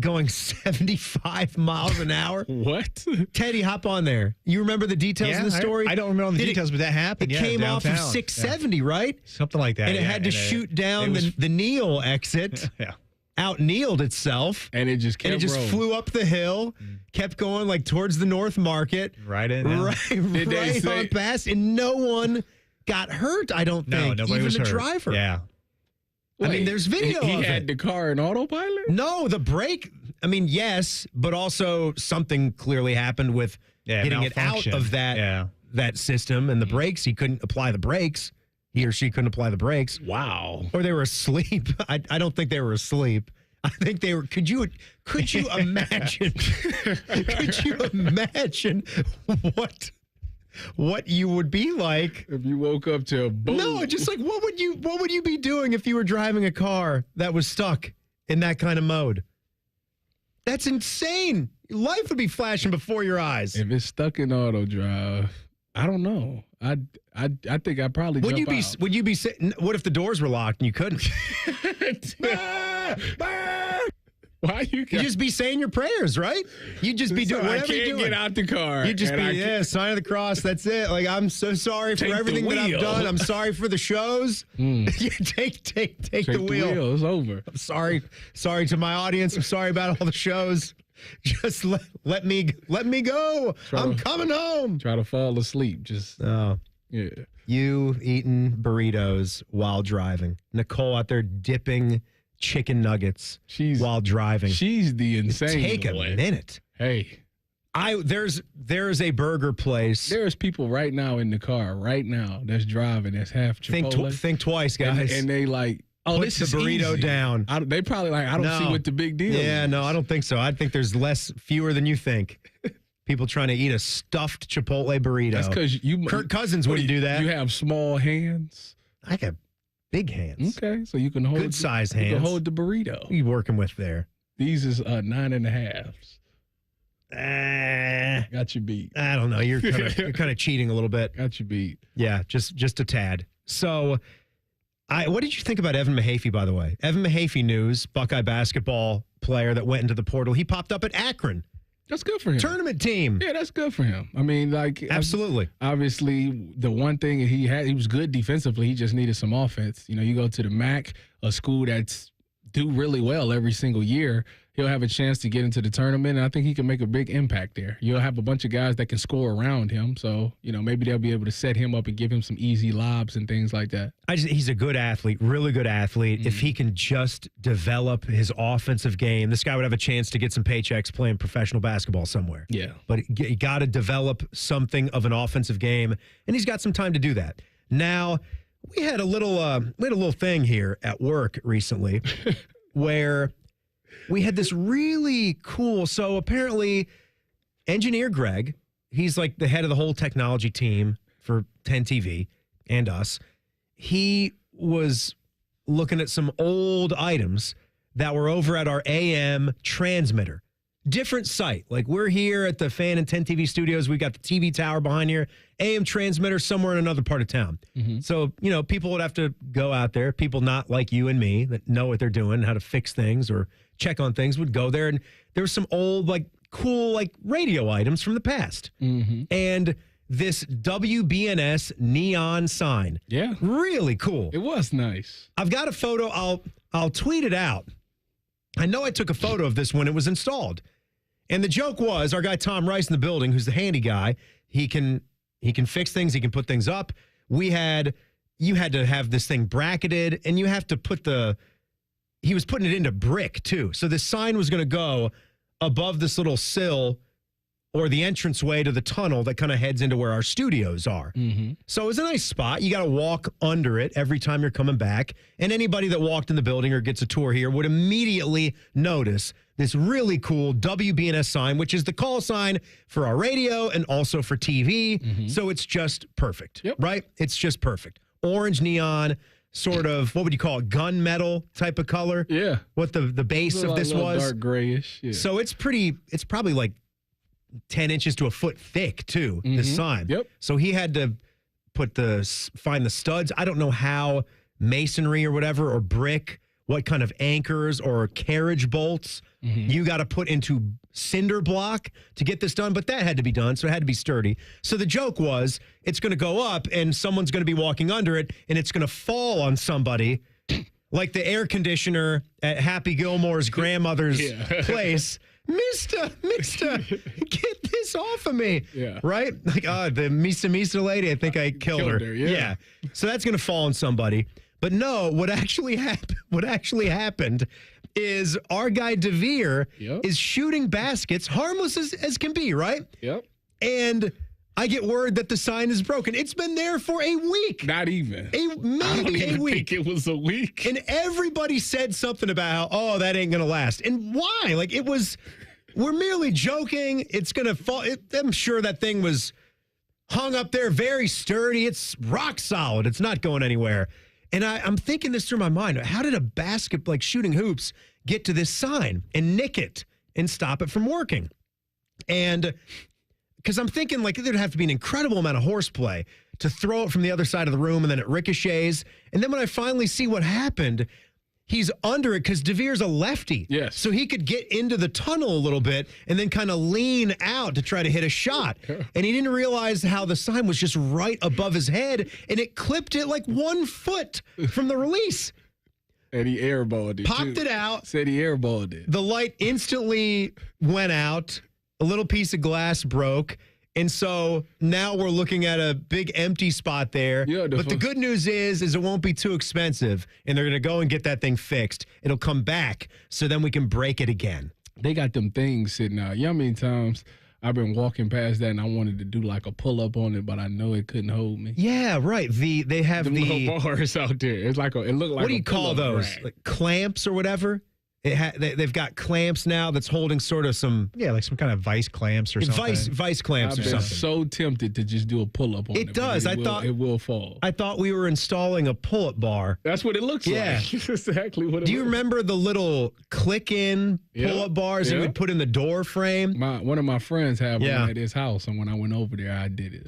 going 75 miles an hour. What? Teddy, hop on there. You remember the details of the story? I don't remember all the details, but that happened. It came off of 670, right? Something like that. And it had to shoot down the Neil exit. Out-Neiled itself. And it just kept rolling. Flew up the hill, kept going like towards the North Market. Right in. Right on past, and no one got hurt, I don't think. Nobody even was the hurt. driver. Yeah. I mean, there's video of it. He had the car in autopilot? No, the brake. I mean, yes, but also something clearly happened with getting it out of that system. And the brakes, he couldn't apply the brakes. He or she couldn't apply the brakes. Wow. Or they were asleep. I don't think they were asleep. I think they were. Could you imagine? Could you imagine what you would be like if you woke up to a boom? No, just like what would you be doing if you were driving a car that was stuck in that kind of mode? That's insane. Life would be flashing before your eyes. If it's stuck in auto drive, I don't know. I think I'd probably Would jump you be out. would you be sitting? What if the doors were locked and you couldn't? Why you just be saying your prayers, right? You'd just be doing I whatever can't you're doing. get out the car. You'd just and be, sign of the cross. That's it. Like, I'm so sorry for Take the everything that I've wheel. done. I'm sorry for the shows. Take the wheel. It's over. I'm sorry to my audience. I'm sorry about all the shows. Just let me go. I'm coming home. Try to fall asleep. Just yeah. You eating burritos while driving. Nicole out there dipping chicken nuggets while driving. She's the insane Take a one. minute. Hey. There's a burger place. There's people right now in the car right now that's driving that's half Chipotle. Think twice, guys. And they like, oh, Put this the is burrito easy. down. They probably like, I don't see what the big deal is. Yeah, no, I don't think so. I think there's fewer than you think. People trying to eat a stuffed Chipotle burrito. That's because Kirk Cousins wouldn't do that. You have small hands. I got big hands. Okay, so you can hold good size hands. You can hold the burrito. What are you working with there? These is 9.5s. Got you beat. I don't know. You're kind of cheating a little bit. Got you beat. Yeah, just a tad. So, what did you think about Evan Mahaffey, by the way? Evan Mahaffey news, Buckeye basketball player that went into the portal. He popped up at Akron. That's good for him. Tournament team. Yeah, that's good for him. I mean, like absolutely. Obviously, the one thing he was good defensively. He just needed some offense. You know, you go to the MAC, a school that's do really well every single year. He'll have a chance to get into the tournament, and I think he can make a big impact there. You'll have a bunch of guys that can score around him, so maybe they'll be able to set him up and give him some easy lobs and things like that. He's a good athlete, really good athlete. Mm-hmm. If he can just develop his offensive game, this guy would have a chance to get some paychecks playing professional basketball somewhere. Yeah, but you got to develop something of an offensive game, and he's got some time to do that. Now, we had a little thing here at work recently where we had this really cool. So apparently, engineer Greg, he's like the head of the whole technology team for 10 TV and us. He was looking at some old items that were over at our AM transmitter. Different site. Like we're here at the Fan and 10 TV studios. We got the TV tower behind here. AM transmitter somewhere in another part of town. Mm-hmm. So, people would have to go out there. People not like you and me that know what they're doing, how to fix things or check on things would go there. And there were some old, cool, radio items from the past. Mm-hmm. And this WBNS neon sign. Yeah. Really cool. It was nice. I've got a photo. I'll tweet it out. I know I took a photo of this when it was installed. And the joke was, our guy Tom Rice in the building, who's the handy guy, he can fix things, he can put things up. You had to have this thing bracketed, and you have to he was putting it into brick too. So this sign was going to go above this little sill or the entranceway to the tunnel that kind of heads into where our studios are. Mm-hmm. So it was a nice spot. You got to walk under it every time you're coming back. And anybody that walked in the building or gets a tour here would immediately notice this really cool WBNS sign, which is the call sign for our radio and also for TV. Mm-hmm. So it's just perfect, right? It's just perfect. Orange neon, sort of, what would you call it, gunmetal type of color? Yeah. What the base of this was. Dark grayish. Yeah. So it's probably like 10 inches to a foot thick, too, the sign. Yep. So he had to find the studs. I don't know how masonry or whatever, or brick, what kind of anchors or carriage bolts you got to put into cinder block to get this done. But that had to be done, so it had to be sturdy. So the joke was it's going to go up and someone's going to be walking under it and it's going to fall on somebody like the air conditioner at Happy Gilmore's grandmother's place. Mister, get this off of me. Yeah. Right? Like, the Misa lady, I think I killed her. Yeah. So that's going to fall on somebody. But no, what actually happened is our guy DeVere is shooting baskets, harmless as can be, right? Yep. And I get word that the sign is broken. It's been there for a week. Not even. Maybe a week. Think it was a week. And everybody said something about how, that ain't going to last. And why? Like, we're merely joking. It's going to fall. I'm sure that thing was hung up there very sturdy. It's rock solid. It's not going anywhere. And I'm thinking this through my mind. How did a basket, like shooting hoops, get to this sign and nick it and stop it from working? And because I'm thinking, like, there'd have to be an incredible amount of horseplay to throw it from the other side of the room, and then it ricochets. And then when I finally see what happened, he's under it because DeVere's a lefty. Yes. So he could get into the tunnel a little bit and then kind of lean out to try to hit a shot. And he didn't realize how the sign was just right above his head, and it clipped it like 1 foot from the release. And he airballed it. Popped it out. Said he airballed it. The light instantly went out. A little piece of glass broke. And so now we're looking at a big empty spot there. Yeah, but the good news is it won't be too expensive, and they're going to go and get that thing fixed. It'll come back, so then we can break it again. They got them things sitting out. You know how many times I've been walking past that and I wanted to do like a pull-up on it, but I know it couldn't hold me. Yeah, right. They have the little bars out there. It looked like what do you call those? Like clamps or whatever? They've got clamps now that's holding sort of some... Yeah, like some kind of vice clamps or something. Vice clamps or something. I'm so tempted to just do a pull-up on it. It does. It will fall. I thought we were installing a pull-up bar. That's what it looks like. That's exactly what it looks like. Do you remember the little click-in pull-up bars you would put in the door frame? One of my friends had one at his house, and when I went over there, I did it.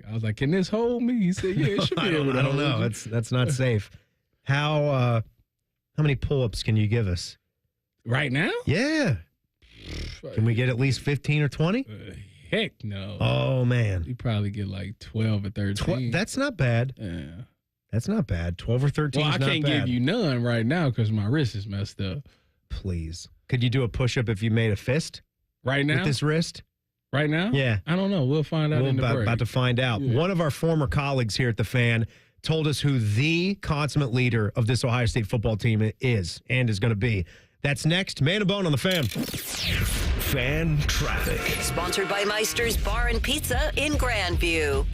I was like, can this hold me? He said, yeah, it should be able to hold me. I don't know. That's not safe. How many pull-ups can you give us? Right now? Yeah. Can we get at least 15 or 20? Heck no. Oh, man. You probably get like 12 or 13. That's not bad. Yeah. That's not bad. 12 or 13 Well, is not I can't bad. give you none right now because my wrist is messed up. Please. Could you do a push-up if you made a fist? Right now? With this wrist? Right now? Yeah. I don't know. We'll find out in the break. About to find out. Yeah. One of our former colleagues here at The Fan told us who the consummate leader of this Ohio State football team is and is going to be. That's next. Man and Bone on The Fan. Fan Traffic. Sponsored by Meister's Bar and Pizza in Grandview.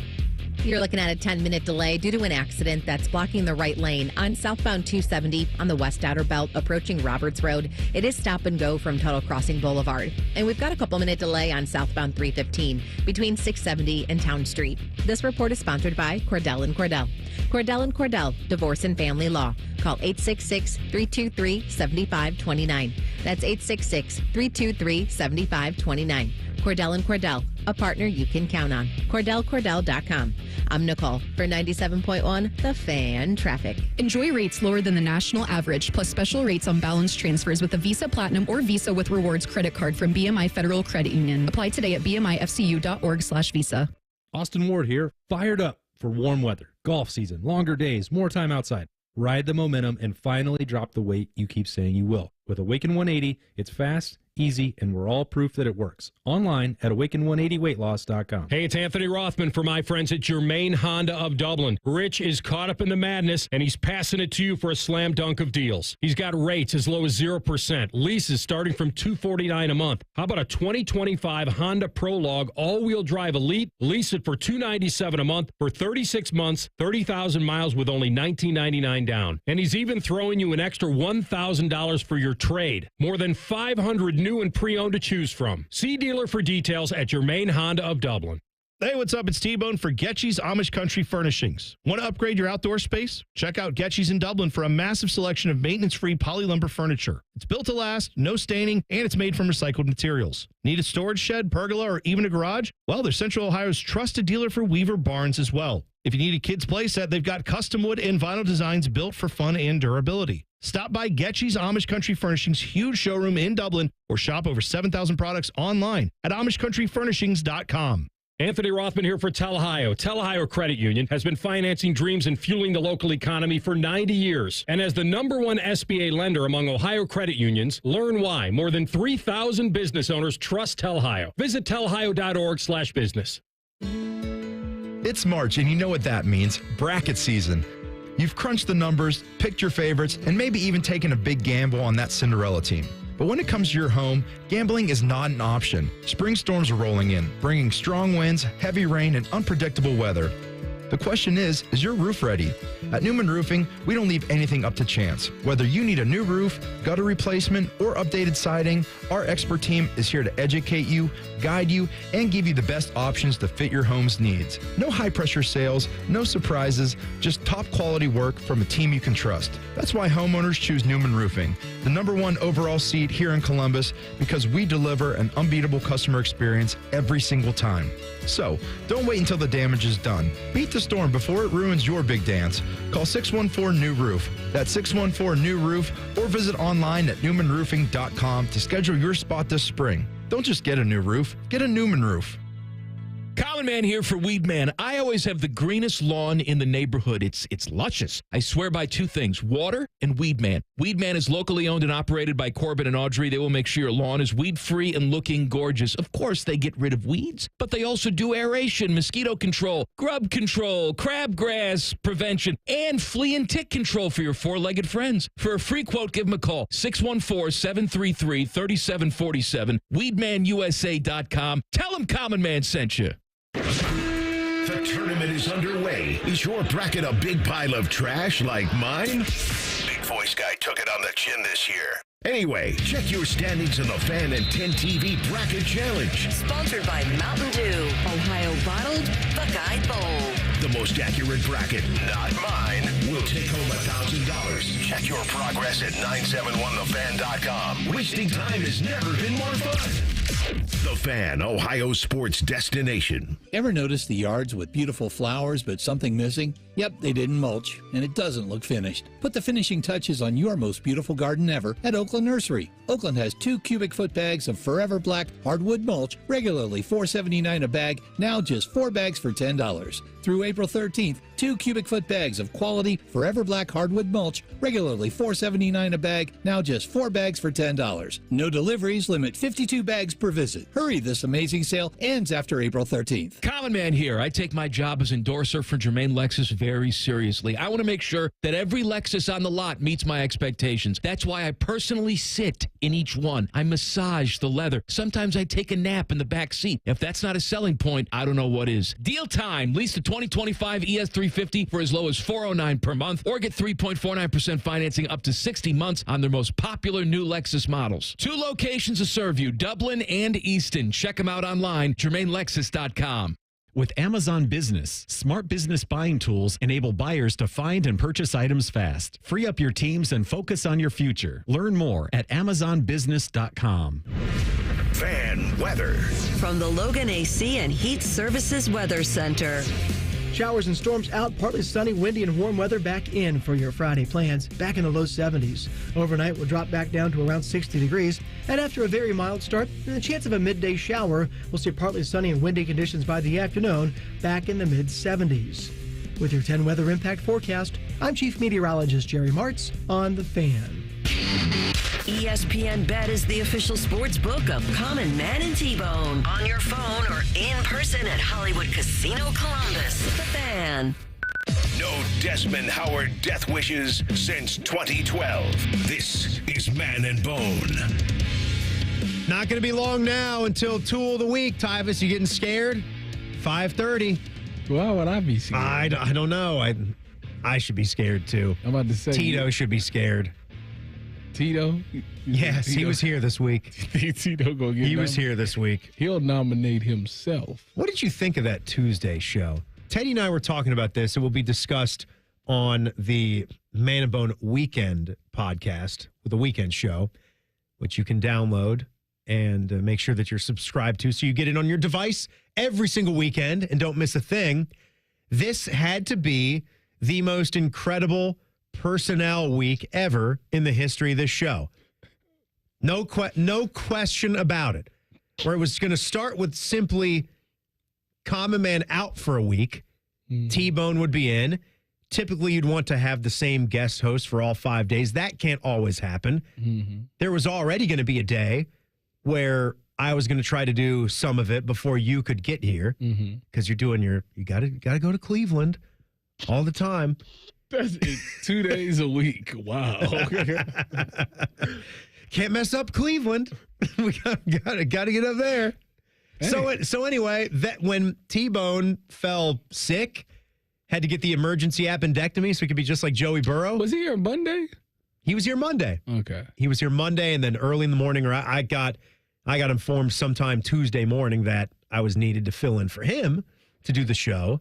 You're looking at a 10-minute delay due to an accident that's blocking the right lane on southbound 270 on the West Outer Belt approaching Roberts Road. It is stop and go from Tuttle Crossing Boulevard. And we've got a couple-minute delay on southbound 315 between 670 and Town Street. This report is sponsored by Cordell & Cordell. Cordell & Cordell, Divorce and Family Law. Call 866-323-7529. That's 866-323-7529. Cordell & Cordell, a partner you can count on. CordellCordell.com. I'm Nicole for 97.1 The Fan Traffic. Enjoy rates lower than the national average, plus special rates on balance transfers with a Visa Platinum or Visa with Rewards credit card from BMI Federal Credit Union. Apply today at bmifcu.org/visa. Austin Ward here, fired up for warm weather, golf season, longer days, more time outside. Ride the momentum and finally drop the weight you keep saying you will. With Awaken 180, it's fast, easy, and we're all proof that it works. Online at awaken180weightloss.com. Hey, it's Anthony Rothman for my friends at Germain Honda of Dublin. Rich is caught up in the madness, and he's passing it to you for a slam dunk of deals. He's got rates as low as 0%, leases starting from $249 a month. How about a 2025 Honda Prologue all-wheel drive Elite? Lease it for $297 a month for 36 months, 30,000 miles with only $19.99 down. And he's even throwing you an extra $1,000 for your trade. More than 500 new and pre-owned to choose from. See dealer for details at Germain Honda of Dublin. Hey, what's up? It's T-Bone for Getchy's Amish Country Furnishings. Want to upgrade your outdoor space? Check out Getchy's in Dublin for a massive selection of maintenance-free polylumber furniture. It's built to last, no staining, and it's made from recycled materials. Need a storage shed, pergola, or even a garage? Well, they're Central Ohio's trusted dealer for Weaver Barns as well. If you need a kid's play set, they've got custom wood and vinyl designs built for fun and durability. Stop by Getchy's Amish Country Furnishings' huge showroom in Dublin or shop over 7,000 products online at AmishCountryFurnishings.com. Anthony Rothman here for Tel Ohio. Tel Ohio Credit Union has been financing dreams and fueling the local economy for 90 years. And as the #1 SBA lender among Ohio credit unions, learn why more than 3,000 business owners trust Tel Ohio. Visit telohio.org/business. It's March, and you know what that means. Bracket season. You've crunched the numbers, picked your favorites, and maybe even taken a big gamble on that Cinderella team. But when it comes to your home, gambling is not an option. Spring storms are rolling in, bringing strong winds, heavy rain, and unpredictable weather. The question is your roof ready? At Newman Roofing, we don't leave anything up to chance. Whether you need a new roof, gutter replacement, or updated siding, our expert team is here to educate you, guide you, and give you the best options to fit your home's needs. No high-pressure sales, no surprises, just top-quality work from a team you can trust. That's why homeowners choose Newman Roofing, the #1 overall seed here in Columbus, because we deliver an unbeatable customer experience every single time. So, don't wait until the damage is done. Beat the storm before it ruins your big dance. Call 614-NEW-ROOF. That's 614-NEW-ROOF, or visit online at newmanroofing.com to schedule your spot this spring. Don't just get a new roof, get a Newman roof. Common Man here for Weed Man. I always have the greenest lawn in the neighborhood. It's luscious. I swear by two things, water and Weed Man. Weed Man is locally owned and operated by Corbin and Audrey. They will make sure your lawn is weed-free and looking gorgeous. Of course, they get rid of weeds, but they also do aeration, mosquito control, grub control, crabgrass prevention, and flea and tick control for your four-legged friends. For a free quote, give them a call, 614-733-3747, weedmanusa.com. Tell them Common Man sent you. The tournament is underway. Is your bracket a big pile of trash like mine? Big voice guy took it on the chin this year. Anyway, check your standings in the Fan and 10 TV Bracket Challenge. Sponsored by Mountain Dew, Ohio Bottled Buckeye Bowl. The most accurate bracket, not mine, will take home $1,000. Check your progress at 971thefan.com. Wasting time has never been more fun. The Fan, Ohio sports destination. Ever notice the yards with beautiful flowers but something missing? Yep, they didn't mulch, and it doesn't look finished. Put the finishing touches on your most beautiful garden ever at Oakland Nursery. Oakland has 2 cubic foot bags of Forever Black hardwood mulch, regularly $4.79 a bag, now just 4 bags for $10. Through April 13th, 2 cubic foot bags of quality Forever Black hardwood mulch, regularly $4.79 a bag, now just 4 bags for $10. No deliveries, limit 52 bags per visit. Hurry, this amazing sale ends after April 13th. Common Man here. I take my job as endorser for Germain Lexus very seriously. I want to make sure that every Lexus on the lot meets my expectations. That's why I personally sit in each one. I massage the leather. Sometimes I take a nap in the back seat. If that's not a selling point, I don't know what is. Deal time. Lease the 2025 ES350 for as low as $409 per month, or get 3.49% financing up to 60 months on their most popular new Lexus models. 2 locations to serve you, Dublin and Easton. Check them out online, GermainLexus.com. With Amazon Business, smart business buying tools enable buyers to find and purchase items fast. Free up your teams and focus on your future. Learn more at AmazonBusiness.com. Fan weather. From the Logan AC and Heat Services Weather Center. Showers and storms out, partly sunny, windy, and warm weather back in for your Friday plans. Back in the low 70s. Overnight, we'll drop back down to around 60 degrees. And after a very mild start, and the chance of a midday shower, we'll see partly sunny and windy conditions by the afternoon, back in the mid-70s. With your 10 weather impact forecast, I'm Chief Meteorologist Jerry Martz on The Fan. ESPN Bet is the official sports book of Common Man and T-Bone. On your phone or in person at Hollywood Casino Columbus. The Fan. No Desmond Howard death wishes since 2012. This is Man and Bone. Not going to be long now until Tool of the Week. Tyvis, you getting scared? 5:30. Why would I be scared? I don't know. I should be scared too. I'm about to say. Tito should be scared. Tito? Yes, he was here this week. Tito gonna get He was here this week. He'll nominate himself. What did you think of that Tuesday show? Teddy and I were talking about this. It will be discussed on the Man and Bone Weekend podcast with the Weekend Show, which you can download and make sure that you're subscribed to so you get it on your device every single weekend and don't miss a thing. This had to be the most incredible personnel week ever in the history of this show. No question about it. Where it was going to start with simply Common Man out for a week. T-Bone would be in. Typically, you'd want to have the same guest host for all 5 days. That can't always happen. There was already going to be a day where I was going to try to do some of it before you could get here because you're doing you got to go to Cleveland all the time. That's it. 2 days a week. Wow. Can't mess up Cleveland. We got to get up there. Hey. So anyway, that when T-Bone fell sick, had to get the emergency appendectomy so he could be just like Joey Burrow. Was he here Monday? He was here Monday. Okay. He was here Monday, and then early in the morning, or I got informed sometime Tuesday morning that I was needed to fill in for him to do the show.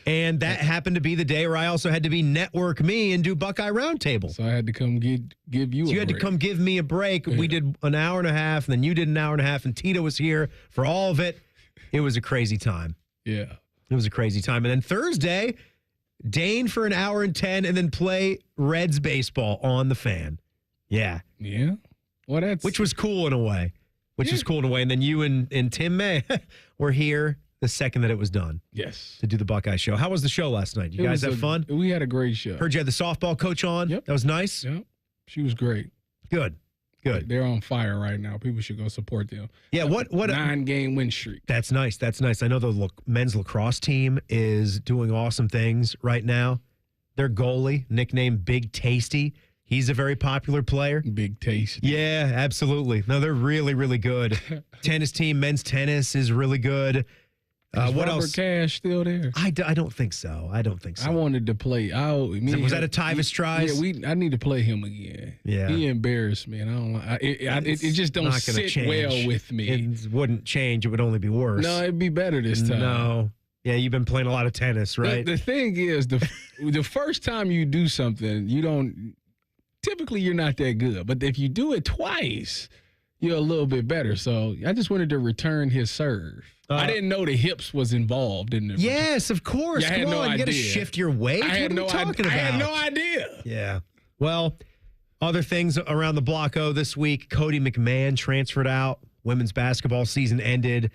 And that happened to be the day where I also had to be network me and do Buckeye Roundtable. So I had to come give you a break. You had to come give me a break. Yeah. We did an hour and a half, and then you did an hour and a half, and Tito was here for all of it. It was a crazy time. Yeah. It was a crazy time. And then Thursday, Dane for an hour and 10, and then play Reds baseball on the Fan. Yeah. Yeah. Well, which was cool in a way. And then you and Tim May were here the second that it was done. Yes. To do the Buckeye show. How was the show last night? You guys have fun? We had a great show. Heard you had the softball coach on. Yep. That was nice. Yep. She was great. Good. They're on fire right now. People should go support them. Yeah, what 9-game win streak. That's nice. I know the men's lacrosse team is doing awesome things right now. Their goalie, nicknamed Big Tasty, he's a very popular player. Big Tasty. Yeah, absolutely. No, they're really, really good. Tennis team, men's tennis is really good. What Robert else? Cash still there? I don't think so. I wanted to play. Was that a Tyvis tries? Yeah, I need to play him again. Yeah, he embarrassed me, and I don't like it. Just don't sit well with me. It wouldn't change. It would only be worse. No, it'd be better this time. No. Yeah, you've been playing a lot of tennis, right? The thing is, the first time you do something, typically you're not that good. But if you do it twice, you're a little bit better. So I just wanted to return his serve. I didn't know the hips was involved in the Yes, of course. Yeah, I had no idea. You got to shift your weight. I had no idea. Yeah. Well, other things around the block this week. Cody McMahon transferred out. Women's basketball season ended.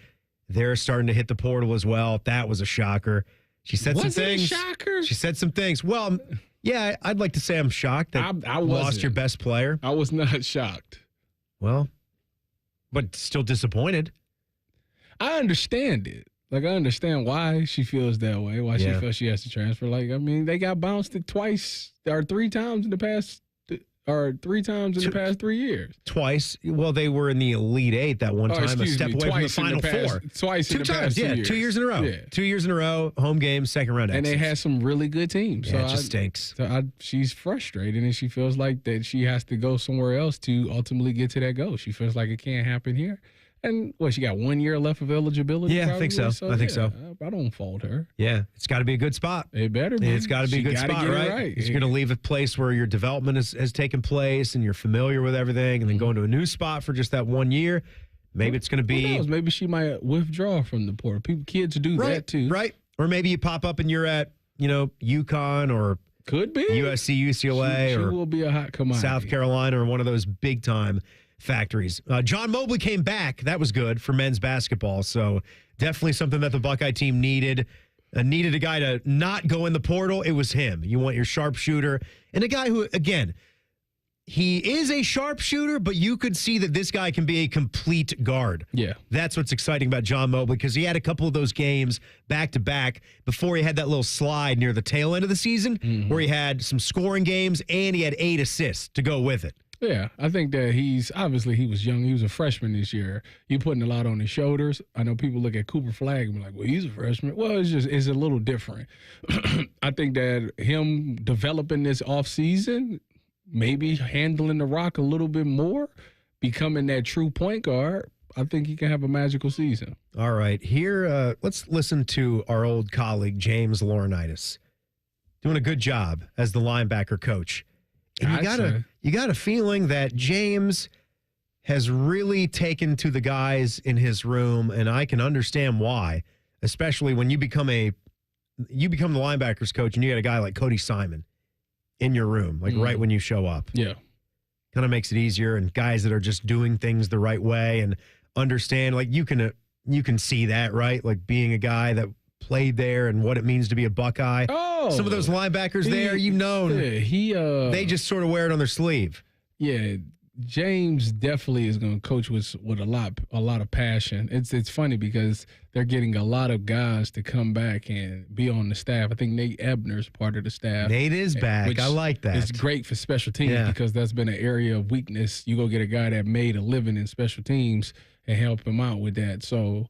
They're starting to hit the portal as well. That was a shocker. She said some things. Was it a shocker? She said some things. Well, yeah, I'd like to say I'm shocked that I lost your best player. I was not shocked. Well, but still disappointed. I understand it. I understand why she feels that way, why she feels she has to transfer. They got bounced twice or three times in the past 3 years. Twice. Well, they were in the Elite Eight that one time, a step away from the Final Four. Twice in the past 2 years. 2 years in a row. Yeah. 2 years in a row, home game, second round exits. And they had some really good teams. Yeah, it just stinks. She's frustrated, and she feels like that she has to go somewhere else to ultimately get to that goal. She feels like it can't happen here. And she got 1 year left of eligibility? Yeah, probably? I think so. I think so. I don't fault her. Yeah, it's got to be a good spot. It better be. It's got to be a good spot, right? You're going to leave a place where your development has taken place and you're familiar with everything, and then going to a new spot for just that 1 year. Maybe it's going to be. Who knows? Maybe she might withdraw from the portal. Kids do that too. Right. Or maybe you pop up and you're at, UConn or could be USC, UCLA, she or will be a hot commodity. South Carolina, or one of those big time factories. John Mobley came back. That was good for men's basketball. So definitely something that the Buckeye team needed. Needed a guy to not go in the portal. It was him. You want your sharpshooter and a guy who, again, he is a sharpshooter, but you could see that this guy can be a complete guard. Yeah. That's what's exciting about John Mobley, because he had a couple of those games back to back before he had that little slide near the tail end of the season where he had some scoring games and he had 8 assists to go with it. Yeah, I think that he was young. He was a freshman this year. You're putting a lot on his shoulders. I know people look at Cooper Flagg and be like, well, he's a freshman. Well, it's a little different. I think that him developing this offseason, maybe handling the rock a little bit more, becoming that true point guard, I think he can have a magical season. All right. Here, let's listen to our old colleague, James Laurinaitis, doing a good job as the linebacker coach. And you got a feeling that James has really taken to the guys in his room, and I can understand why, especially when you become the linebackers coach and you got a guy like Cody Simon in your room, like right when you show up. Yeah. Kind of makes it easier, and guys that are just doing things the right way and understand, like you can see that, right? Like being a guy that played there and what it means to be a Buckeye. Oh, some of those linebackers they just sort of wear it on their sleeve. Yeah, James definitely is going to coach with a lot of passion. It's funny because they're getting a lot of guys to come back and be on the staff. I think Nate Ebner's part of the staff. Nate is back. I like that. It's great for special teams because that's been an area of weakness. You go get a guy that made a living in special teams and help him out with that. So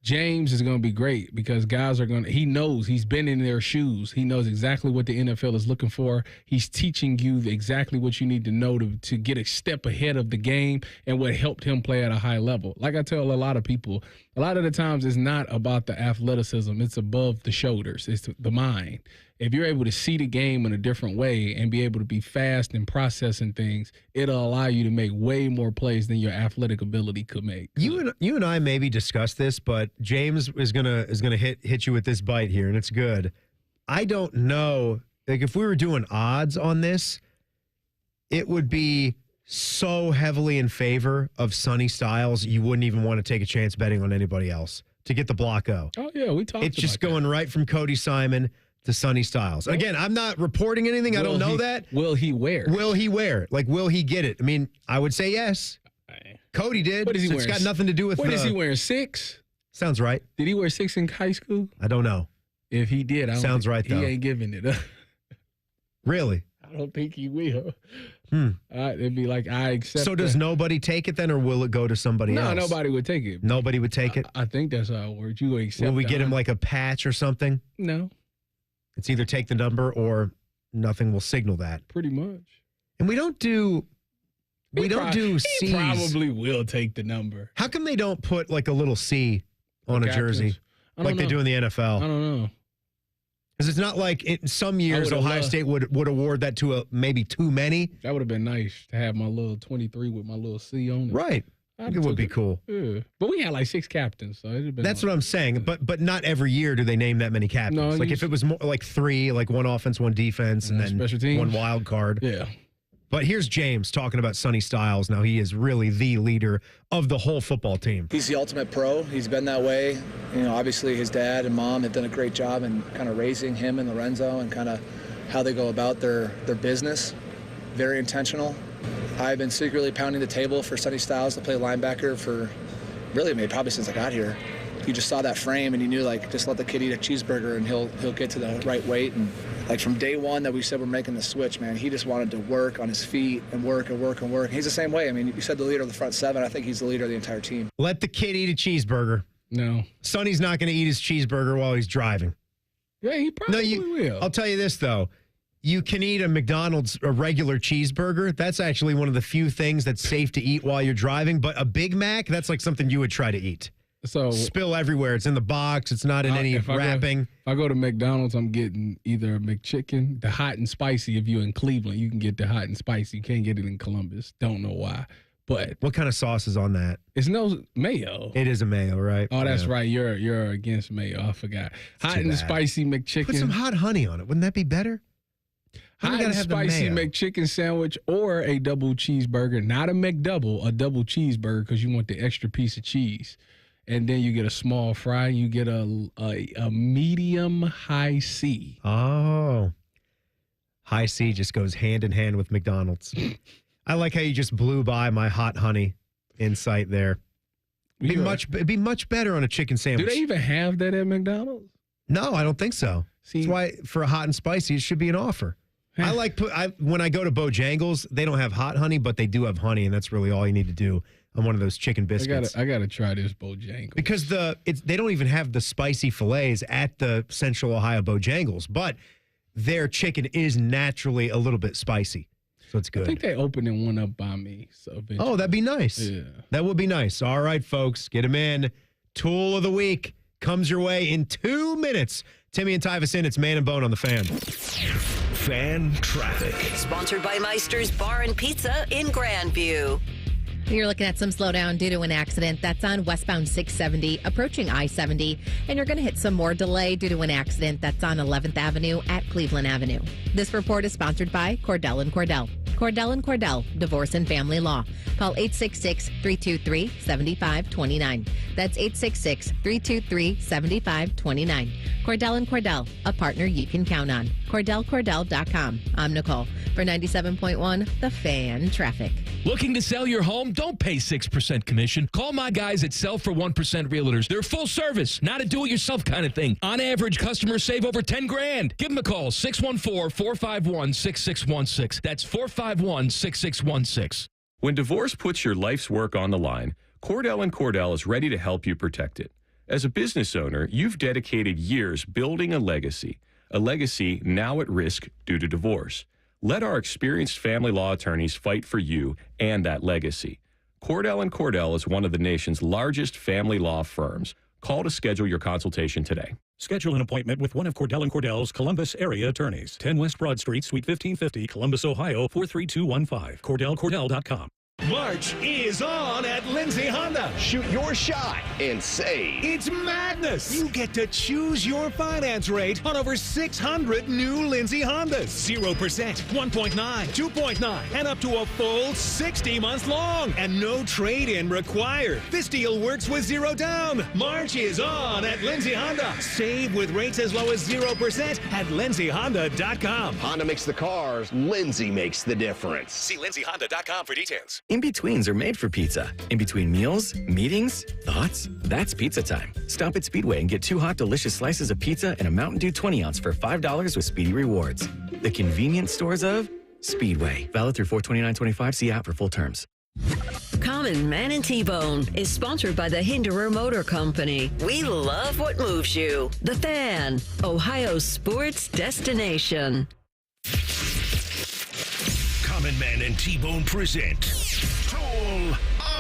James is going to be great because guys are going to – he knows. He's been in their shoes. He knows exactly what the NFL is looking for. He's teaching you exactly what you need to know to get a step ahead of the game and what helped him play at a high level. Like I tell a lot of people, a lot of the times it's not about the athleticism. It's above the shoulders. It's the mind. If you're able to see the game in a different way and be able to be fast and processing things, it'll allow you to make way more plays than your athletic ability could make. You and I maybe discussed this, but James is gonna hit you with this bite here, and it's good. I don't know, like if we were doing odds on this, it would be so heavily in favor of Sonny Styles, you wouldn't even want to take a chance betting on anybody else to get the block O. Oh yeah, we talked. It's just going right from Cody Simon to Sonny Styles. Again, I'm not reporting anything. I don't know that. Will he wear? Will he wear? Like, will he get it? I mean, I would say yes. Cody did. What is he so wearing? It's got nothing to do with. What is he wearing? 6? Sounds right. Did he wear 6 in high school? I don't know. If he did, I don't sounds think right though. He ain't giving it up. Really? I don't think he will. It'd be like I accept. So does nobody take it then, or will it go to somebody else? No, nobody would take it. Nobody would take it. I think that's how it works. You would accept. Will we get him like a patch or something? No. It's either take the number or nothing will signal that. Pretty much. And we don't do C's. He probably will take the number. How come they don't put like a little C on a jersey like they do in the NFL? I don't know. Because it's not like in some years Ohio State would award that to maybe too many. That would have been nice to have my little 23 with my little C on it. Right. It would be cool. Yeah. But we had like 6 captains, so it'd have been. That's what I'm saying. But not every year do they name that many captains. No, like if it was more like 3, like 1 offense, 1 defense, and then special teams. 1 wild card. Yeah. But here's James talking about Sonny Styles. Now he is really the leader of the whole football team. He's the ultimate pro. He's been that way. You know, obviously his dad and mom have done a great job in kind of raising him and Lorenzo and kind of how they go about their business. Very intentional. I've been secretly pounding the table for Sonny Styles to play linebacker for really probably since I got here. You just saw that frame and you knew, like, just let the kid eat a cheeseburger and he'll get to the right weight. And like from day one that we said we're making the switch, man, he just wanted to work on his feet and work and work and work. He's the same way. I mean, you said the leader of the front 7. I think he's the leader of the entire team. Let the kid eat a cheeseburger. No. Sonny's not going to eat his cheeseburger while he's driving. Yeah, he probably will. I'll tell you this, though. You can eat a McDonald's, a regular cheeseburger. That's actually one of the few things that's safe to eat while you're driving. But a Big Mac, that's like something you would try to eat. So spill everywhere. It's in the box. It's not in any wrapping. If I go to McDonald's, I'm getting either a McChicken, the hot and spicy. If you're in Cleveland, you can get the hot and spicy. You can't get it in Columbus. Don't know why. But what kind of sauce is on that? It's no mayo. It is a mayo, right? Oh, that's right. You're against mayo. I forgot. Hot and spicy McChicken. Put some hot honey on it. Wouldn't that be better? Hot and spicy McChicken sandwich or a double cheeseburger. Not a McDouble, a double cheeseburger because you want the extra piece of cheese. And then you get a small fry. You get a medium high C. Oh. High C just goes hand in hand with McDonald's. I like how you just blew by my hot honey insight there. It'd be much better on a chicken sandwich. Do they even have that at McDonald's? No, I don't think so. That's why for a hot and spicy, it should be an offer. When I go to Bojangles, they don't have hot honey, but they do have honey, and that's really all you need to do on one of those chicken biscuits. I gotta try this Bojangles. Because they don't even have the spicy fillets at the Central Ohio Bojangles, but their chicken is naturally a little bit spicy. So it's good. I think they opening one up by me. So eventually. That'd be nice. Yeah. That would be nice. All right, folks, get them in. Tool of the week comes your way in 2 minutes. Timmy and Tyvis in. It's Man and Bone on the Fan. Fan traffic. Sponsored by Meister's Bar and Pizza in Grandview. You're looking at some slowdown due to an accident that's on westbound 670 approaching I-70, and you're going to hit some more delay due to an accident that's on 11th Avenue at Cleveland Avenue. This report is sponsored by Cordell & Cordell. Cordell & Cordell, Divorce and Family Law. Call 866-323-7529. That's 866-323-7529. Cordell & Cordell, a partner you can count on. CordellCordell.com. I'm Nicole for 97.1 The Fan Traffic. Looking to sell your home? Don't pay 6% commission. Call my guys at Sell for 1% Realtors. They're full service, not a do-it-yourself kind of thing. On average, customers save over $10,000. Give them a call, 614-451-6616. That's 451-6616. When divorce puts your life's work on the line, Cordell & Cordell is ready to help you protect it. As a business owner, you've dedicated years building a legacy now at risk due to divorce. Let our experienced family law attorneys fight for you and that legacy. Cordell & Cordell is one of the nation's largest family law firms. Call to schedule your consultation today. Schedule an appointment with one of Cordell & Cordell's Columbus area attorneys. 10 West Broad Street, Suite 1550, Columbus, Ohio, 43215. CordellCordell.com. March is on at Lindsay Honda. Shoot your shot and save. It's madness. You get to choose your finance rate on over 600 new Lindsay Hondas. 0%, 1.9, 2.9, and up to a full 60 months long. And no trade-in required. This deal works with zero down. March is on at Lindsay Honda. Save with rates as low as 0% at lindsayhonda.com. Honda makes the cars. Lindsay makes the difference. See lindsayhonda.com for details. In-betweens are made for pizza. In between meals, meetings, thoughts, that's pizza time. Stop at Speedway and get 2 hot, delicious slices of pizza and a Mountain Dew 20-ounce for $5 with Speedy Rewards. The convenient stores of Speedway. Valid through 4/29/25. See app for full terms. Common Man and T-Bone is sponsored by the Hinderer Motor Company. We love what moves you. The Fan, Ohio's sports destination. Common Man and T-Bone present Tool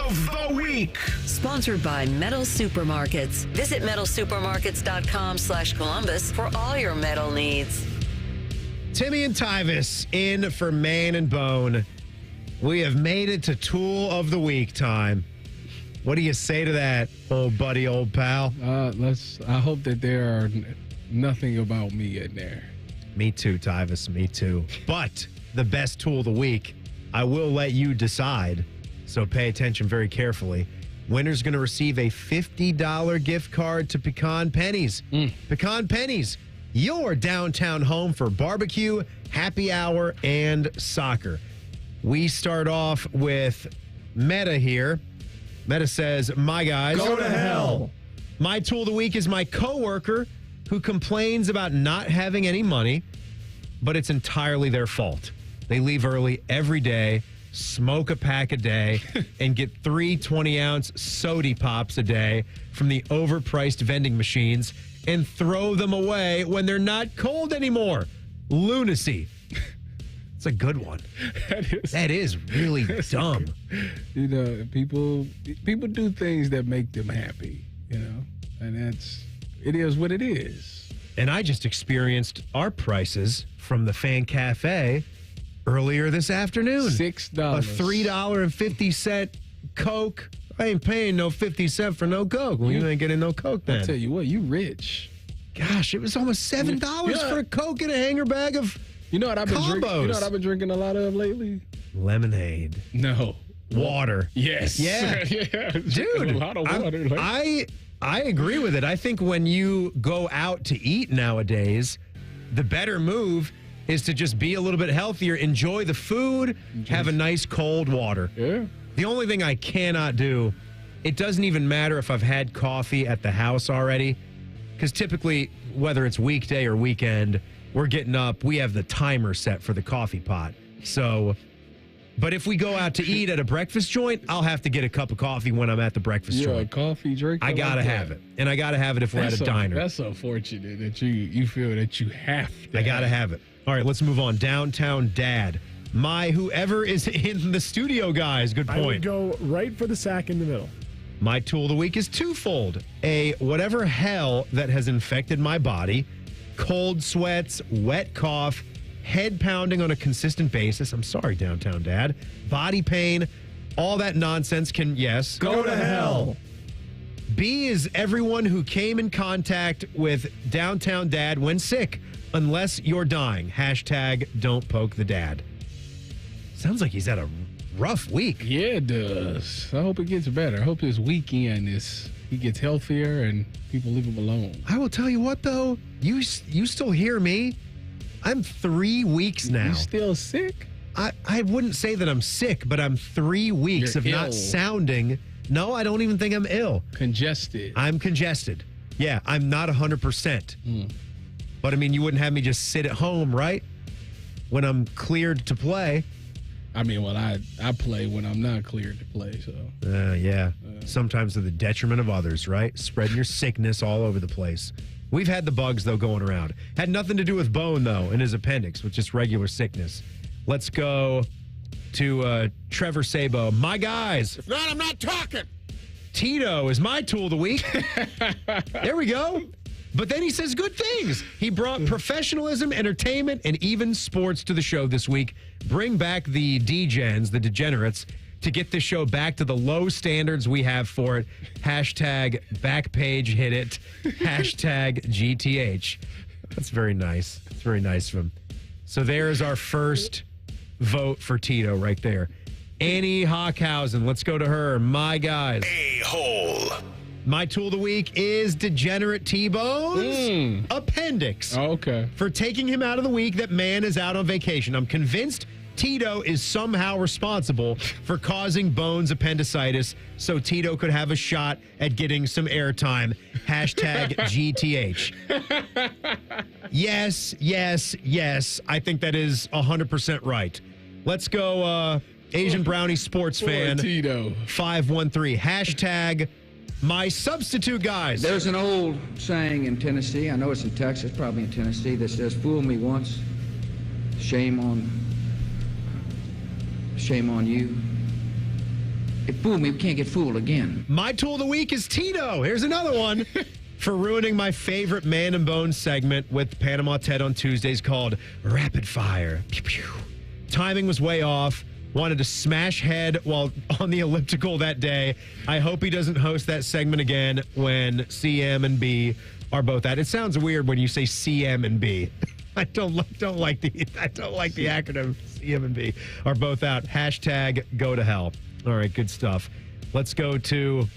of the Week. Sponsored by Metal Supermarkets. Visit metalsupermarkets.com/Columbus for all your metal needs. Timmy and Tyvis in for Man and Bone. We have made it to Tool of the Week time. What do you say to that, old buddy, old pal? I hope that there are nothing about me in there. Me too, Tyvis. Me too. But the best tool of the week, I will let you decide. So pay attention very carefully. Winner's going to receive a $50 gift card to Pecan Pennies. Pecan Pennies, your downtown home for barbecue, happy hour, and soccer. We start off with Meta here. Meta says, my guys. Go to hell. My tool of the week is my coworker who complains about not having any money, but it's entirely their fault. They leave early every day, smoke a pack a day, and get 3 20-ounce sody pops a day from the overpriced vending machines and throw them away when they're not cold anymore. Lunacy. It's a good one. That is really dumb. You know, people do things that make them happy, you know, and it is what it is. And I just experienced our prices from the Fan Cafe earlier this afternoon. $6. A $3.50 Coke. I ain't paying no 50 cents for no Coke. Well, you ain't getting no Coke then. I'll tell you what, you rich. Gosh, it was almost $7 for a Coke and a hanger bag of You know what I've been drinking? combos. You know what I've been drinking a lot of lately? Lemonade. No. Water. Yes. Yeah. Yeah. Dude, A lot of water. I agree with it. I think when you go out to eat nowadays, the better move is to just be a little bit healthier, enjoy the food, have a nice cold water. Yeah. The only thing I cannot do, it doesn't even matter if I've had coffee at the house already, because typically, whether it's weekday or weekend, we're getting up, we have the timer set for the coffee pot. So, but if we go out to eat at a breakfast joint, I'll have to get a cup of coffee when I'm at the breakfast joint. A coffee drinker. I gotta have it, and I gotta have it if we're at a diner. That's so fortunate that you feel that you have to. I gotta have it. All right, let's move on. Downtown Dad. whoever is in the studio, guys. Good I would point. go right for the sack in the middle. My tool of the week is twofold. Whatever hell that has infected my body, cold sweats, wet cough, head pounding on a consistent basis. I'm sorry, Downtown Dad. Body pain, all that nonsense can, yes. Go to hell. B is everyone who came in contact with Downtown Dad when sick, unless you're dying. Hashtag don't poke the dad. Sounds like he's had a rough week. Yeah, it does. I hope it gets better. I hope this weekend he gets healthier and people leave him alone. I will tell you what, though. You still hear me. I'm 3 weeks now. You still sick? I wouldn't say that I'm sick, but I'm 3 weeks You're of not ill. sounding. No, I don't even think I'm ill. Congested. I'm congested. Yeah, I'm not 100%. But, I mean, you wouldn't have me just sit at home, right? When I'm cleared to play. I mean, well, I play when I'm not cleared to play, so. Yeah. Sometimes to the detriment of others, right? Spreading your sickness all over the place. We've had the bugs, though, going around. Had nothing to do with Bone, though, in his appendix, with just regular sickness. Let's go to Trevor Sabo. My guys. If not, I'm not talking. Tito is my tool of the week. There we go. But then he says good things. He brought professionalism, entertainment, and even sports to the show this week. Bring back the degens, the degenerates, to get this show back to the low standards we have for it. Hashtag Backpage hit it. Hashtag GTH. That's very nice. That's very nice of him. So there's our first vote for Tito right there. Annie Hockhausen. Let's go to her. My guys. A-hole. My tool of the week is Degenerate T-Bone's appendix. Oh, okay. For taking him out of the week that man is out on vacation. I'm convinced Tito is somehow responsible for causing Bone's appendicitis so Tito could have a shot at getting some airtime. Hashtag GTH. Yes. I think that is 100% right. Let's go Asian Brownie sports fan. Tito. 513. Hashtag my substitute guys. There's an old saying in Tennessee, I know it's in Texas, probably in Tennessee, that says, fool me once, shame on you. If fool me, we can't get fooled again. My tool of the week is Tito. Here's another one for ruining my favorite Man and Bone segment with Panama Ted on Tuesdays called Rapid Fire. Pew, pew. Timing was way off. Wanted to smash head while on the elliptical that day. I hope he doesn't host that segment again when CM and B are both out. It sounds weird when you say CM and B. I don't like the acronym. CM and B are both out. Hashtag go to hell. All right, good stuff. Let's go to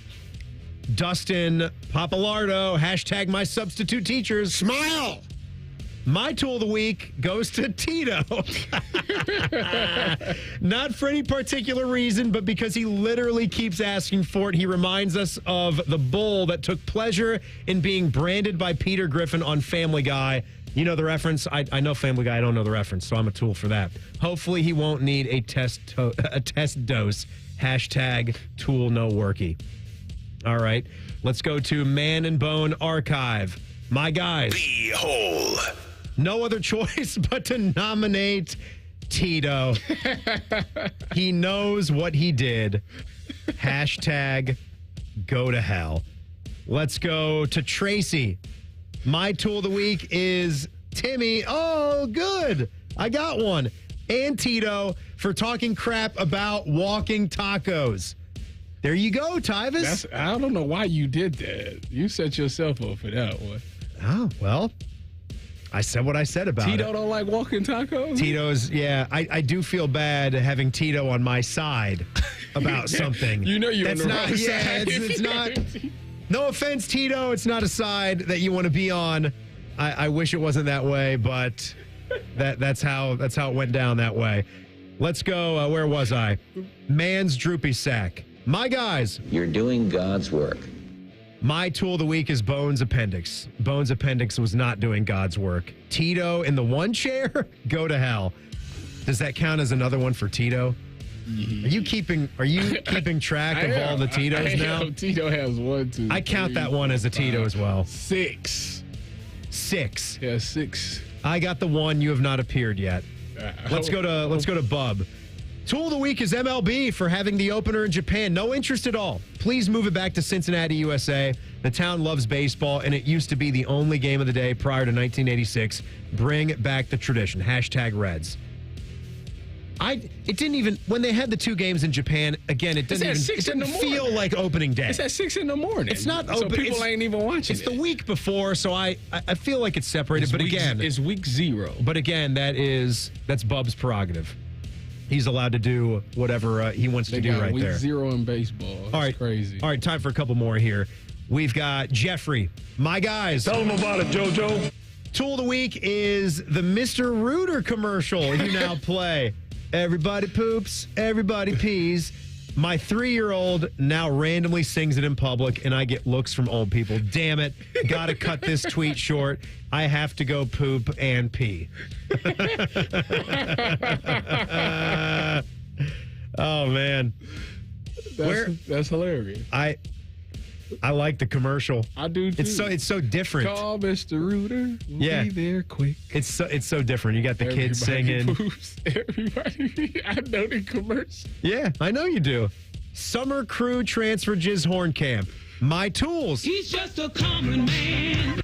Dustin Papalardo. Hashtag my substitute teachers. Smile. My tool of the week goes to Tito. Not for any particular reason, but because he literally keeps asking for it. He reminds us of the bull that took pleasure in being branded by Peter Griffin on Family Guy. You know the reference? I know Family Guy. I don't know the reference, so I'm a tool for that. Hopefully he won't need a test dose. Hashtag tool no worky. All right. Let's go to Man and Bone Archive. My guys. B-hole. No other choice but to nominate Tito. He knows what he did. Hashtag go to hell. Let's go to Tracy. My tool of the week is Timmy. Oh, good. I got one. And Tito for talking crap about walking tacos. There you go, Tyvis. I don't know why you did that. You set yourself up for that one. Oh, well, I said what I said about Tito it. don't like walking tacos? Tito's, yeah. I do feel bad having Tito on my side about something. You know you're on the wrong Yeah, side. it's not. No offense, Tito. It's not a side that you want to be on. I wish it wasn't that way, but that's how it went down that way. Let's go. Where was I? Man's droopy sack. My guys. You're doing God's work. My tool of the week is Bone's appendix. Bone's appendix was not doing God's work. Tito in the one chair? Go to hell. Does that count as another one for Tito? Are you keeping track of all the Titos now? Tito has 1, 2, I count 3, that one as a Tito as well. 6. 6. Yeah, 6. I got the one. You have not appeared yet. Let's go to Bub. Tool of the week is MLB for having the opener in Japan. No interest at all. Please move it back to Cincinnati, USA. The town loves baseball, and it used to be the only game of the day prior to 1986. Bring back the tradition. #Reds. It didn't even, when they had the 2 games in Japan, again, it didn't feel like opening day. It's at 6 in the morning. It's not so open. people ain't even watching It's the week before, so I feel like it's separated. It's week 0. But again, that's Bub's prerogative. He's allowed to do whatever he wants to do right week there. Week 0 in baseball. All right, crazy. All right, time for a couple more here. We've got Jeffrey. My guys. Tell them about it, JoJo. Tool of the week is the Mr. Rooter commercial you now play. Everybody poops, everybody pees. My 3-year-old now randomly sings it in public, and I get looks from old people. Damn it. Got to cut this tweet short. I have to go poop and pee. Oh, man. That's hilarious. I like the commercial. I do too. It's so different. Call Mr. Rooter. We'll be there quick. It's so different. You got the kids singing. Poops, everybody. I know the commercial. Yeah, I know you do. Summer crew transfer jizz horn camp. My tools. He's just a common man.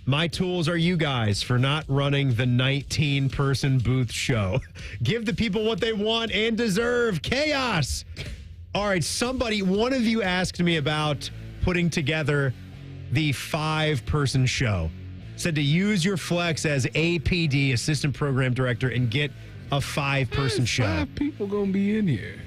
My tools are you guys for not running the 19-person booth show. Give the people what they want and deserve. Chaos. All right, one of you asked me about putting together the 5-person show. Said to use your flex as APD, assistant program director, and get a 5-person show. 5 people gonna be in here.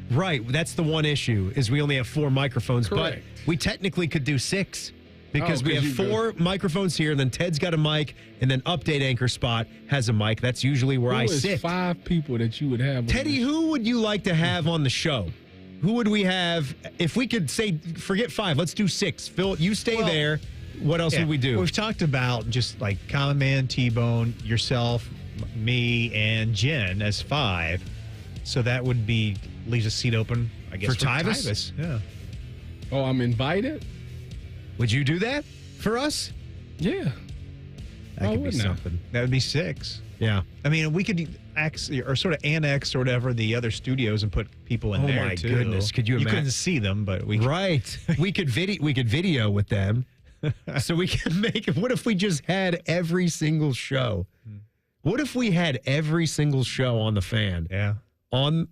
Right, that's the one issue, is we only have 4 microphones. Correct. But we technically could do 6 because we have 4 microphones here, and then Ted's got a mic, and then Update Anchor Spot has a mic. That's usually where I sit. 5 people that you would have. Teddy, who would you like to have on the show? Who would we have? If we could say, forget 5, let's do 6. Phil, you stay there. What else would we do? We've talked about just like Common Man, T-Bone, yourself, me, and Jen as 5. So that would leaves a seat open, I guess, for Tyvis? Yeah. Oh, I'm invited? Would you do that for us? Yeah. That could be something. That would be 6. Yeah. I mean, we could sort of annex or whatever the other studios and put people in there. Oh my too. goodness! Could you imagine? You couldn't see them, but we right. we could video with them, so we can make. What if we just had every single show? What if we had every single show on the Fan? Yeah. On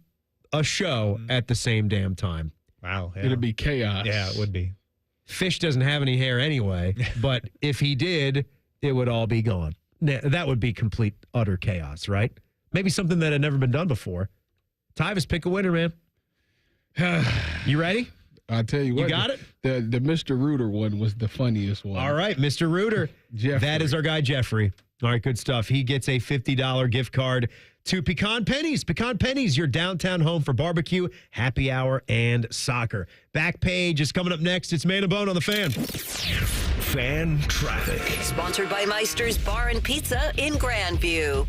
a show at the same damn time. Wow. Yeah. It'd be chaos. Yeah, it would be. Fish doesn't have any hair anyway, but if he did, it would all be gone. That would be complete, utter chaos, right? Maybe something that had never been done before. Tyvis, pick a winner, man. You ready? I'll tell you what. You got it? The Mr. Rooter one was the funniest one. All right, Mr. Rooter. Jeffrey. That is our guy, Jeffrey. All right, good stuff. He gets a $50 gift card to Pecan Pennies. Pecan Pennies, your downtown home for barbecue, happy hour, and soccer. Back page is coming up next. It's Man and Bone on the Fan. Fan Traffic. Sponsored by Meister's Bar and Pizza in Grandview.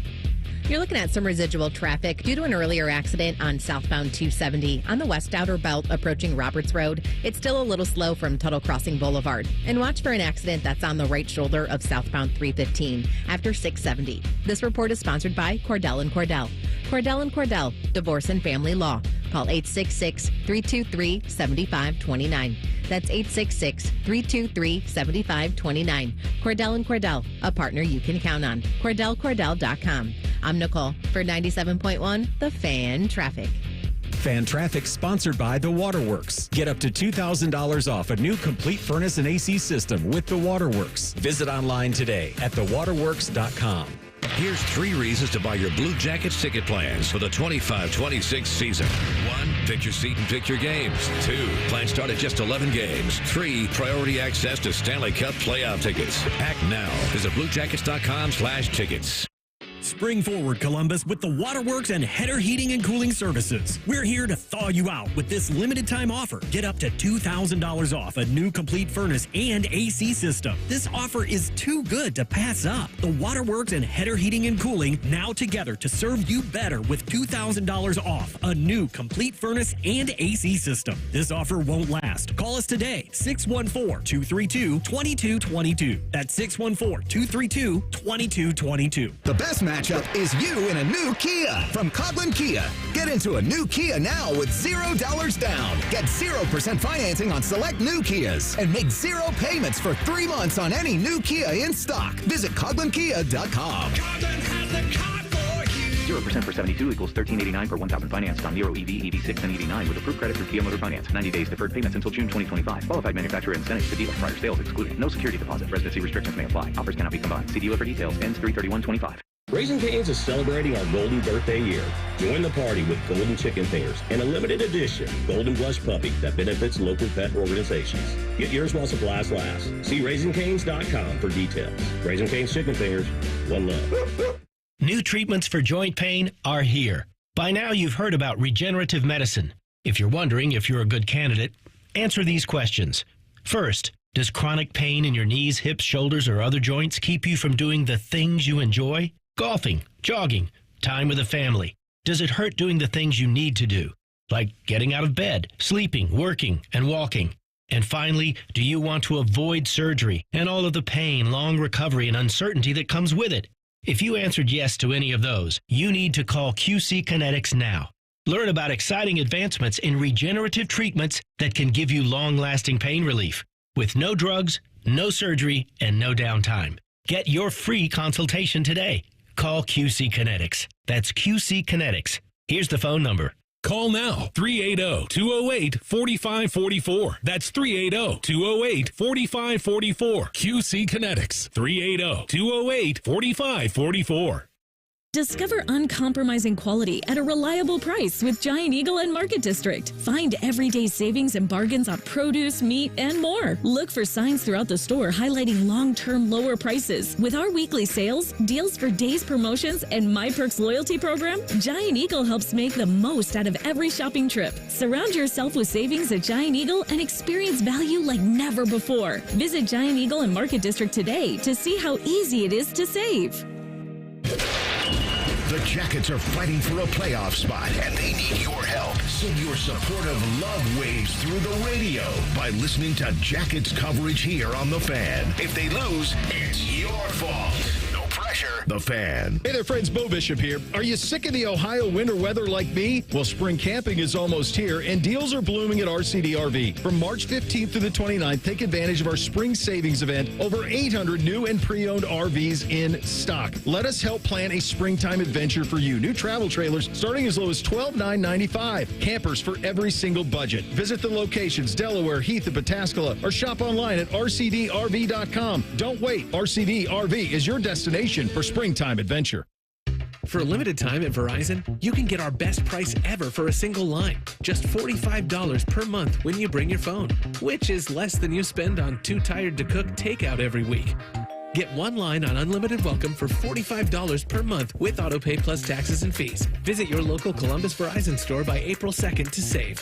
You're looking at some residual traffic due to an earlier accident on southbound 270 on the west outer belt approaching Roberts Road. It's still a little slow from Tuttle Crossing Boulevard. And watch for an accident that's on the right shoulder of southbound 315 after 670. This report is sponsored by Cordell & Cordell. Cordell & Cordell, Divorce and Family Law. Call 866-323-7529. That's 866-323-7529. Cordell & Cordell, a partner you can count on. CordellCordell.com. I'm Nicole for 97.1 The Fan Traffic. Fan Traffic sponsored by The Waterworks. Get up to $2,000 off a new complete furnace and AC system with The Waterworks. Visit online today at thewaterworks.com. Here's 3 reasons to buy your Blue Jackets ticket plans for the 25-26 season. 1, pick your seat and pick your games. 2, plans start at just 11 games. 3, priority access to Stanley Cup playoff tickets. Act now. Visit bluejackets.com/tickets. Spring forward, Columbus, with the Waterworks and Header Heating and Cooling Services. We're here to thaw you out with this limited time offer. Get up to $2,000 off a new complete furnace and AC system. This offer is too good to pass up. The Waterworks and Header Heating and Cooling now together to serve you better with $2,000 off a new complete furnace and AC system. This offer won't last. Call us today, 614-232-2222. That's 614-232-2222. The best match matchup is you in a new Kia from Coughlin Kia. Get into a new Kia now with $0 down. Get 0% financing on select new Kias and make 0 payments for 3 months on any new Kia in stock. Visit CoughlinKia.com. 0% for 72 equals $13.89 per 1,000 financed on Nero EV, EV6, and EV9 with approved credit through Kia Motor Finance. 90 days deferred payments until June 2025. Qualified manufacturer incentives to dealer. Prior sales excluded. No security deposit. Residency restrictions may apply. Offers cannot be combined. See dealer for details. Ends 3/31/25. Raising Cane's is celebrating our golden birthday year. Join the party with golden chicken fingers and a limited edition golden blush puppy that benefits local pet organizations. Get yours while supplies last. See RaisingCanes.com for details. Raising Cane's chicken fingers. One love. New treatments for joint pain are here. By now, you've heard about regenerative medicine. If you're wondering if you're a good candidate, answer these questions. First, does chronic pain in your knees, hips, shoulders, or other joints keep you from doing the things you enjoy? Golfing, jogging, time with the family. Does it hurt doing the things you need to do, like getting out of bed, sleeping, working, and walking? And finally, do you want to avoid surgery and all of the pain, long recovery, and uncertainty that comes with it? If you answered yes to any of those, you need to call QC Kinetics now. Learn about exciting advancements in regenerative treatments that can give you long-lasting pain relief with no drugs, no surgery, and no downtime. Get your free consultation today. Call QC Kinetics. That's QC Kinetics. Here's the phone number. Call now, 380-208-4544. That's 380-208-4544. QC Kinetics, 380-208-4544. Discover uncompromising quality at a reliable price with Giant Eagle and Market District. Find everyday savings and bargains on produce, meat, and more. Look for signs throughout the store highlighting long-term lower prices. With our weekly sales, deals for days promotions, and My Perks loyalty program, Giant Eagle helps make the most out of every shopping trip. Surround yourself with savings at Giant Eagle and experience value like never before. Visit Giant Eagle and Market District today to see how easy it is to save. The Jackets are fighting for a playoff spot, and they need your help. Send your supportive love waves through the radio by listening to Jackets coverage here on The Fan. If they lose, it's your fault. No pressure. The Fan. Hey there, friends. Bo Bishop here. Are you sick of the Ohio winter weather like me? Well, spring camping is almost here, and deals are blooming at RCD RV. From March 15th through the 29th, take advantage of our spring savings event. Over 800 new and pre-owned RVs in stock. Let us help plan a springtime adventure for you. New travel trailers starting as low as $12,995. Campers for every single budget. Visit the locations, Delaware, Heath, and Pataskala, or shop online at rcdrv.com. Don't wait. RCD RV is your destination for springtime adventure. For a limited time at Verizon, you can get our best price ever for a single line. Just $45 per month when you bring your phone, which is less than you spend on Too Tired to Cook takeout every week. Get one line on Unlimited Welcome for $45 per month with autopay plus taxes and fees. Visit your local Columbus Verizon store by April 2nd to save.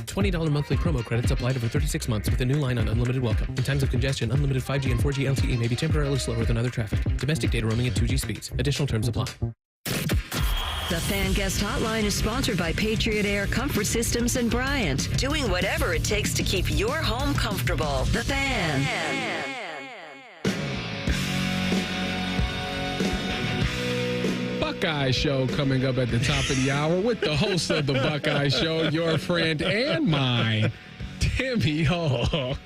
$20 monthly promo credits applied over 36 months with a new line on Unlimited Welcome. In times of congestion, unlimited 5G and 4G LTE may be temporarily slower than other traffic. Domestic data roaming at 2G speeds. Additional terms apply. The Fan Guest Hotline is sponsored by Patriot Air Comfort Systems in Bryant, doing whatever it takes to keep your home comfortable. The Fan. Buckeye Show coming up at the top of the hour with the host of the Buckeye Show, your friend and mine, Timmy Hall.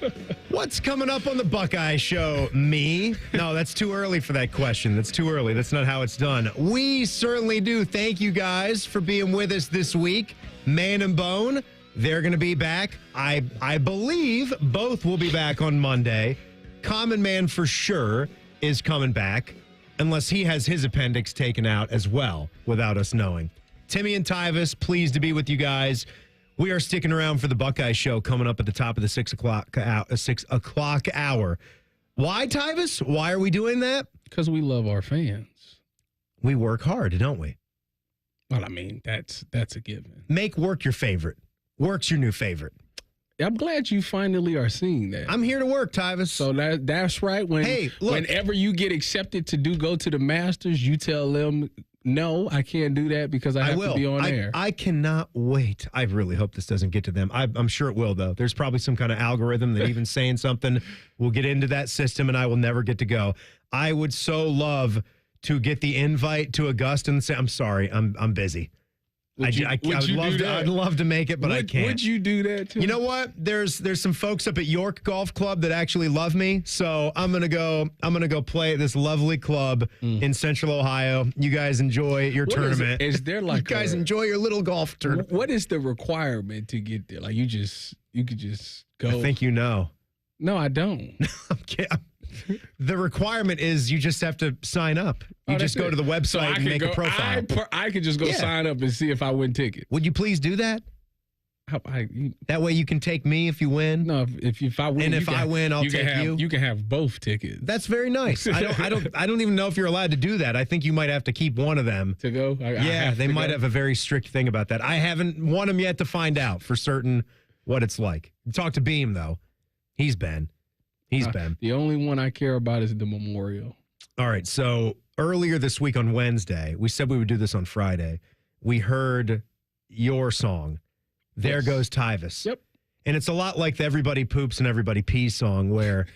What's coming up on the Buckeye Show? Me? No, that's too early for that question. That's too early. That's not how it's done. We certainly do. Thank you guys for being with us this week. Man and Bone, they're going to be back. I believe both will be back on Monday. Common Man for sure is coming back, unless he has his appendix taken out as well without us knowing. Timmy and Tyvis, pleased to be with you guys. We are sticking around for the Buckeye Show coming up at the top of the 6 o'clock hour. Why, Tyvis? Why are we doing that? Because we love our fans. We work hard, don't we? Well, I mean, that's a given. Make work your favorite. Work's your new favorite. I'm glad you finally are seeing that. I'm here to work, Tyvis. So that's right. Whenever you get accepted to go to the Masters, you tell them, no, I can't do that because I have to be on air. I cannot wait. I really hope this doesn't get to them. I'm sure it will, though. There's probably some kind of algorithm that even saying something will get into that system, and I will never get to go. I would so love to get the invite to Augusta and say, I'm sorry, I'm busy. I'd love to make it, but I can't. Would you do that too? You know what? There's some folks up at York Golf Club that actually love me, so I'm gonna go play at this lovely club in Central Ohio. You guys enjoy your tournament. Is there like you guys enjoy your little golf tournament? What is the requirement to get there? Like you could just go. I think you know. No, I don't. The requirement is you just have to sign up. You just go to the website and make a profile. I could just go sign up and see if I win tickets. Would you please do that? That way you can take me if you win. No, if I win, and if I win, I'll take you. You can have both tickets. That's very nice. I don't even know if you're allowed to do that. I think you might have to keep one of them to go. They might have a very strict thing about that. I haven't won them yet to find out for certain what it's like. Talk to Beam though. He's been. The only one I care about is the memorial. All right. So earlier this week on Wednesday, we said we would do this on Friday. We heard your song, There Goes Tyvis. Yep. And it's a lot like the Everybody Poops and Everybody Pees song where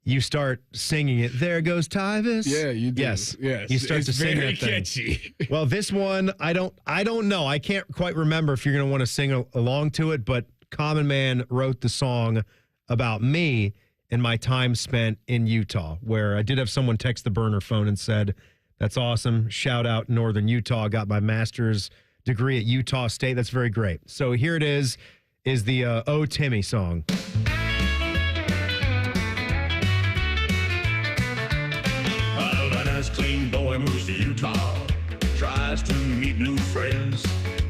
you start singing it. There goes Tyvis. Yeah, you do. Yes. Yes. You start to sing very that thing. catchy. Well, this one, I don't know. I can't quite remember if you're going to want to sing along to it, but Common Man wrote the song about me and my time spent in Utah, where I did have someone text the burner phone and said, that's awesome. Shout out Northern Utah. Got my master's degree at Utah State. That's very great. So here it is the Oh Timmy song. A nice clean boy moves to Utah, tries to meet new friends.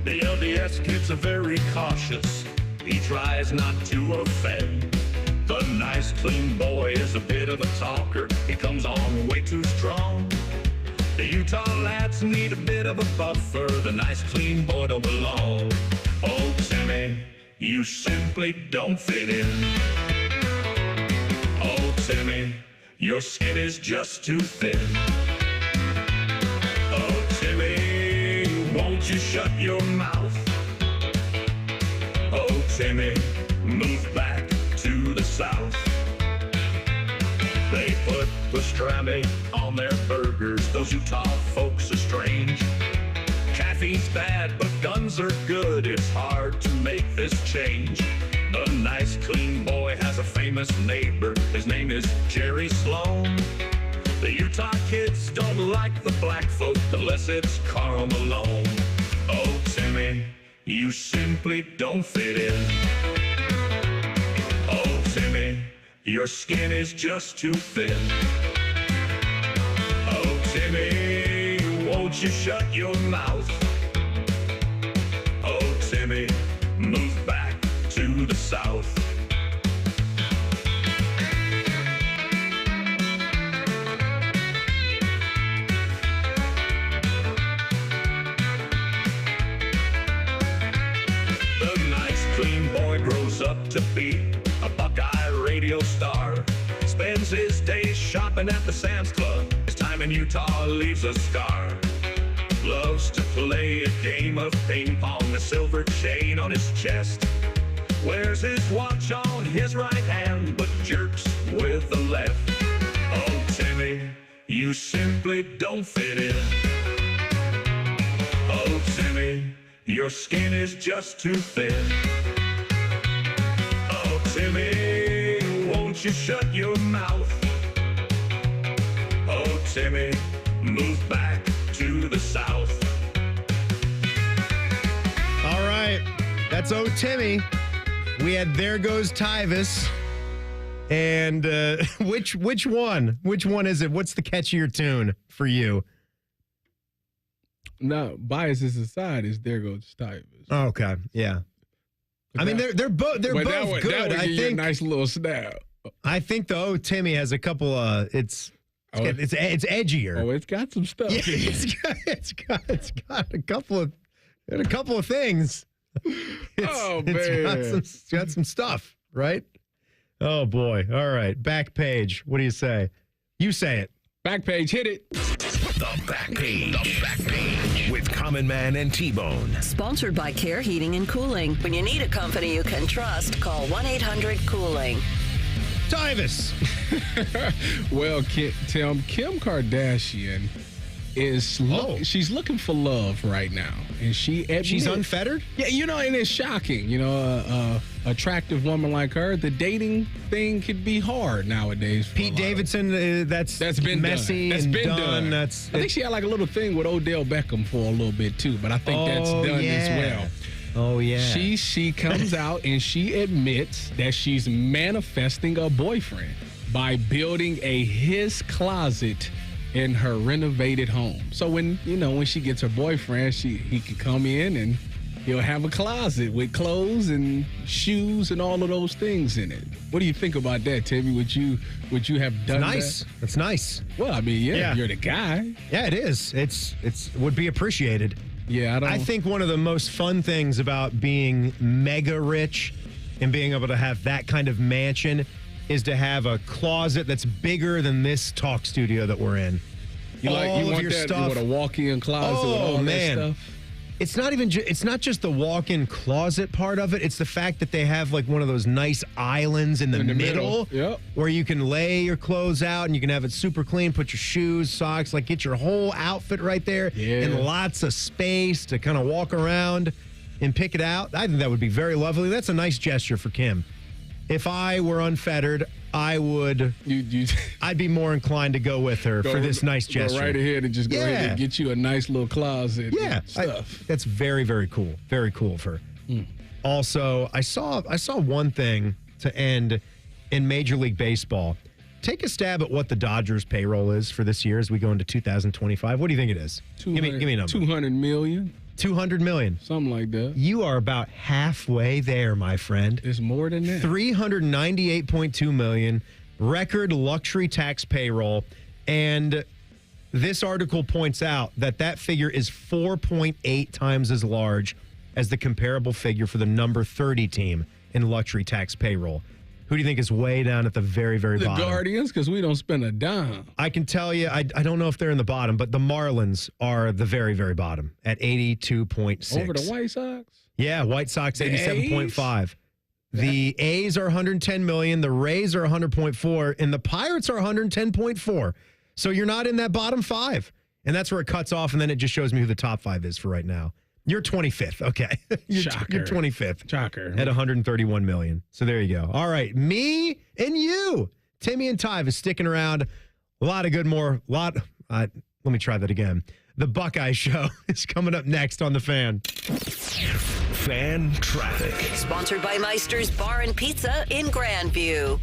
The LDS kids are very cautious. He tries not to offend. The nice clean boy is a bit of a talker. He comes on way too strong. The Utah lads need a bit of a buffer. The nice clean boy don't belong. Oh, Timmy, you simply don't fit in. Oh, Timmy, your skin is just too thin. Oh, Timmy, won't you shut your mouth? Oh, Timmy, move back to the south. They put pastrami on their burgers. Those Utah folks are strange. Caffeine's bad, but guns are good. It's hard to make this change. The nice clean boy has a famous neighbor. His name is Jerry Sloan. The Utah kids don't like the black folk unless it's Karl Malone. Oh, Timmy, you simply don't fit in. Oh, Timmy, your skin is just too thin. Oh, Timmy, won't you shut your mouth? Oh, Timmy, move back to the south. The nice clean boy grows up to be a Buckeye radio star. Spends his days shopping at the Sam's Club. His time in Utah leaves a scar. Loves to play a game of ping pong. A silver chain on his chest. Wears his watch on his right hand, but jerks with the left. Oh, Timmy, you simply don't fit in. Oh, Timmy, your skin is just too thin. Oh, Timmy, won't you shut your mouth? Oh, Timmy, move back to the south. All right. That's Oh Timmy. We had There Goes Tyvis. And which one? Which one is it? What's the catchier tune for you? No, biases aside, is There Goes Tyvis. Oh, okay. Yeah. I mean, they're both good. That would I give you a think nice little snap. I think the Oh Timmy has a couple it's edgier. Oh, it's got some stuff. Yeah, it's got a couple of things. It's got some stuff, right? Oh boy. All right. Back page. What do you say? You say it. Back page, hit it. The Back Page. The Back Page with Common Man and T-Bone. Sponsored by Care Heating and Cooling. When you need a company you can trust, call 1-800-COOLING. Tyvis. Well, Kim Kardashian she's looking for love right now, and she's unfettered. Yeah, and it's shocking. A attractive woman like her, the dating thing could be hard nowadays. Pete Davidson, that's been messy. That's and been done. I think she had like a little thing with Odell Beckham for a little bit too, but I think that's done as well. Oh yeah. She comes out and she admits that she's manifesting a boyfriend by building his closet in her renovated home. So when she gets her boyfriend, he can come in and he'll have a closet with clothes and shoes and all of those things in it. What do you think about that, Timmy? Would you have done nice. that? That's nice. Well, I mean, yeah, you're the guy. Yeah, it is. It's would be appreciated. Yeah, I think one of the most fun things about being mega rich and being able to have that kind of mansion is to have a closet that's bigger than this talk studio that we're in. You want a walk-in closet with all that stuff? It's not even. It's not just the walk-in closet part of it. It's the fact that they have like one of those nice islands in the middle where you can lay your clothes out and you can have it super clean. Put your shoes, socks, like get your whole outfit right there, and lots of space to kind of walk around and pick it out. I think that would be very lovely. That's a nice gesture for Kim. If I were unfettered, I would. I'd be more inclined to go with her for this nice gesture. Go right ahead and just go ahead and get you a nice little closet. Yeah, and stuff. That's very, very cool. Very cool of her. Also, I saw one thing to end in Major League Baseball. Take a stab at what the Dodgers' payroll is for this year as we go into 2025. What do you think it is? Give me a number. $200 million. $200 million. Something like that. You are about halfway there, my friend. It's more than that. $398.2 million, record luxury tax payroll. And this article points out that figure is 4.8 times as large as the comparable figure for the number 30 team in luxury tax payroll. Who do you think is way down at the very, very bottom? The Guardians, because we don't spend a dime. I can tell you, I don't know if they're in the bottom, but the Marlins are the very, very bottom at 82.6. Over the White Sox? Yeah, White Sox, 87.5. The A's are 110 million, the Rays are 100.4, and the Pirates are 110.4. So you're not in that bottom five. And that's where it cuts off, and then it just shows me who the top five is for right now. You're 25th. Okay. You're 25th. Shocker. At 131 million. So there you go. All right. Me and you. Timmy and Tyvis sticking around. A lot of good let me try that again. The Buckeye Show is coming up next on The Fan. Fan Traffic. Sponsored by Meister's Bar and Pizza in Grandview.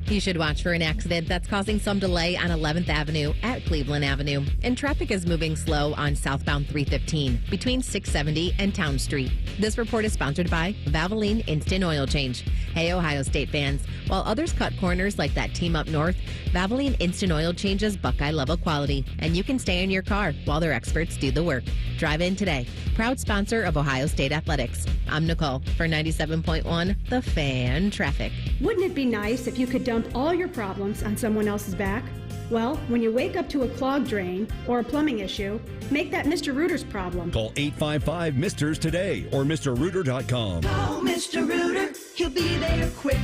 You should watch for an accident that's causing some delay on 11th Avenue at Cleveland Avenue. And traffic is moving slow on southbound 315 between 670 and Town Street. This report is sponsored by Valvoline Instant Oil Change. Hey, Ohio State fans. While others cut corners like that team up north, Valvoline Instant Oil changes Buckeye level quality. And you can stay in your car while their experts do the work. Drive in today. Proud sponsor of Ohio State Athletics. I'm Nicole for 97.1 The Fan Traffic. Wouldn't it be nice if you could dump all your problems on someone else's back? Well, when you wake up to a clogged drain or a plumbing issue, make that Mr. Rooter's problem. Call 855-MISTERS today or MrRooter.com. Call Mr. Rooter, he'll be there quick.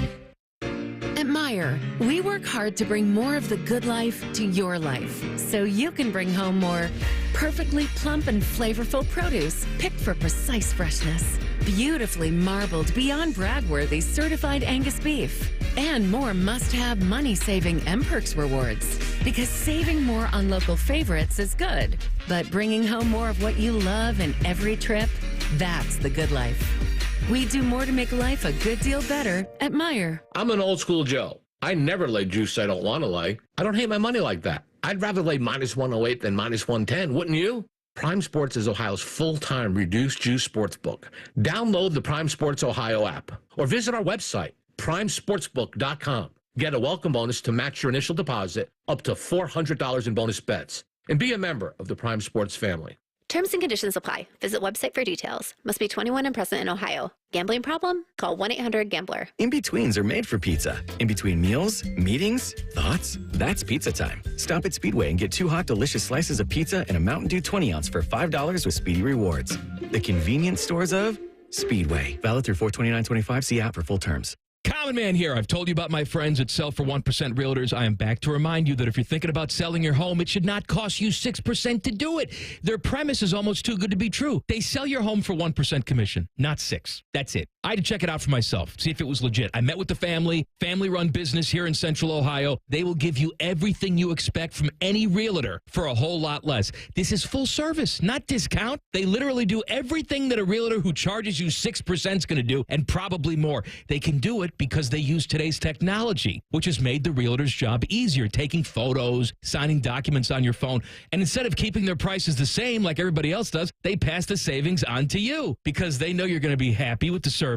At Meijer, we work hard to bring more of the good life to your life so you can bring home more perfectly plump and flavorful produce picked for precise freshness, beautifully marbled beyond brag-worthy certified Angus beef, and more must-have money-saving M-Perks rewards. Because saving more on local favorites is good, but bringing home more of what you love in every trip, that's the good life. We do more to make life a good deal better at Meijer. I'm an old school Joe. I never lay juice I don't want to lay. I don't hate my money like that. I'd rather lay minus 108 than minus 110, wouldn't you? Prime Sports is Ohio's full-time reduced juice sportsbook. Download the Prime Sports Ohio app or visit our website, primesportsbook.com. Get a welcome bonus to match your initial deposit up to $400 in bonus bets. And be a member of the Prime Sports family. Terms and conditions apply. Visit website for details. Must be 21 and present in Ohio. Gambling problem? Call 1-800-GAMBLER. In-betweens are made for pizza. In between meals, meetings, thoughts, that's pizza time. Stop at Speedway and get 2 hot, delicious slices of pizza and a Mountain Dew 20-ounce for $5 with Speedy Rewards. The convenience stores of Speedway. Valid through 4/29/25. See app for full terms. Common Man here. I've told you about my friends at Sell for 1% Realtors. I am back to remind you that if you're thinking about selling your home, it should not cost you 6% to do it. Their premise is almost too good to be true. They sell your home for 1% commission, not 6. That's it. I had to check it out for myself, see if it was legit. I met with the family-run business here in Central Ohio. They will give you everything you expect from any realtor for a whole lot less. This is full service, not discount. They literally do everything that a realtor who charges you 6% is going to do, and probably more. They can do it because they use today's technology, which has made the realtor's job easier, taking photos, signing documents on your phone. And instead of keeping their prices the same like everybody else does, they pass the savings on to you because they know you're going to be happy with the service.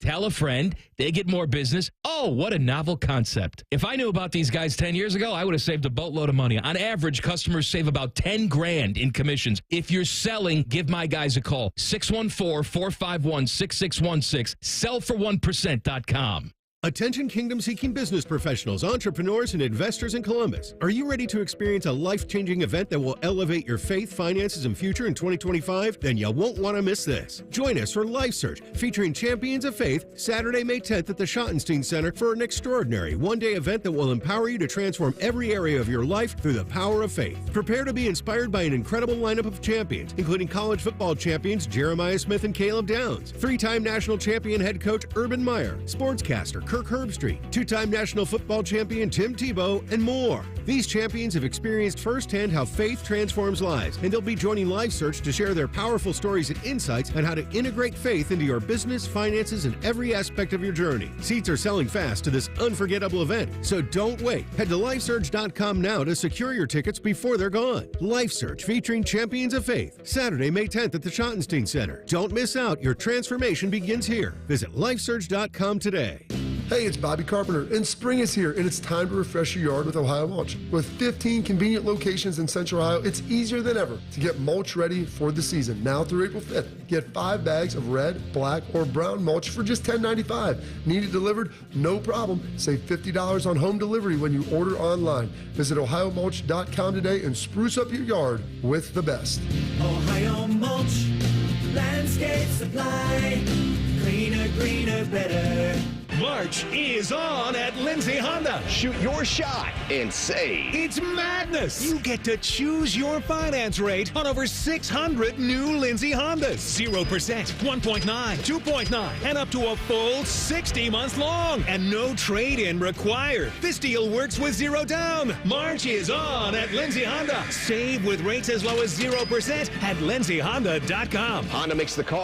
Tell a friend, they get more business. Oh, what a novel concept. If I knew about these guys 10 years ago, I would have saved a boatload of money. On average, customers save about 10 grand in commissions. If you're selling, give my guys a call. 614-451-6616. Sellfor1%.com. Attention kingdom-seeking business professionals, entrepreneurs, and investors in Columbus. Are you ready to experience a life-changing event that will elevate your faith, finances, and future in 2025? Then you won't want to miss this. Join us for Life Search, featuring Champions of Faith, Saturday, May 10th at the Schottenstein Center for an extraordinary one-day event that will empower you to transform every area of your life through the power of faith. Prepare to be inspired by an incredible lineup of champions, including college football champions Jeremiah Smith and Caleb Downs, three-time national champion head coach Urban Meyer, sportscaster Kirk Herbstreit, two-time national football champion Tim Tebow, and more. These champions have experienced firsthand how faith transforms lives, and they'll be joining Life Search to share their powerful stories and insights on how to integrate faith into your business, finances, and every aspect of your journey. Seats are selling fast to this unforgettable event, so don't wait. Head to LifeSearch.com now to secure your tickets before they're gone. Life Search featuring Champions of Faith, Saturday, May 10th at the Schottenstein Center. Don't miss out. Your transformation begins here. Visit LifeSearch.com today. Hey, it's Bobby Carpenter, and spring is here, and it's time to refresh your yard with Ohio Mulch. With 15 convenient locations in Central Ohio, it's easier than ever to get mulch ready for the season. Now through April 5th, get 5 bags of red, black, or brown mulch for just $10.95. Need it delivered? No problem. Save $50 on home delivery when you order online. Visit OhioMulch.com today and spruce up your yard with the best. Ohio Mulch, landscape supply, cleaner, greener, better. March is on at Lindsay Honda. Shoot your shot and save. It's madness. You get to choose your finance rate on over 600 new Lindsay Hondas. 0%, 1.9, 2.9, and up to a full 60 months long. And no trade-in required. This deal works with 0 down. March is on at Lindsay Honda. Save with rates as low as 0% at lindsayhonda.com. Honda makes the call.